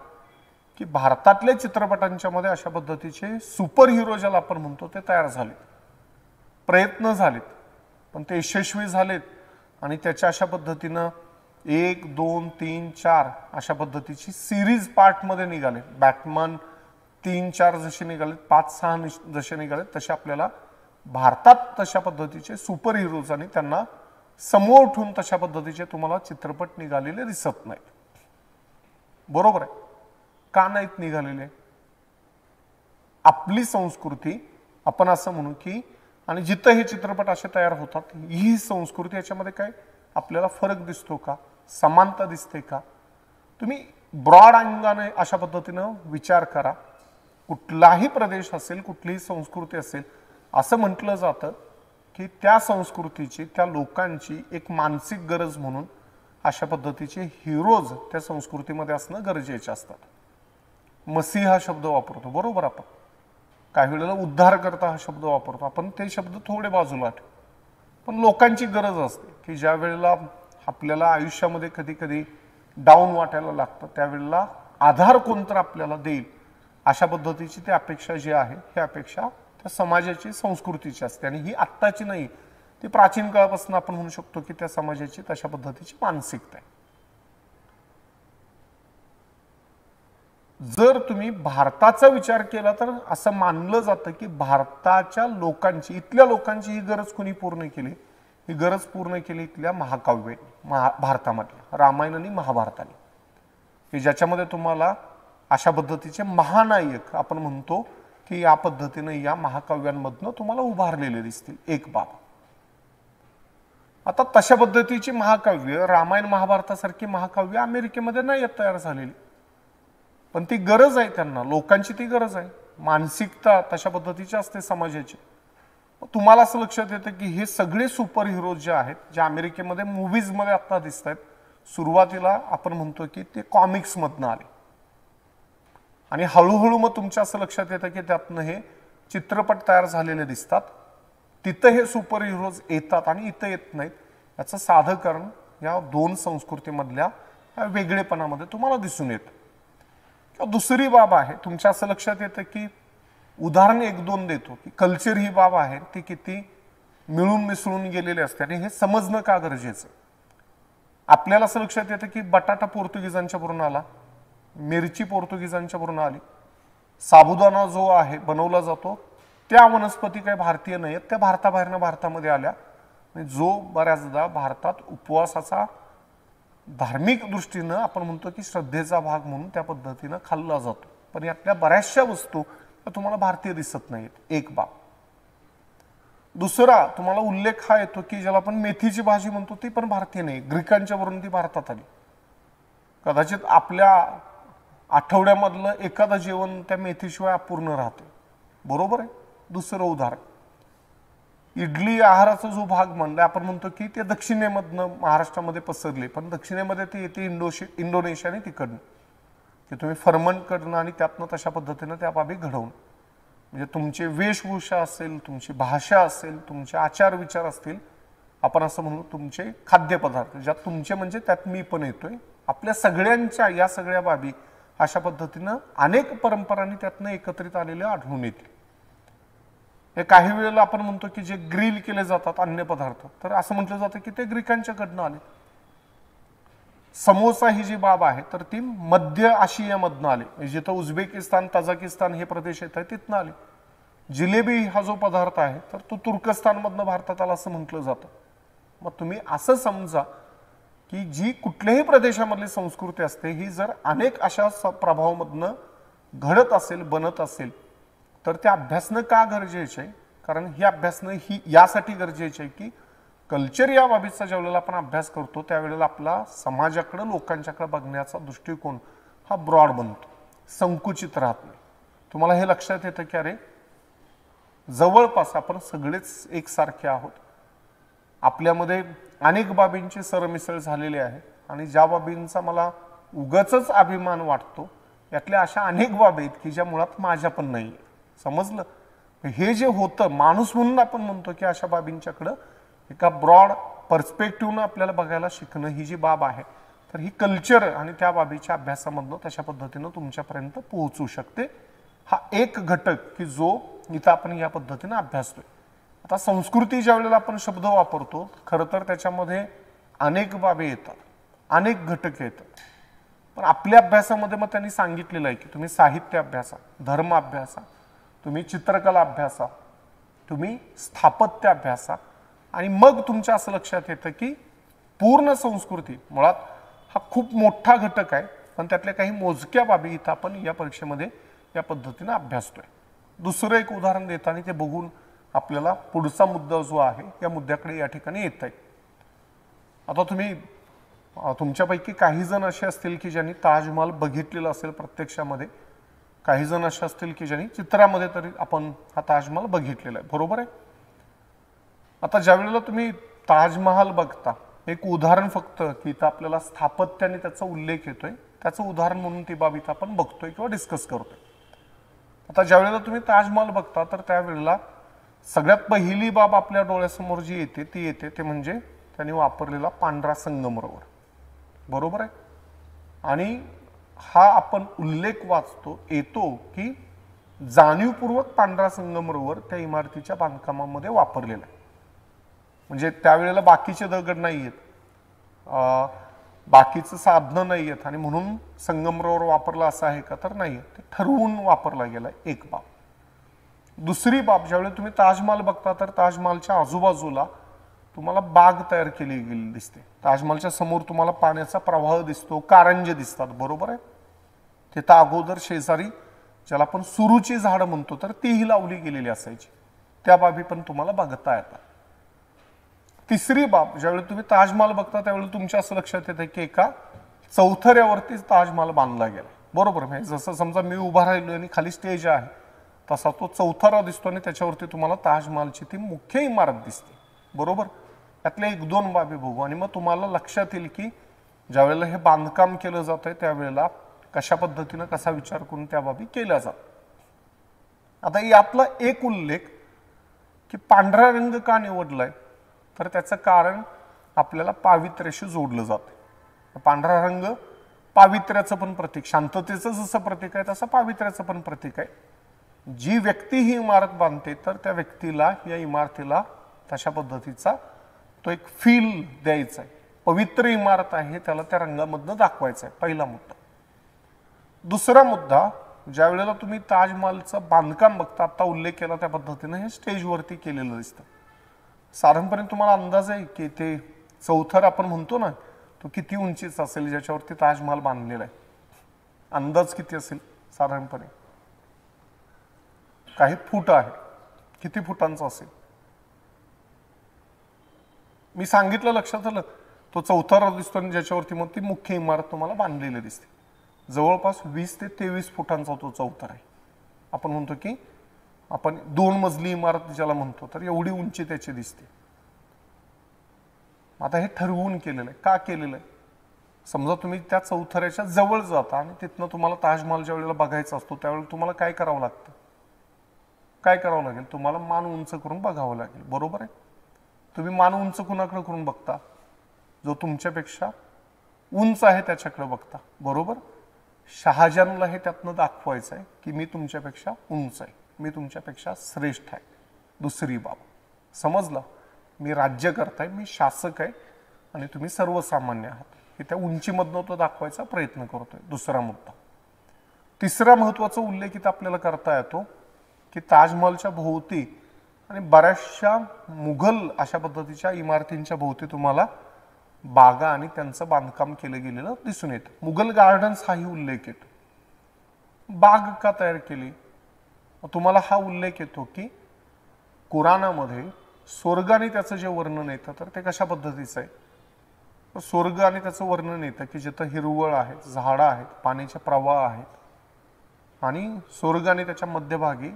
की भारतातल्या चित्रपटांच्या मध्ये अशा पद्धतीचे सुपर हिरो ज्याला आपण म्हणतो ते तयार झाले, प्रयत्न झालेत, पण ते यशस्वी झालेत आणि त्याच्या अशा पद्धतीनं 1, 2, 3, 4 अशा पद्धतीची सिरीज पार्टमध्ये निघाले. बॅटमॅन 3, 4 जसे निघालेत, 5, 6 जसे निघालेत, तसे आपल्याला भारतात तशा पद्धतीचे सुपर हिरोज आणि त्यांना समोर ठेवून तशा पद्धतीचे तुम्हाला चित्रपट निघालेले दिसत नाहीत. बरोबर आहे? का नाहीत निघालेले? आपली संस्कृती, आपण असं म्हणू की, आणि जिथं हे चित्रपट असे तयार होतात ही संस्कृती, याच्यामध्ये काय आपल्याला फरक दिसतो का, समानता दिसते का? तुम्ही ब्रॉड अंगाने अशा पद्धतीनं विचार करा. कुठलाही प्रदेश असेल, कुठलीही संस्कृती असेल, असं म्हटलं जातं की त्या संस्कृतीची, त्या लोकांची एक मानसिक गरज म्हणून अशा पद्धतीचे हिरोज त्या संस्कृतीमध्ये असणं गरजेचे असतात. मसीहा हा शब्द वापरतो, बरोबर, आपण काही वेळेला उद्धारकर्ता हा शब्द वापरतो, आपण ते शब्द थोडे बाजूला ठेवू. पण लोकांची गरज असते की ज्या वेळेला आपल्याला आयुष्यामध्ये कधी कधी डाऊन वाटायला लागतं त्यावेळेला आधार कोणतर आपल्याला देईल, अशा पद्धतीची ती अपेक्षा जी आहे ही अपेक्षा त्या समाजाची, संस्कृतीची असते. आणि ही आत्ताची नाही, ती प्राचीन काळापासून आपण म्हणू शकतो की त्या समाजाची तशा पद्धतीची मानसिकता आहे. जर तुम्ही भारताचा विचार केला तर असं मानलं जातं की भारताच्या लोकांची, इथल्या लोकांची ही गरज कोणी पूर्ण केली? ही गरज पूर्ण केली इथल्या महाकाव्याने, भारतामधल्या रामायण आणि महाभारताने, की ज्याच्यामध्ये तुम्हाला अशा पद्धतीचे महानायक आपण म्हणतो की या पद्धतीने या महाकाव्यांमधनं तुम्हाला उभारलेले दिसतील. एक बाब. आता तशा पद्धतीची महाकाव्य, रामायण महाभारतासारखी महाकाव्य अमेरिकेमध्ये नाही तयार झालेली, पण ती गरज आहे त्यांना, लोकांची ती गरज आहे. मानसिकता तशा पद्धतीची असते समाजाची. तुम्हाला असं लक्षात येतं की हे सगळे सुपर हिरोज जे आहेत, जे अमेरिकेमध्ये मूव्हीजमध्ये आता दिसत आहेत, सुरुवातीला आपण म्हणतो की ते कॉमिक्समधनं आले आणि हळूहळू मग तुमच्या असं लक्षात येतं की त्यातनं हे चित्रपट तयार झालेले दिसतात. तिथं हे सुपर हिरोज येतात आणि इथं येत नाहीत. याचं साधं कारण या दोन संस्कृतीमधल्या वेगळेपणामध्ये तुम्हाला दिसून येतं. किंवा दुसरी बाब आहे, तुमच्या असं लक्षात येतं की उदाहरण एक दोन देतो की कल्चर ही बाब आहे ती किती मिळून मिसळून गेलेली असते आणि हे समजणं का गरजेचं. आपल्याला असं लक्षात येतं की बटाटा पोर्तुगीजांच्या पूर्ण आला, मिरची पोर्तुगीजांच्या पूर्ण आली, साबुदाणा जो आहे बनवला जातो त्या वनस्पती काही भारतीय नाही आहेत, त्या भारताबाहेरनं भारतामध्ये आल्या. जो बऱ्याचदा भारतात उपवासाचा धार्मिक दृष्टीनं आपण म्हणतो की श्रद्धेचा भाग म्हणून त्या पद्धतीनं खाल्ला जातो, पण यातल्या बऱ्याचशा वस्तू तुम्हाला भारतीय दिसत नाहीत. एक बाब. दुसरा तुम्हाला उल्लेख हा येतो की ज्याला आपण मेथीची भाजी म्हणतो ती पण भारतीय नाही, ग्रीकांच्या वरून ती भारतात आली. कदाचित आपल्या आठवड्यामधलं एखादं जेवण त्या मेथीशिवाय अपूर्ण राहते. बरोबर आहे. दुसरं उदाहरण, इडली आहाराचा जो भाग म्हणला आपण म्हणतो की ते दक्षिणेमधनं महाराष्ट्रामध्ये पसरले, पण दक्षिणेमध्ये ते येते इंडोनेशिया आणि तिकडनं, की तुम्ही फर्मंट करणं आणि त्यातनं तशा पद्धतीनं त्या बाबी घडवणं. म्हणजे तुमचे वेशभूषा असेल, तुमची भाषा असेल, तुमचे आचार विचार असतील, आपण असं म्हणू तुमचे खाद्यपदार्थ ज्यात तुमचे म्हणजे त्यात मी पण येतोय, आपल्या सगळ्यांच्या या सगळ्या बाबी अशा पद्धतीनं अनेक परंपरांनी त्यातनं एकत्रित आलेले आढळून येतील. हे काही वेळेला आपण म्हणतो की जे ग्रिल केले जातात अन्य पदार्थ, तर असं म्हटलं जातं की ते ग्रीकांच्याकडनं आले. समोसा ही जी बाब आहे तर ती मध्य आशियामधनं आले, जिथं उझबेकिस्तान तजाकिस्तान हे प्रदेश येत आहे तिथनं आले. जिलेबी हा जो पदार्थ आहे तर तो तुर्कस्तानमधनं भारतात आला असं म्हटलं जातं. मग तुम्ही असं समजा की जी कुठल्याही प्रदेशामधली संस्कृती असते ही जर अनेक अशा प्रभावामधनं घडत असेल, बनत असेल, तर ते अभ्यासणं का गरजेचं आहे? कारण हे अभ्यासणं ही यासाठी गरजेचे आहे की कल्चर या बाबीचा ज्यावेळेला आपण अभ्यास करतो त्यावेळेला आपला समाजाकडे, लोकांच्याकडे बघण्याचा दृष्टिकोन हा ब्रॉड बनतो, संकुचित राहत नाही. तुम्हाला हे लक्षात येतं की अरे जवळपास आपण सगळेच एकसारखे आहोत, आपल्यामध्ये अनेक बाबींची सरमिसळ झालेली आहे आणि ज्या बाबींचा मला उगाचच अभिमान वाटतो यातल्या अशा अनेक बाबी आहेत की ज्या मुळात माझ्या पण नाही. समजलं? हे जे होतं माणूस म्हणून आपण म्हणतो की अशा बाबींच्याकडं एका ब्रॉड पर्स्पेक्टिव्हनं आपल्याला बघायला शिकणं ही जी बाब आहे तर ही कल्चर आणि त्या बाबीच्या अभ्यासामधनं तशा पद्धतीनं तुमच्यापर्यंत पोहोचू शकते. हा एक घटक की जो इथं आपण या पद्धतीनं अभ्यासतोय. आता संस्कृती ज्या वेळेला आपण शब्द वापरतो खरं तर त्याच्यामध्ये अनेक बाबी येतात, अनेक घटक येतात, पण आपल्या अभ्यासामध्ये मग त्यांनी सांगितलेलं आहे की तुम्ही साहित्य अभ्यासा, धर्म अभ्यासा, तुम्ही चित्रकला अभ्यासा, तुम्ही स्थापत्य अभ्यासा आणि मग तुमच्या असं लक्षात येतं की पूर्ण संस्कृती मुळात हा खूप मोठा घटक आहे, पण त्यातल्या काही मोजक्या बाबी इथं आपण या परीक्षेमध्ये या पद्धतीनं अभ्यासतोय. दुसरं एक उदाहरण देताना ते बघून आपल्याला पुढचा मुद्दा जो आहे या मुद्द्याकडे या ठिकाणी येत आहे. आता तुम्ही तुमच्यापैकी काही जण असे असतील की ज्यांनी ताजमहाल बघितलेला असेल प्रत्यक्षामध्ये, काही जण असे असतील की ज्यांनी चित्रामध्ये तरी आपण हा ताजमहाल बघितलेला आहे. बरोबर आहे. आता ज्या वेळेला तुम्ही ताजमहाल बघता, एक उदाहरण फक्त की इथं आपल्याला स्थापत्याने त्याचा उल्लेख येतोय, त्याचं उदाहरण म्हणून ती बाब इथं आपण बघतोय किंवा डिस्कस करतोय. आता ज्या वेळेला तुम्ही ताजमहाल बघता तर त्यावेळेला सगळ्यात पहिली बाब आपल्या डोळ्यासमोर जी येते ती येते ते म्हणजे त्यांनी वापरलेला पांढरा संगमरवर. बरोबर आहे. आणि हा आपण उल्लेख वाचतो येतो की जाणीवपूर्वक पांढरा संगमरवर त्या इमारतीच्या बांधकामामध्ये वापरलेला आहे. म्हणजे त्यावेळेला बाकीचे दगड नाही आहेत, बाकीचं साधनं नाही आहेत आणि म्हणून संगमरवर वापरला असं आहे का, तर नाही, ते ठरवून वापरला गेलाय. एक बाब. दुसरी बाब, ज्यावेळी तुम्ही ताजमहाल बघता तर ताजमहालच्या आजूबाजूला तुम्हाला बाग तयार केली गेली दिसते. ताजमहालच्या समोर तुम्हाला पाण्याचा प्रवाह दिसतो, कारंजे दिसतात, बरोबर आहे. तिथं अगोदर शेजारी ज्याला आपण सुरूची झाडं म्हणतो तर तीही लावली गेलेली असायची. त्या बाबी पण तुम्हाला बघता येतात. तिसरी बाब, ज्यावेळी तुम्ही ताजमहाल बघता त्यावेळी तुमच्या असं लक्षात येतं की एका चौथऱ्यावरतीच ताजमहाल बांधला गेला, बरोबर. म्हणजे जसं समजा मी उभा राहिलो आणि खाली स्टेज आहे तसा तो चौथरा दिसतो आणि त्याच्यावरती तुम्हाला ताजमहालची ती मुख्य इमारत दिसते, बरोबर. त्यातल्या एक दोन बाबी बघू आणि मग तुम्हाला लक्षात येईल की ज्यावेळेला हे बांधकाम केलं जातंय त्यावेळेला कशा पद्धतीनं कसा विचार करून त्या बाबी केल्या जातात. आता यातला एक उल्लेख की पांढरा रंग का निवडलाय, तर त्याचं कारण आपल्याला पावित्र्याशी जोडलं जातं. पांढरा रंग पावित्र्याचं पण प्रतीक, शांततेचं जसं प्रतीक आहे तसं पावित्र्याचं पण प्रतीक आहे. जी व्यक्ती ही इमारत बांधते तर त्या व्यक्तीला या इमारतीला तशा पद्धतीचा तो एक फील द्यायचा आहे. पवित्र इमारत आहे त्याला त्या रंगामधनं दाखवायचं आहे, पहिला मुद्दा. दुसरा मुद्दा, ज्या वेळेला तुम्ही ताजमहालचं बांधकाम बघता, आता उल्लेख केला त्या पद्धतीनं हे स्टेजवरती केलेलं दिसतं. साधारणपणे तुम्हाला अंदाज आहे की ते चौथर आपण म्हणतो ना, तो किती उंचीचा असेल ज्याच्यावरती ताजमहाल बांधलेला आहे. अंदाज किती असेल साधारणपणे? काही फूट आहे. किती फुटांचा असेल? मी सांगितलं, लक्षात आलं. तो चौथरा दिसतो आणि ज्याच्यावरती मग ती मुख्य इमारत तुम्हाला बांधलेली दिसते. जवळपास 20 ते 23 फुटांचा तो चौथरा आहे. आपण म्हणतो की आपण 2 मजली इमारत ज्याला म्हणतो तर एवढी उंची त्याची दिसते. आता हे ठरवून केलेलं आहे. का केलेलं आहे? समजा तुम्ही त्या चौथऱ्याच्या जवळ जाता आणि तिथनं तुम्हाला ताजमहाल ज्या वेळेला बघायचा असतो त्यावेळेला तुम्हाला काय करावं लागतं? काय करावं लागेल? तुम्हाला मान उंच करून बघावं लागेल, बरोबर आहे. तुम्ही मान उंच कुणाकडे करून बघता? जो तुमच्यापेक्षा उंच आहे त्याच्याकडे बघता, बरोबर. शहाजहानला हे त्यातनं दाखवायचं आहे की मी तुमच्यापेक्षा उंच आहे, मी तुमच्यापेक्षा श्रेष्ठ आहे. दुसरी बाब, समजला? मी राज्यकर्ता आहे, मी शासक आहे आणि तुम्ही सर्वसामान्य आहात, हे त्या उंचीमधनं तो दाखवायचा प्रयत्न करतोय. दुसरा मुद्दा. तिसरा महत्वाचा उल्लेख इथं आपल्याला करता येतो की ताजमहालच्या भोवती आणि बऱ्याचशा मुघल अशा पद्धतीच्या इमारतींच्या भोवती तुम्हाला बागा आणि त्यांचं बांधकाम केलं गेलेलं दिसून येतं. मुघल गार्डन्स हाही उल्लेख येतो. बाग का तयार केली? तुम्हाला हा उल्लेख येतो की कुराणामध्ये स्वर्ग आणि त्याचं जे वर्णन येतं तर ते कशा पद्धतीचं आहे? स्वर्ग आणि त्याचं वर्णन येतं की जिथं हिरवळ आहेत, झाडं आहेत, पाण्याचे प्रवाह आहेत आणि स्वर्ग आणि त्याच्या मध्यभागी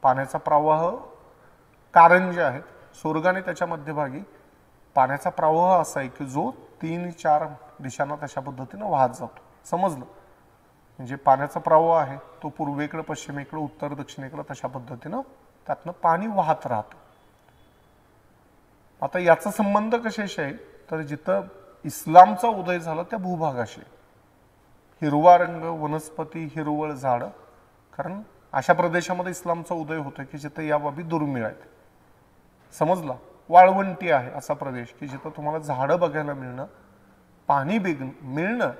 पाण्याचा प्रवाह, कारंजे आहेत. स्वर्ग आणि त्याच्या मध्यभागी पाण्याचा प्रवाह असा आहे की जो 3-4 दिशांना तशा पद्धतीनं वाहत जातो. समजलं? म्हणजे पाण्याचा प्रवाह आहे तो पूर्वेकडे, पश्चिमेकडे, उत्तर दक्षिणेकडे तशा पद्धतीनं त्यातनं पाणी वाहत राहतं. आता याचा संबंध कशाशी आहे? तर जिथं इस्लामचा उदय झाला त्या भूभागाशी. हिरवा रंग, वनस्पती, हिरवळ, झाड, कारण अशा प्रदेशामध्ये इस्लामचा उदय होतो की जिथं या बाबी दुर्मिळ आहेत. समजला? वाळवंटी आहे असा प्रदेश की जिथं तुम्हाला झाडं बघायला मिळणं, पाणी मिळणं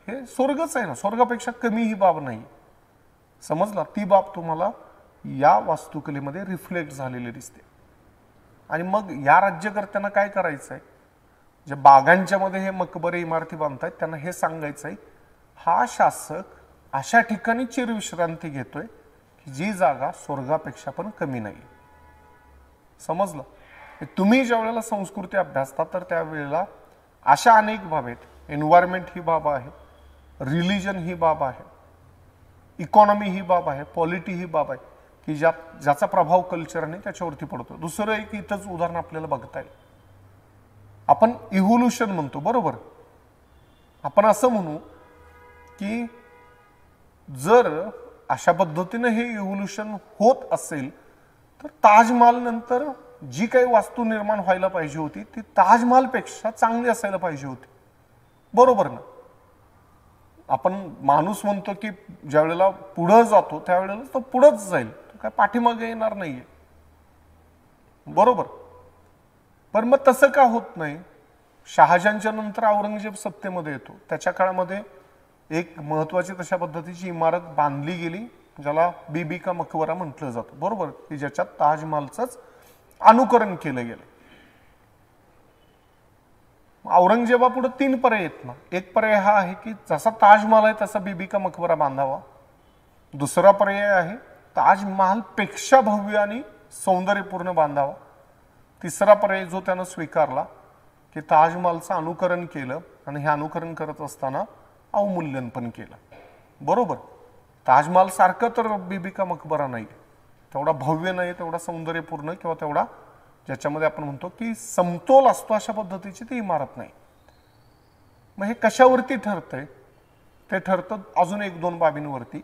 हे स्वर्गच आहे ना. स्वर्गापेक्षा कमी ही बाब नाही. समजला? ती बाब तुम्हाला या वास्तुकलेमध्ये रिफ्लेक्ट झालेली दिसते. आणि मग या राज्यकर्त्यांना काय करायचं आहे? जे बागांच्या मध्ये हे मकबरे, इमारती बांधतायत त्यांना हे सांगायचं आहे, हा शासक अशा ठिकाणी चिरविश्रांती घेतोय की जी जागा स्वर्गापेक्षा पण कमी नाही. समजलं? तुम्ही ज्या वेळेला संस्कृती अभ्यासता तर त्यावेळेला अशा अनेक बाब आहेत. एन्व्हायरमेंट ही बाब आहे, रिलिजन ही बाब आहे, इकॉनॉमी ही बाब आहे, पॉलिटी ही बाब आहे की ज्याचा प्रभाव कल्चरने त्याच्यावरती पडतो. दुसरं एक इथंच उदाहरण आपल्याला बघता येईल. आपण इव्होल्युशन म्हणतो, बरोबर. आपण असं म्हणू की जर अशा पद्धतीनं हे इव्होल्युशन होत असेल तर ताजमहाल नंतर जी काही वास्तू निर्माण व्हायला पाहिजे होती ती ताजमहालपेक्षा चांगली असायला पाहिजे होती, बरोबर ना. आपण माणूस म्हणतो की ज्या वेळेला पुढे जातो त्यावेळेला तो पुढेच जाईल, तो काय पाठीमागे येणार नाहीये, बरोबर. पण मग तसं का होत नाही? शहाजहानच्या नंतर औरंगजेब सत्तेमध्ये येतो, त्याच्या काळामध्ये एक महत्वाची तशा पद्धतीची इमारत बांधली गेली, ज्याला बीबी का मकबरा म्हटलं जातं, बरोबर, की ज्याच्यात ताजमहालचंच अनुकरण केलं गेलं. औरंगजेबापुढे 3 पर्याय आहेत ना. एक पर्याय हा आहे की जसा ताजमहाल आहे तसा बीबी का मकबरा बांधावा. दुसरा पर्याय आहे ताजमहाल पेक्षा भव्य आणि सौंदर्यपूर्ण बांधावा. तिसरा पर्याय जो त्यानं स्वीकारला की ताजमहालचं अनुकरण केलं आणि हे अनुकरण करत असताना अवमूल्यन पण केलं. बरोबर, ताजमहाल सारखं तर बीबी का मकबरा नाही, तेवढा भव्य नाही, तेवढा सौंदर्यपूर्ण किंवा तेवढा ज्याच्यामध्ये आपण म्हणतो की समतोल असतो अशा पद्धतीची ती इमारत नाही. मग हे कशावरती ठरतंय? ते ठरतं अजून 1-2 बाबींवरती.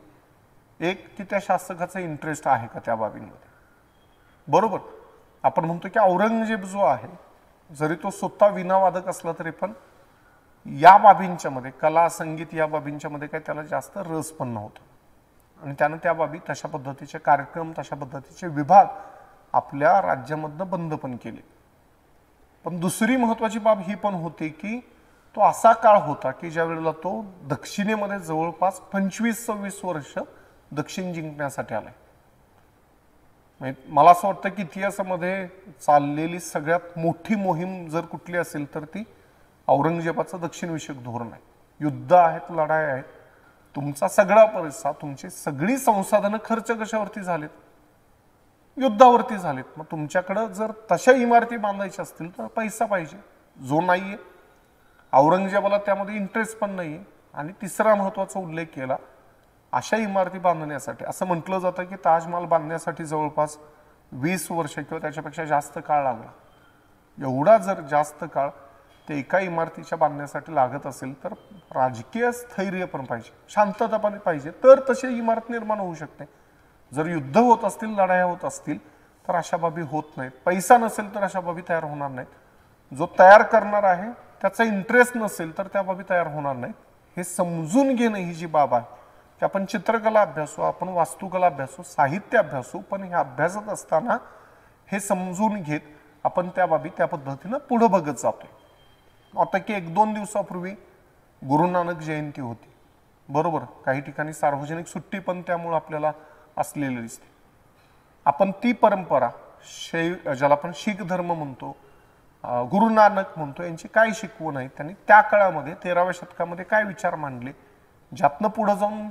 एक की त्या शासकाचा इंटरेस्ट आहे का त्या बाबींमध्ये. बरोबर, आपण म्हणतो की औरंगजेब जो आहे, जरी तो स्वतः विनावादक असला तरी पण या बाबींच्या मध्ये, कला संगीत या बाबींच्या मध्ये काही त्याला जास्त रस पण नव्हता, आणि त्यानं त्या बाबी तशा पद्धतीचे कार्यक्रम, तशा पद्धतीचे विभाग आपल्या राज्यामधनं बंद पण केले. पण दुसरी महत्वाची बाब ही पण होती की तो असा काळ होता की ज्या वेळेला तो दक्षिणेमध्ये जवळपास 25-26 वर्ष दक्षिण जिंकण्यासाठी आलाय. मला असं वाटतं की इतिहासामध्ये चाललेली सगळ्यात मोठी मोहीम जर कुठली असेल तर ती औरंगजेबाचं दक्षिणविषयक धोरण आहे. युद्ध आहेत, लढाई आहेत, तुमचा सगळा पैसा, तुमची सगळी संसाधनं खर्च कशावरती झालेत? युद्धावरती झालेत. मग तुमच्याकडे जर तशा इमारती बांधायच्या असतील तर पैसा पाहिजे, जो नाहीये. औरंगजेबाला त्यामध्ये इंटरेस्ट पण नाहीये. आणि तिसरा महत्वाचा उल्लेख केला, अशा इमारती बांधण्यासाठी असं म्हटलं जातं की ताजमहाल बांधण्यासाठी जवळपास 20 वर्ष किंवा त्याच्यापेक्षा जास्त काळ लागला. एवढा जर जास्त काळ ते एका इमारतीच्या बांधण्यासाठी लागत असेल तर राजकीय स्थैर्य पण पाहिजे, शांतता पण पाहिजे, तर तशी इमारत निर्माण होऊ शकते. जर युद्ध होत असतील, लढाया होत असतील तर अशा बाबी होत नाहीत. पैसा नसेल तर अशा बाबी तयार होणार नाहीत. जो तयार करणार आहे त्याचा इंटरेस्ट नसेल तर त्या बाबी तयार होणार नाहीत. हे समजून घेणं ही जी बाब आहे, की आपण चित्रकला अभ्यासू, आपण वास्तुकला अभ्यासू, साहित्य अभ्यासू, पण हे अभ्यासत असताना हे समजून घेत आपण त्या बाबी त्या पद्धतीनं पुढे बघत जातोय. आता की 1-2 दिवसापूर्वी गुरु नानक जयंती होती, बरोबर, काही ठिकाणी सार्वजनिक सुट्टी पण त्यामुळे आपल्याला असलेली दिसते. आपण ती परंपरा, ज्याला आपण शीख धर्म म्हणतो, गुरु नानक म्हणतो, यांची काय शिकवण आहे, त्यांनी त्या काळामध्ये 13व्या शतकामध्ये काय विचार मांडले, ज्यातनं पुढे जाऊन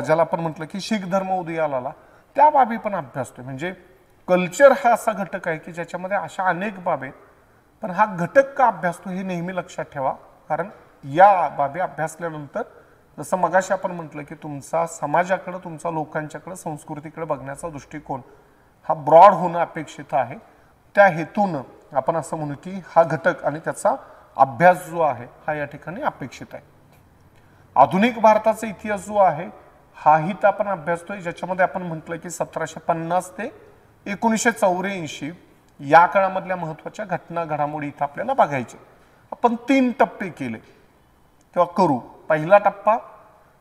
ज्याला आपण म्हटलं की शीख धर्म उदयाला आला, त्या बाबी पण अभ्यासतोय. म्हणजे कल्चर हा असा घटक आहे की ज्याच्यामध्ये अशा अनेक बाबी आहेत, पण हा घटक का अभ्यासतो हे नेहमी लक्षात ठेवा. कारण या बाबी अभ्यासल्यानंतर जसं मगाशी आपण म्हटलं की तुमचा समाजाकडे, तुमचा लोकांच्याकडे, संस्कृतीकडे बघण्याचा दृष्टिकोन हा ब्रॉड होणं अपेक्षित आहे. त्या हेतून आपण असं म्हणू की हा घटक आणि त्याचा अभ्यास जो आहे हा या ठिकाणी अपेक्षित आहे. आधुनिक भारताचा इतिहास जो आहे हाही तर आपण अभ्यासतोय, ज्याच्यामध्ये आपण म्हटलं की 1750 ते 1984 या काळामधल्या महत्वाच्या घटना, घडामोडी इथं आपल्याला बघायचे. आपण 3 टप्पे केले तेव्हा करू. पहिला टप्पा,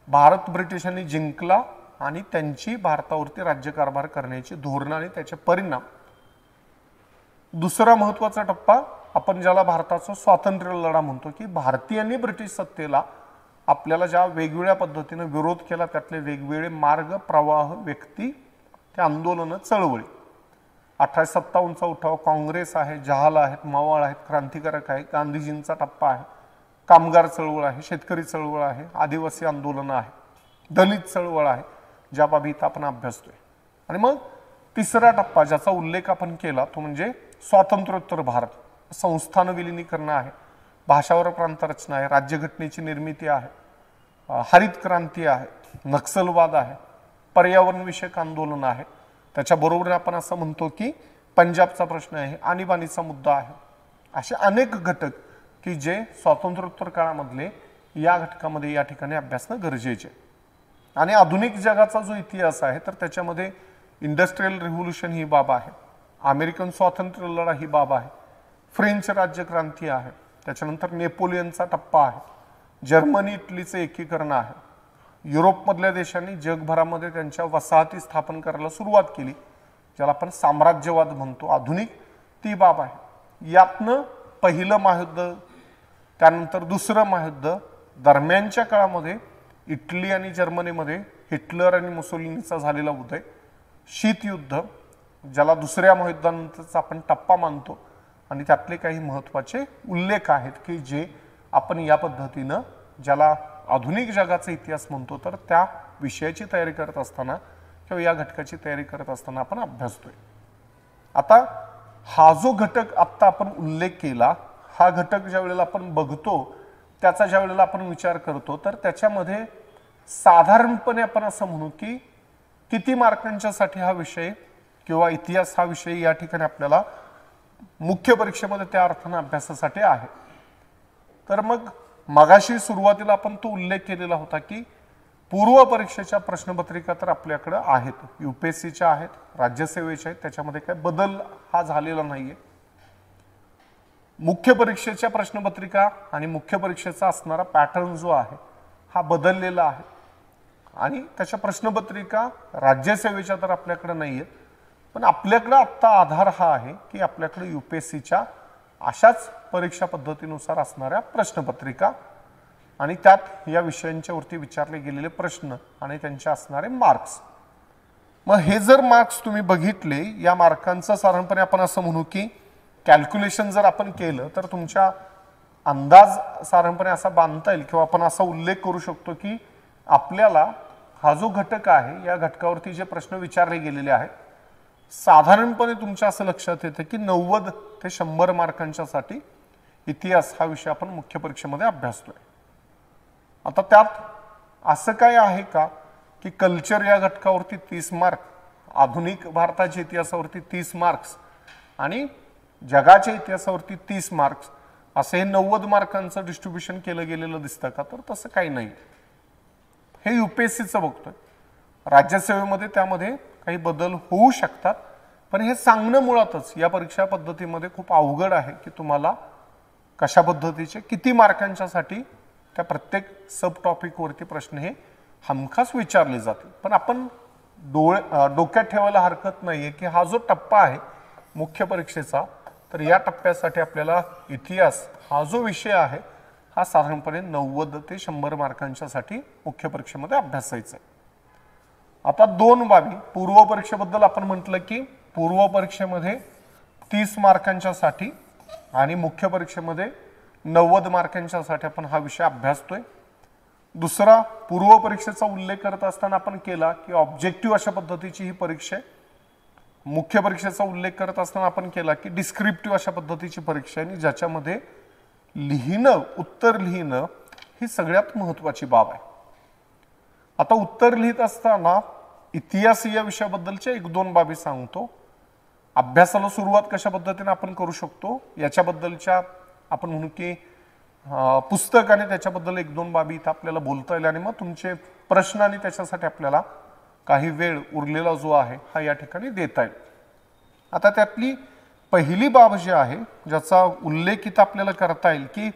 भारत ब्रिटिशांनी जिंकला आणि त्यांची भारतावरती राज्यकारभार करण्याची धोरणं आणि त्याचे परिणाम. दुसरा महत्वाचा टप्पा, आपण ज्याला भारताचा स्वातंत्र्य लढा म्हणतो, की भारतीयांनी ब्रिटिश सत्तेला आपल्याला ज्या वेगवेगळ्या पद्धतीने विरोध केला, त्यातले वेगवेगळे मार्ग, प्रवाह, व्यक्ती, ते आंदोलनं, चळवळी. 1857चा उठाव, काँग्रेस आहे, जहाल आहेत, मवाळ आहेत, क्रांतिकारक आहे, गांधीजींचा टप्पा आहे, कामगार चळवळ आहे, शेतकरी चळवळ आहे, आदिवासी आंदोलन आहे, दलित चळवळ आहे, ज्या बाबी इथं आपण अभ्यासतोय. आणि मग तिसरा टप्पा ज्याचा उल्लेख आपण केला तो म्हणजे स्वातंत्र्योत्तर भारत, संस्थान विलिनीकरण आहे, भाषावर प्रांतरचना आहे, राज्यघटनेची निर्मिती आहे, हरित क्रांती आहे, नक्षलवाद आहे, पर्यावरण विषयक आंदोलन आहे. त्याच्याबरोबर आपण असं म्हणतो की पंजाबचा प्रश्न आहे, आणीबाणीचा मुद्दा आहे. असे अनेक घटक की जे स्वातंत्र्योत्तर काळामधले या घटकामध्ये या ठिकाणी अभ्यासणं गरजेचे. आणि आधुनिक जगाचा जो इतिहास आहे तर त्याच्यामध्ये इंडस्ट्रियल रिव्होल्यूशन ही बाब आहे, अमेरिकन स्वातंत्र्य लढा ही बाब आहे, फ्रेंच राज्यक्रांती आहे, त्याच्यानंतर नेपोलियनचा टप्पा आहे, जर्मनी इटलीचं एकीकरण आहे, युरोपमधल्या देशांनी जगभरामध्ये त्यांच्या वसाहती स्थापन करायला सुरुवात केली, ज्याला आपण साम्राज्यवाद म्हणतो, आधुनिक ती बाब आहे. यातनं पहिलं महायुद्ध त्यानंतर दुसरं महायुद्ध, दरम्यानच्या काळामध्ये इटली आणि जर्मनीमध्ये हिटलर आणि मुसोलिनीचा झालेला उदय, शीतयुद्ध ज्याला दुसऱ्या महायुद्धानंतरचा आपण टप्पा मानतो, आणि त्यातले काही महत्त्वाचे उल्लेख आहेत की जे आपण या पद्धतीनं ज्याला आधुनिक जगाचा इतिहास म्हणतो तर त्या विषयाची तयारी करत असताना किंवा या घटकाची तयारी करत असताना आपण अभ्यासतोय. आता हा जो घटक आत्ता आपण उल्लेख केला, हा घटक ज्या वेळेला आपण बघतो, त्याचा ज्या वेळेला आपण विचार करतो, तर त्याच्यामध्ये साधारणपणे आपण असं म्हणू की किती मार्कांच्यासाठी हा विषय किंवा इतिहास हा विषय या ठिकाणी आपल्याला मुख्य परीक्षेमध्ये त्या अर्थानं अभ्यासासाठी आहे. तर मग मगाशी सुरुवातीला आपण तो उल्लेख केलेला होता की पूर्व परीक्षेच्या प्रश्नपत्रिका तर आपल्याकडे आहेत, UPSCच्या आहेत, राज्यसेवेच्या आहेत, त्याच्यामध्ये काही बदल हा झालेला नाहीये. मुख्य परीक्षेच्या प्रश्नपत्रिका आणि मुख्य परीक्षेचा असणारा पॅटर्न जो आहे हा बदललेला आहे, आणि त्याच्या प्रश्नपत्रिका राज्यसेवेच्या तर आपल्याकडे नाहीयेत, पण आपल्याकडे आत्ता आधार हा आहे की आपल्याकडे UPSCच्या अशाच परीक्षा पद्धतीनुसार असणाऱ्या प्रश्नपत्रिका आणि त्यात या विषयांच्या वरती विचारले गेलेले प्रश्न आणि त्यांचे असणारे मार्क्स. मग हे जर मार्क्स तुम्ही बघितले, या मार्कांचं साधारणपणे आपण असं म्हणू की कॅल्क्युलेशन जर आपण केलं तर तुमच्या अंदाज साधारणपणे असा बांधता येईल किंवा आपण असा उल्लेख करू शकतो की आपल्याला हा जो घटक आहे या घटकावरती जे प्रश्न विचारले गेलेले आहेत, साधारणपणे तुमच्या असं लक्षात येतं की 90 ते 100 मार्कांच्यासाठी इतिहास हा विषय आपण मुख्य परीक्षेमध्ये अभ्यासतोय. आता त्यात असं काय आहे का की कल्चर या घटकावरती 30 मार्क, आधुनिक भारताच्या इतिहासावरती 30 मार्क्स आणि जगाच्या इतिहासावरती 30 मार्क्स असे हे 90 मार्कांचं डिस्ट्रीब्युशन केलं गेलेलं दिसतं का? तर तसं काही नाही. हे UPSCचं बघतोय. राज्यसेवेमध्ये त्यामध्ये काही बदल होऊ शकतात, पण हे सांगणं मुळातच या परीक्षा पद्धतीमध्ये खूप अवघड आहे की तुम्हाला कशा पद्धतीचे किती मार्कांच्यासाठी त्या प्रत्येक सब टॉपिकवरती प्रश्न हे हमखास विचारले जातील. पण आपण डोक्यात ठेवायला हरकत नाहीये की हा जो टप्पा आहे मुख्य परीक्षेचा, तर या टप्प्यासाठी आपल्याला इतिहास हा जो विषय आहे हा साधारणपणे 90 ते 100 मार्कांच्यासाठी मुख्य परीक्षेमध्ये अभ्यासायचा आहे. आता 2 बाबी पूर्व परीक्षेबद्दल आपण म्हटलं की पूर्व परीक्षेमध्ये 30 मार्कांच्यासाठी आणि मुख्य परीक्षेमध्ये 90 मार्कांच्यासाठी आपण हा विषय अभ्यासतोय. दुसरा, पूर्व परीक्षेचा उल्लेख करत असताना आपण केला की ऑब्जेक्टिव्ह अशा पद्धतीची ही परीक्षा आहे. मुख्य परीक्षेचा उल्लेख करत असताना आपण केला की डिस्क्रिप्टिव्ह अशा पद्धतीची परीक्षा आहे, ज्याच्यामध्ये लिहिणं, उत्तर लिहिणं ही सगळ्यात महत्त्वाची बाब आहे. आता उत्तर लिहित असताना इतिहास या विषयाबद्दलच्या 1-2 बाबी सांगतो. अभ्यासाला सुरुवात कशा पद्धतीने आपण करू शकतो याच्याबद्दलच्या आपण म्हणू की पुस्तक आणि त्याच्याबद्दल 1-2 बाबी इथं आपल्याला बोलता येईल, आणि मग तुमचे प्रश्न आणि त्याच्यासाठी आपल्याला काही वेळ उरलेला जो आहे हा या ठिकाणी देता येईल. आता त्यातली पहिली बाब जी आहे ज्याचा उल्लेख इथं आपल्याला करता येईल की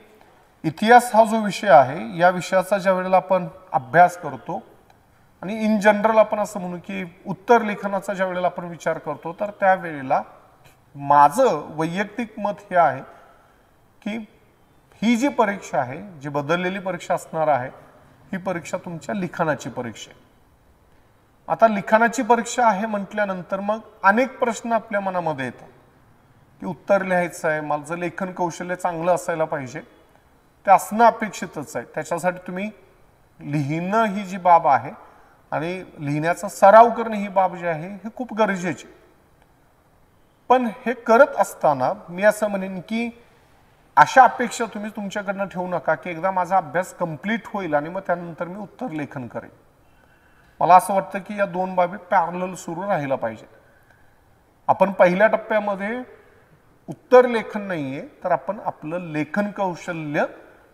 इतिहास हा जो विषय आहे या विषयाचा ज्या वेळेला आपण अभ्यास करतो आणि इन जनरल आपण असं म्हणू की उत्तर लेखनाचा ज्या वेळेला आपण विचार करतो, तर त्यावेळेला माझं वैयक्तिक मत हे आहे की ही जी परीक्षा आहे, जी बदललेली परीक्षा असणार आहे, ही परीक्षा तुमच्या लिखाणाची परीक्षा आहे. आता लिखाणाची परीक्षा आहे म्हटल्यानंतर मग अनेक प्रश्न आपल्या मनामध्ये येतात की उत्तर लिहायचं आहे, माझं लेखन कौशल्य चांगलं असायला पाहिजे, ते असणं अपेक्षितच आहे. त्याच्यासाठी तुम्ही लिहिणं ही जी बाब आहे आणि लिहिण्याचा सराव करणे ही बाब जी आहे हे खूप गरजेची. पण हे करत असताना मी असं म्हणेन की अशा अपेक्षा तुम्ही तुमच्याकडनं ठेवू नका की एकदा माझा अभ्यास कंप्लीट होईल आणि मग त्यानंतर मी उत्तर लेखन करेन. मला असं वाटतं की या 2 बाबी पॅरलल सुरू राहिला पाहिजे. आपण पहिल्या टप्प्यामध्ये उत्तर लेखन नाहीये, तर आपण आपलं लेखन कौशल्य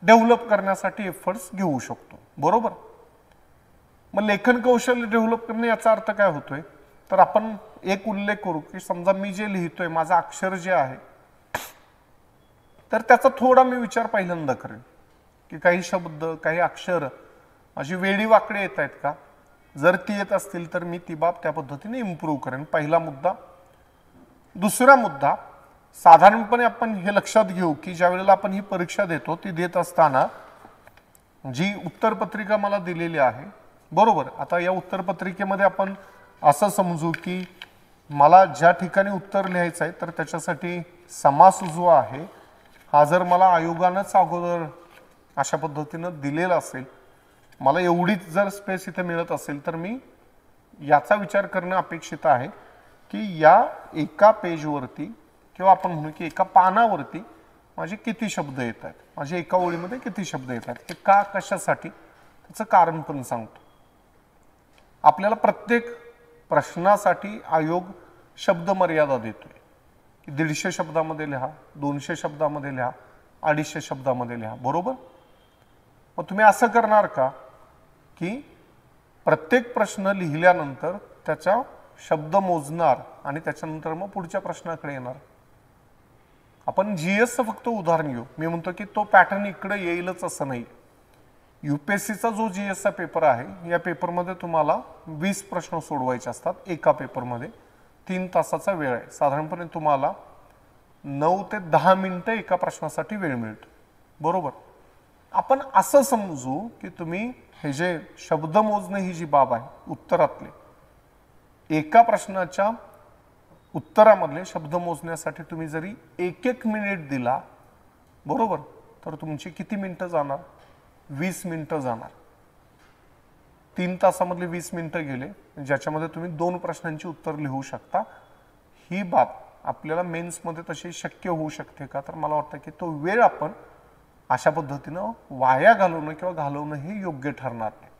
डेव्हलप करण्यासाठी एफर्ट्स घेऊ शकतो, बरोबर? मग लेखन कौशल्य डेव्हलप करणे याचा अर्थ काय होतोय, तर आपण एक उल्लेख करू की समजा मी जे लिहितोय माझं अक्षर जे आहे तर त्याचा थोडा मी विचार पहिल्यांदा करेन की काही शब्द, काही अक्षर माझी वेडी वाकडे येत आहेत का? जर ती येत असतील तर मी ती बाब त्या पद्धतीने इम्प्रूव्ह करेन. पहिला मुद्दा. दुसरा मुद्दा, साधारणपणे आपण हे लक्षात घेऊ की ज्या वेळेला आपण ही परीक्षा देतो ती देत असताना जी उत्तरपत्रिका मला दिलेली आहे, बरोबर, आता या उत्तरपत्रिकेमध्ये आपण असं समजू की मला ज्या ठिकाणी उत्तर लिहायचं आहे तर त्याच्यासाठी समास जो आहे हा जर मला आयोगानंच अगोदर अशा पद्धतीनं दिलेला असेल, मला एवढीच जर स्पेस इथे मिळत असेल तर मी याचा विचार करणं अपेक्षित आहे की या एका पेजवरती किंवा आपण म्हणू की एका पानावरती माझे किती शब्द येत आहेत, माझे एका ओळीमध्ये किती शब्द येत आहेत, हे का कशासाठी त्याचं कारण पण सांगतो. आपल्याला प्रत्येक प्रश्नासाठी आयोग शब्द मर्यादा देतोय की 150 शब्दामध्ये लिहा, 200 शब्दामध्ये लिहा, 250 शब्दामध्ये लिहा, बरोबर. मग तुम्ही असं करणार का की प्रत्येक प्रश्न लिहिल्यानंतर त्याचा शब्द मोजणार आणि त्याच्यानंतर मग पुढच्या प्रश्नाकडे येणार. आपण जीएसचं फक्त उदाहरण घेऊ. मी म्हणतो की तो पॅटर्न इकडे येईलच असं नाही. यूपीएससीचा जो जीएसचा पेपर आहे या पेपरमध्ये तुम्हाला 20 प्रश्न सोडवायचे असतात एका पेपरमध्ये. 3 तासाचा वेळ आहे. साधारणपणे तुम्हाला 9 ते 10 मिनिटं एका प्रश्नासाठी वेळ मिळतो, बरोबर. आपण असं समजू की तुम्ही हे जे शब्द मोजणे ही जी बाब आहे उत्तरातले, एका प्रश्नाच्या उत्तरामधले शब्द मोजण्यासाठी तुम्ही जरी 1-1 मिनिट दिला, बरोबर, तर तुमची किती मिनिटं जाणार? 20 मिनिटं जाणार. 3 तासामधले 20 मिनिटं गेले ज्याच्यामध्ये तुम्ही 2 प्रश्नांची उत्तर लिहू शकता. ही बाब आपल्याला मेन्समध्ये तशी शक्य होऊ शकते का? तर मला वाटतं की तो वेळ आपण अशा पद्धतीनं वाया घालवणं किंवा घालवणं हे योग्य ठरणार नाही.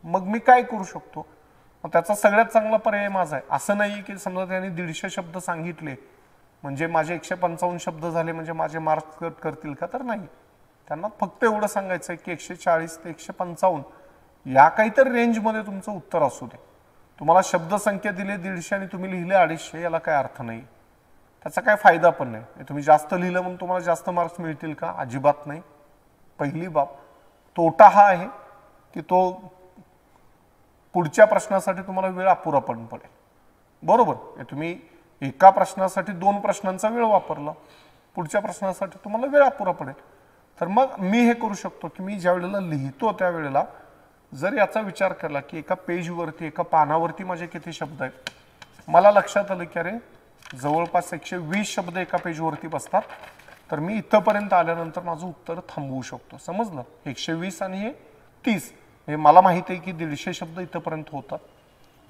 मग मी काय करू शकतो? मग त्याचा सगळ्यात चांगला पर्याय माझा आहे. असं नाही की समजा त्यांनी 150 शब्द सांगितले म्हणजे माझे 155 शब्द झाले म्हणजे माझे मार्क्स कट करतील का? तर नाही. त्यांना फक्त एवढं सांगायचं आहे की 140 ते 155 या काहीतरी रेंजमध्ये तुमचं उत्तर असू दे. तुम्हाला शब्दसंख्या दिली 150 आणि तुम्ही लिहिले 250, याला काय अर्थ नाही. त्याचा काय फायदा पण नाही. तुम्ही जास्त लिहिलं म्हणून तुम्हाला जास्त मार्क्स मिळतील का? अजिबात नाही. पहिली बाब. तोटा हा आहे की तो पुढच्या प्रश्नासाठी तुम्हाला वेळ अपुरा पण पडेल, बरोबर. तुम्ही एका प्रश्नासाठी 2 प्रश्नांचा वेळ वापरला, पुढच्या प्रश्नासाठी तुम्हाला वेळ अपुरा पडेल. तर मग मी हे करू शकतो की मी ज्या वेळेला लिहितो त्यावेळेला जर याचा विचार केला की एका पेजवरती एका पानावरती माझे किती शब्द आहेत, मला लक्षात आलं की अरे जवळपास 120 शब्द एका पेजवरती बसतात, तर मी इथंपर्यंत आल्यानंतर माझं उत्तर थांबवू शकतो. समजलं? 120 आणि हे 30 हे मला माहिती आहे की 150 शब्द इथंपर्यंत होतात.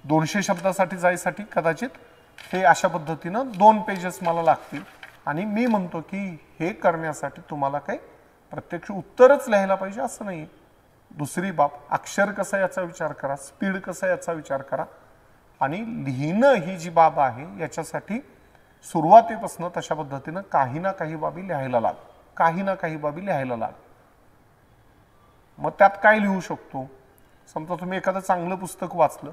200 शब्दासाठी जायसाठी कदाचित हे अशा पद्धतीनं 2 पेजेस मला लागतील. आणि मी म्हणतो की हे करण्यासाठी तुम्हाला काही प्रत्यक्ष उत्तरच लिहायला पाहिजे असं नाही. दुसरी बाब, अक्षर कसं याचा विचार करा, स्पीड कसं याचा विचार करा. आणि लिहिणं ही जी बाब आहे याच्यासाठी सुरुवातीपासून तशा पद्धतीनं काही ना काही बाबी लिहायला लाग, काही ना काही बाबी लिहायला लाग. मग त्यात काय लिहू शकतो? समजा तुम्ही एखादं चांगलं पुस्तक वाचलं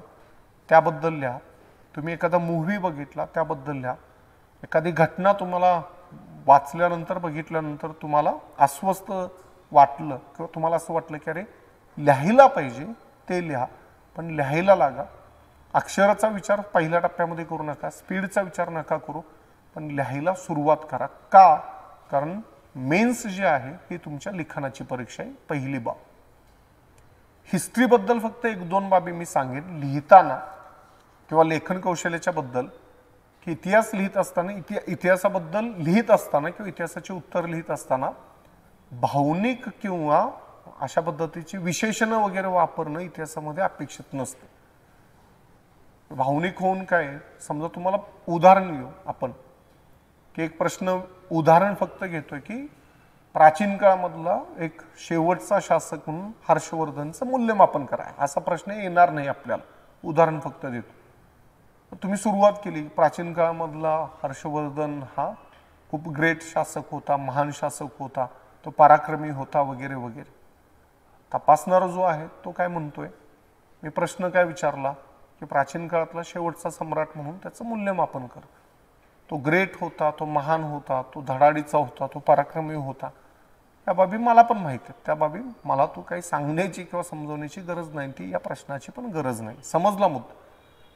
त्याबद्दल लिहा, तुम्ही एखादा मूव्ही बघितला त्याबद्दल लिहा, एखादी घटना तुम्हाला वाचल्यानंतर बघितल्यानंतर तुम्हाला अस्वस्थ वाटलं किंवा तुम्हाला असं वाटलं की अरे लिहायला पाहिजे ते लिहा, पण लिहायला लागा. अक्षराचा विचार पहिल्या टप्प्यामध्ये करू नका, स्पीडचा विचार नका करू, पण लिहायला सुरुवात करा. का? कारण मेन्स जे आहे ही तुमच्या लिखाणाची परीक्षा आहे. पहिली बाब. हिस्ट्रीबद्दल फक्त 1-2 बाबी मी सांगेन लिहिताना किंवा लेखन कौशल्याच्या बद्दल, की इतिहास लिहित असताना इतिहासाबद्दल लिहित असताना किंवा इतिहासाचे उत्तर लिहित असताना भावनिक किंवा अशा पद्धतीची विशेषणं वगैरे वापरणं इतिहासामध्ये अपेक्षित नसते. भावनिक होऊन काय, समजा तुम्हाला उदाहरण घेऊ आपण की एक प्रश्न उदाहरण फक्त घेतोय की प्राचीन काळामधला एक शेवटचा शासक म्हणून हर्षवर्धनचं मूल्यमापन करा, असा प्रश्न येणार नाही आपल्याला. उदाहरण फक्त देतो. तुम्ही सुरुवात केली, प्राचीन काळामधला हर्षवर्धन हा खूप ग्रेट शासक होता, महान शासक होता, तो पराक्रमी होता वगैरे वगैरे. तपासणारा जो आहे तो काय म्हणतोय, मी प्रश्न काय विचारला की प्राचीन काळातला शेवटचा सम्राट म्हणून त्याचं मूल्यमापन कर. तो ग्रेट होता, तो महान होता, तो धडाडीचा होता, तो पराक्रमी होता, या बाबी मला पण माहिती आहेत. त्या बाबी मला तू काही सांगण्याची किंवा समजवण्याची गरज नाही, ती या प्रश्नाची पण गरज नाही. समजला मुद्दा?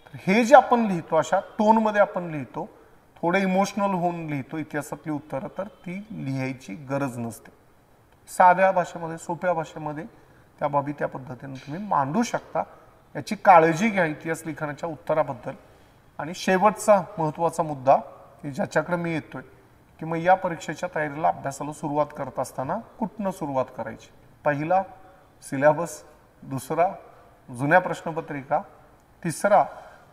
तर हे जे आपण लिहितो अशा टोनमध्ये आपण लिहितो, थोडे इमोशनल होऊन लिहितो इतिहासातली उत्तरं, तर ती लिहायची गरज नसते. साध्या भाषेमध्ये, सोप्या भाषेमध्ये त्या बाबी त्या पद्धतीने तुम्ही मांडू शकता. याची काळजी घ्या इतिहास लिखाणाच्या उत्तराबद्दल. आणि शेवटचा महत्त्वाचा मुद्दा की ज्याच्याकडे मी येतोय की मग या परीक्षेच्या तयारीला अभ्यासाला सुरुवात करत असताना कुठनं सुरुवात करायची. पहिला सिलेबस, दुसरा जुन्या प्रश्नपत्रिका, तिसरा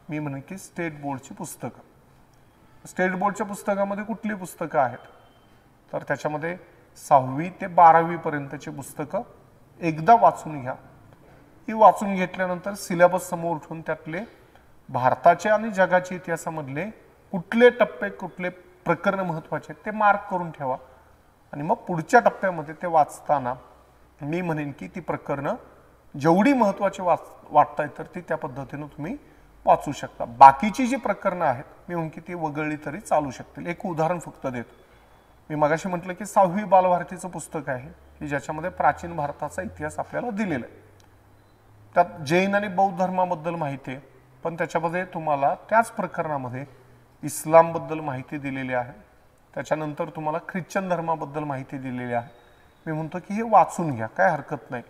मी म्हणेन की स्टेट बोर्डची पुस्तकं. स्टेट बोर्डच्या पुस्तकामध्ये कुठली पुस्तकं आहेत, तर त्याच्यामध्ये 6वी ते 12वी पर्यंतची पुस्तकं एकदा वाचून घ्या. ही वाचून घेतल्यानंतर सिलेबस समोर ठेवून त्यातले भारताच्या आणि जगाच्या इतिहासामधले कुठले टप्पे, कुठले प्रकरण महत्त्वाचे ते मार्क करून ठेवा. आणि मग पुढच्या टप्प्यामध्ये ते वाचताना मी म्हणेन की ती प्रकरणं जेवढी महत्त्वाची वाटतायत तर ती त्या पद्धतीनं तुम्ही वाचू शकता. बाकीची जी प्रकरणं आहेत मी म्हणून की ती वगळली तरी चालू शकतील. एक उदाहरण फक्त देतो. मी मगाशी म्हटलं की 6वी बालभारतीचं पुस्तक आहे की ज्याच्यामध्ये प्राचीन भारताचा इतिहास आपल्याला दिलेला आहे. त्यात जैन आणि बौद्ध धर्माबद्दल माहिती आहे, पण त्याच्यामध्ये तुम्हाला त्याच प्रकरणामध्ये इस्लामबद्दल माहिती दिलेली आहे. त्याच्यानंतर तुम्हाला ख्रिश्चन धर्माबद्दल माहिती दिलेली आहे. मी म्हणतो की हे वाचून घ्या, काय हरकत नाही.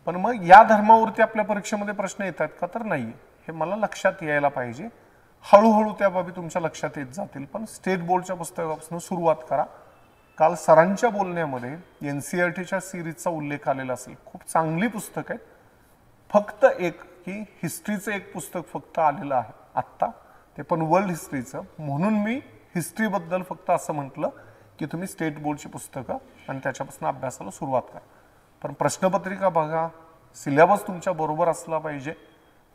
पण मग या धर्मावरती आपल्या परीक्षेमध्ये प्रश्न येत आहेत का, तर नाही. हे मला लक्षात यायला पाहिजे. हळूहळू त्या बाबी तुमच्या लक्षात येत जातील. पण स्टेट बोर्डच्या पुस्तकापासून सुरुवात करा. काल सरांच्या बोलण्यामध्ये NCERTच्या सिरीजचा उल्लेख आलेला असेल. खूप चांगली पुस्तक आहे. फक्त एक की हिस्ट्रीचं एक पुस्तक फक्त आलेलं आहे आत्ता, ते पण वर्ल्ड हिस्ट्रीचं. म्हणून मी हिस्ट्रीबद्दल फक्त असं म्हटलं की तुम्ही स्टेट बोर्डची पुस्तकं आणि त्याच्यापासून अभ्यासाला सुरुवात करा. पण प्रश्नपत्रिका बघा, सिलेबस तुमच्या बरोबर असला पाहिजे.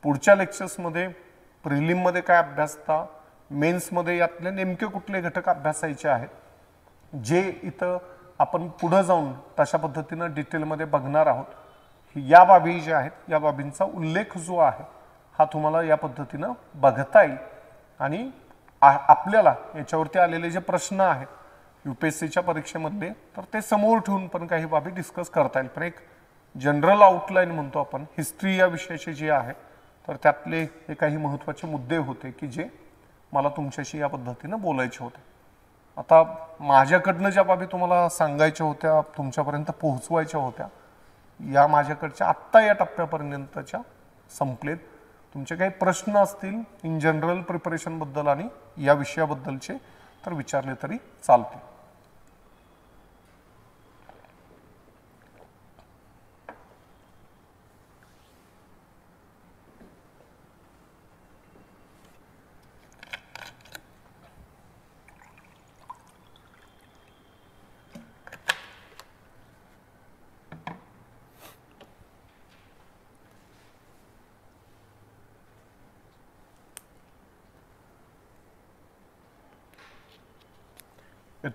पुढच्या लेक्चर्समध्ये प्रिलिममध्ये काय अभ्यासता, मेन्समध्ये यातले नेमके कुठले घटक अभ्यासायचे आहेत, जे इथं आपण पुढं जाऊन तशा पद्धतीनं डिटेलमध्ये बघणार आहोत. या बाबी ज्या आहेत या बाबींचा उल्लेख जो आहे हा तुम्हाला या पद्धतीनं बघता येईल. आणि आपल्याला याच्यावरती आलेले जे प्रश्न आहेत UPSCच्या परीक्षेमधले, तर ते समोर ठेवून पण काही बाबी डिस्कस करता येईल. पण एक जनरल आउटलाईन म्हणतो आपण हिस्ट्री या विषयाचे जे आहे, तर त्यातले हे काही महत्त्वाचे मुद्दे होते की जे मला तुमच्याशी या पद्धतीनं बोलायचे होते. आता माझ्याकडनं ज्या बाबी तुम्हाला सांगायच्या होत्या, तुमच्यापर्यंत पोहोचवायच्या होत्या, या माझ्याकडच्या आत्ता या टप्प्यापर्यंतच्या संपलेत. तुमचे काही प्रश्न असतील इन जनरल प्रिपरेशनबद्दल आणि या विषयाबद्दलचे, तर विचारले तरी चालतील.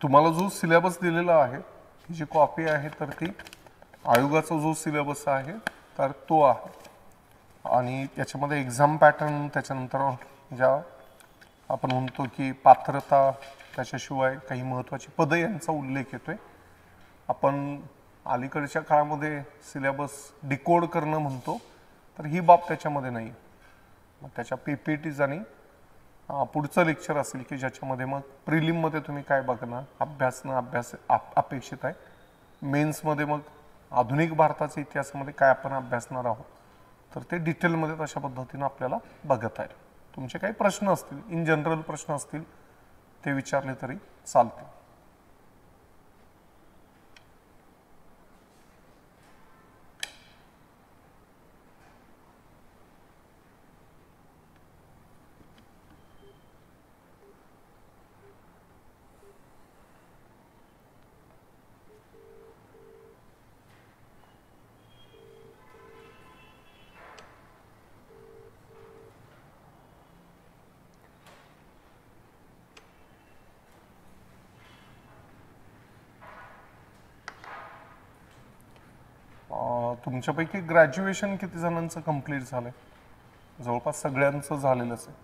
तुम्हाला जो सिलेबस दिलेला आहे, ही जी कॉपी आहे तर ती आयोगाचा जो सिलेबस आहे तर तो आहे. आणि याच्यामध्ये एक्झाम पॅटर्न, त्याच्यानंतर ज्या आपण म्हणतो की पात्रता, त्याच्याशिवाय काही महत्त्वाची पदं यांचा उल्लेख येतोय. आपण अलीकडच्या काळामध्ये सिलेबस डिकोड करणं म्हणतो, तर ही बाब त्याच्यामध्ये नाही. मग त्याच्या PPTs आणि पुढचं लेक्चर असेल की ज्याच्यामध्ये मग प्रिलिममध्ये तुम्ही काय बघणार, अभ्यास अपेक्षित आहे. मेन्समध्ये मग आधुनिक भारताच्या इतिहासामध्ये काय आपण अभ्यासणार आहोत, तर ते डिटेलमध्ये तशा पद्धतीनं आपल्याला बघता येईल. तुमचे काही प्रश्न असतील, इन जनरल प्रश्न असतील, ते विचारले तरी चालतील. तुमच्यापैकी ग्रॅज्युएशन किती जणांचं कंप्लीट झालंय? जवळपास सगळ्यांचं झालेलंच आहे.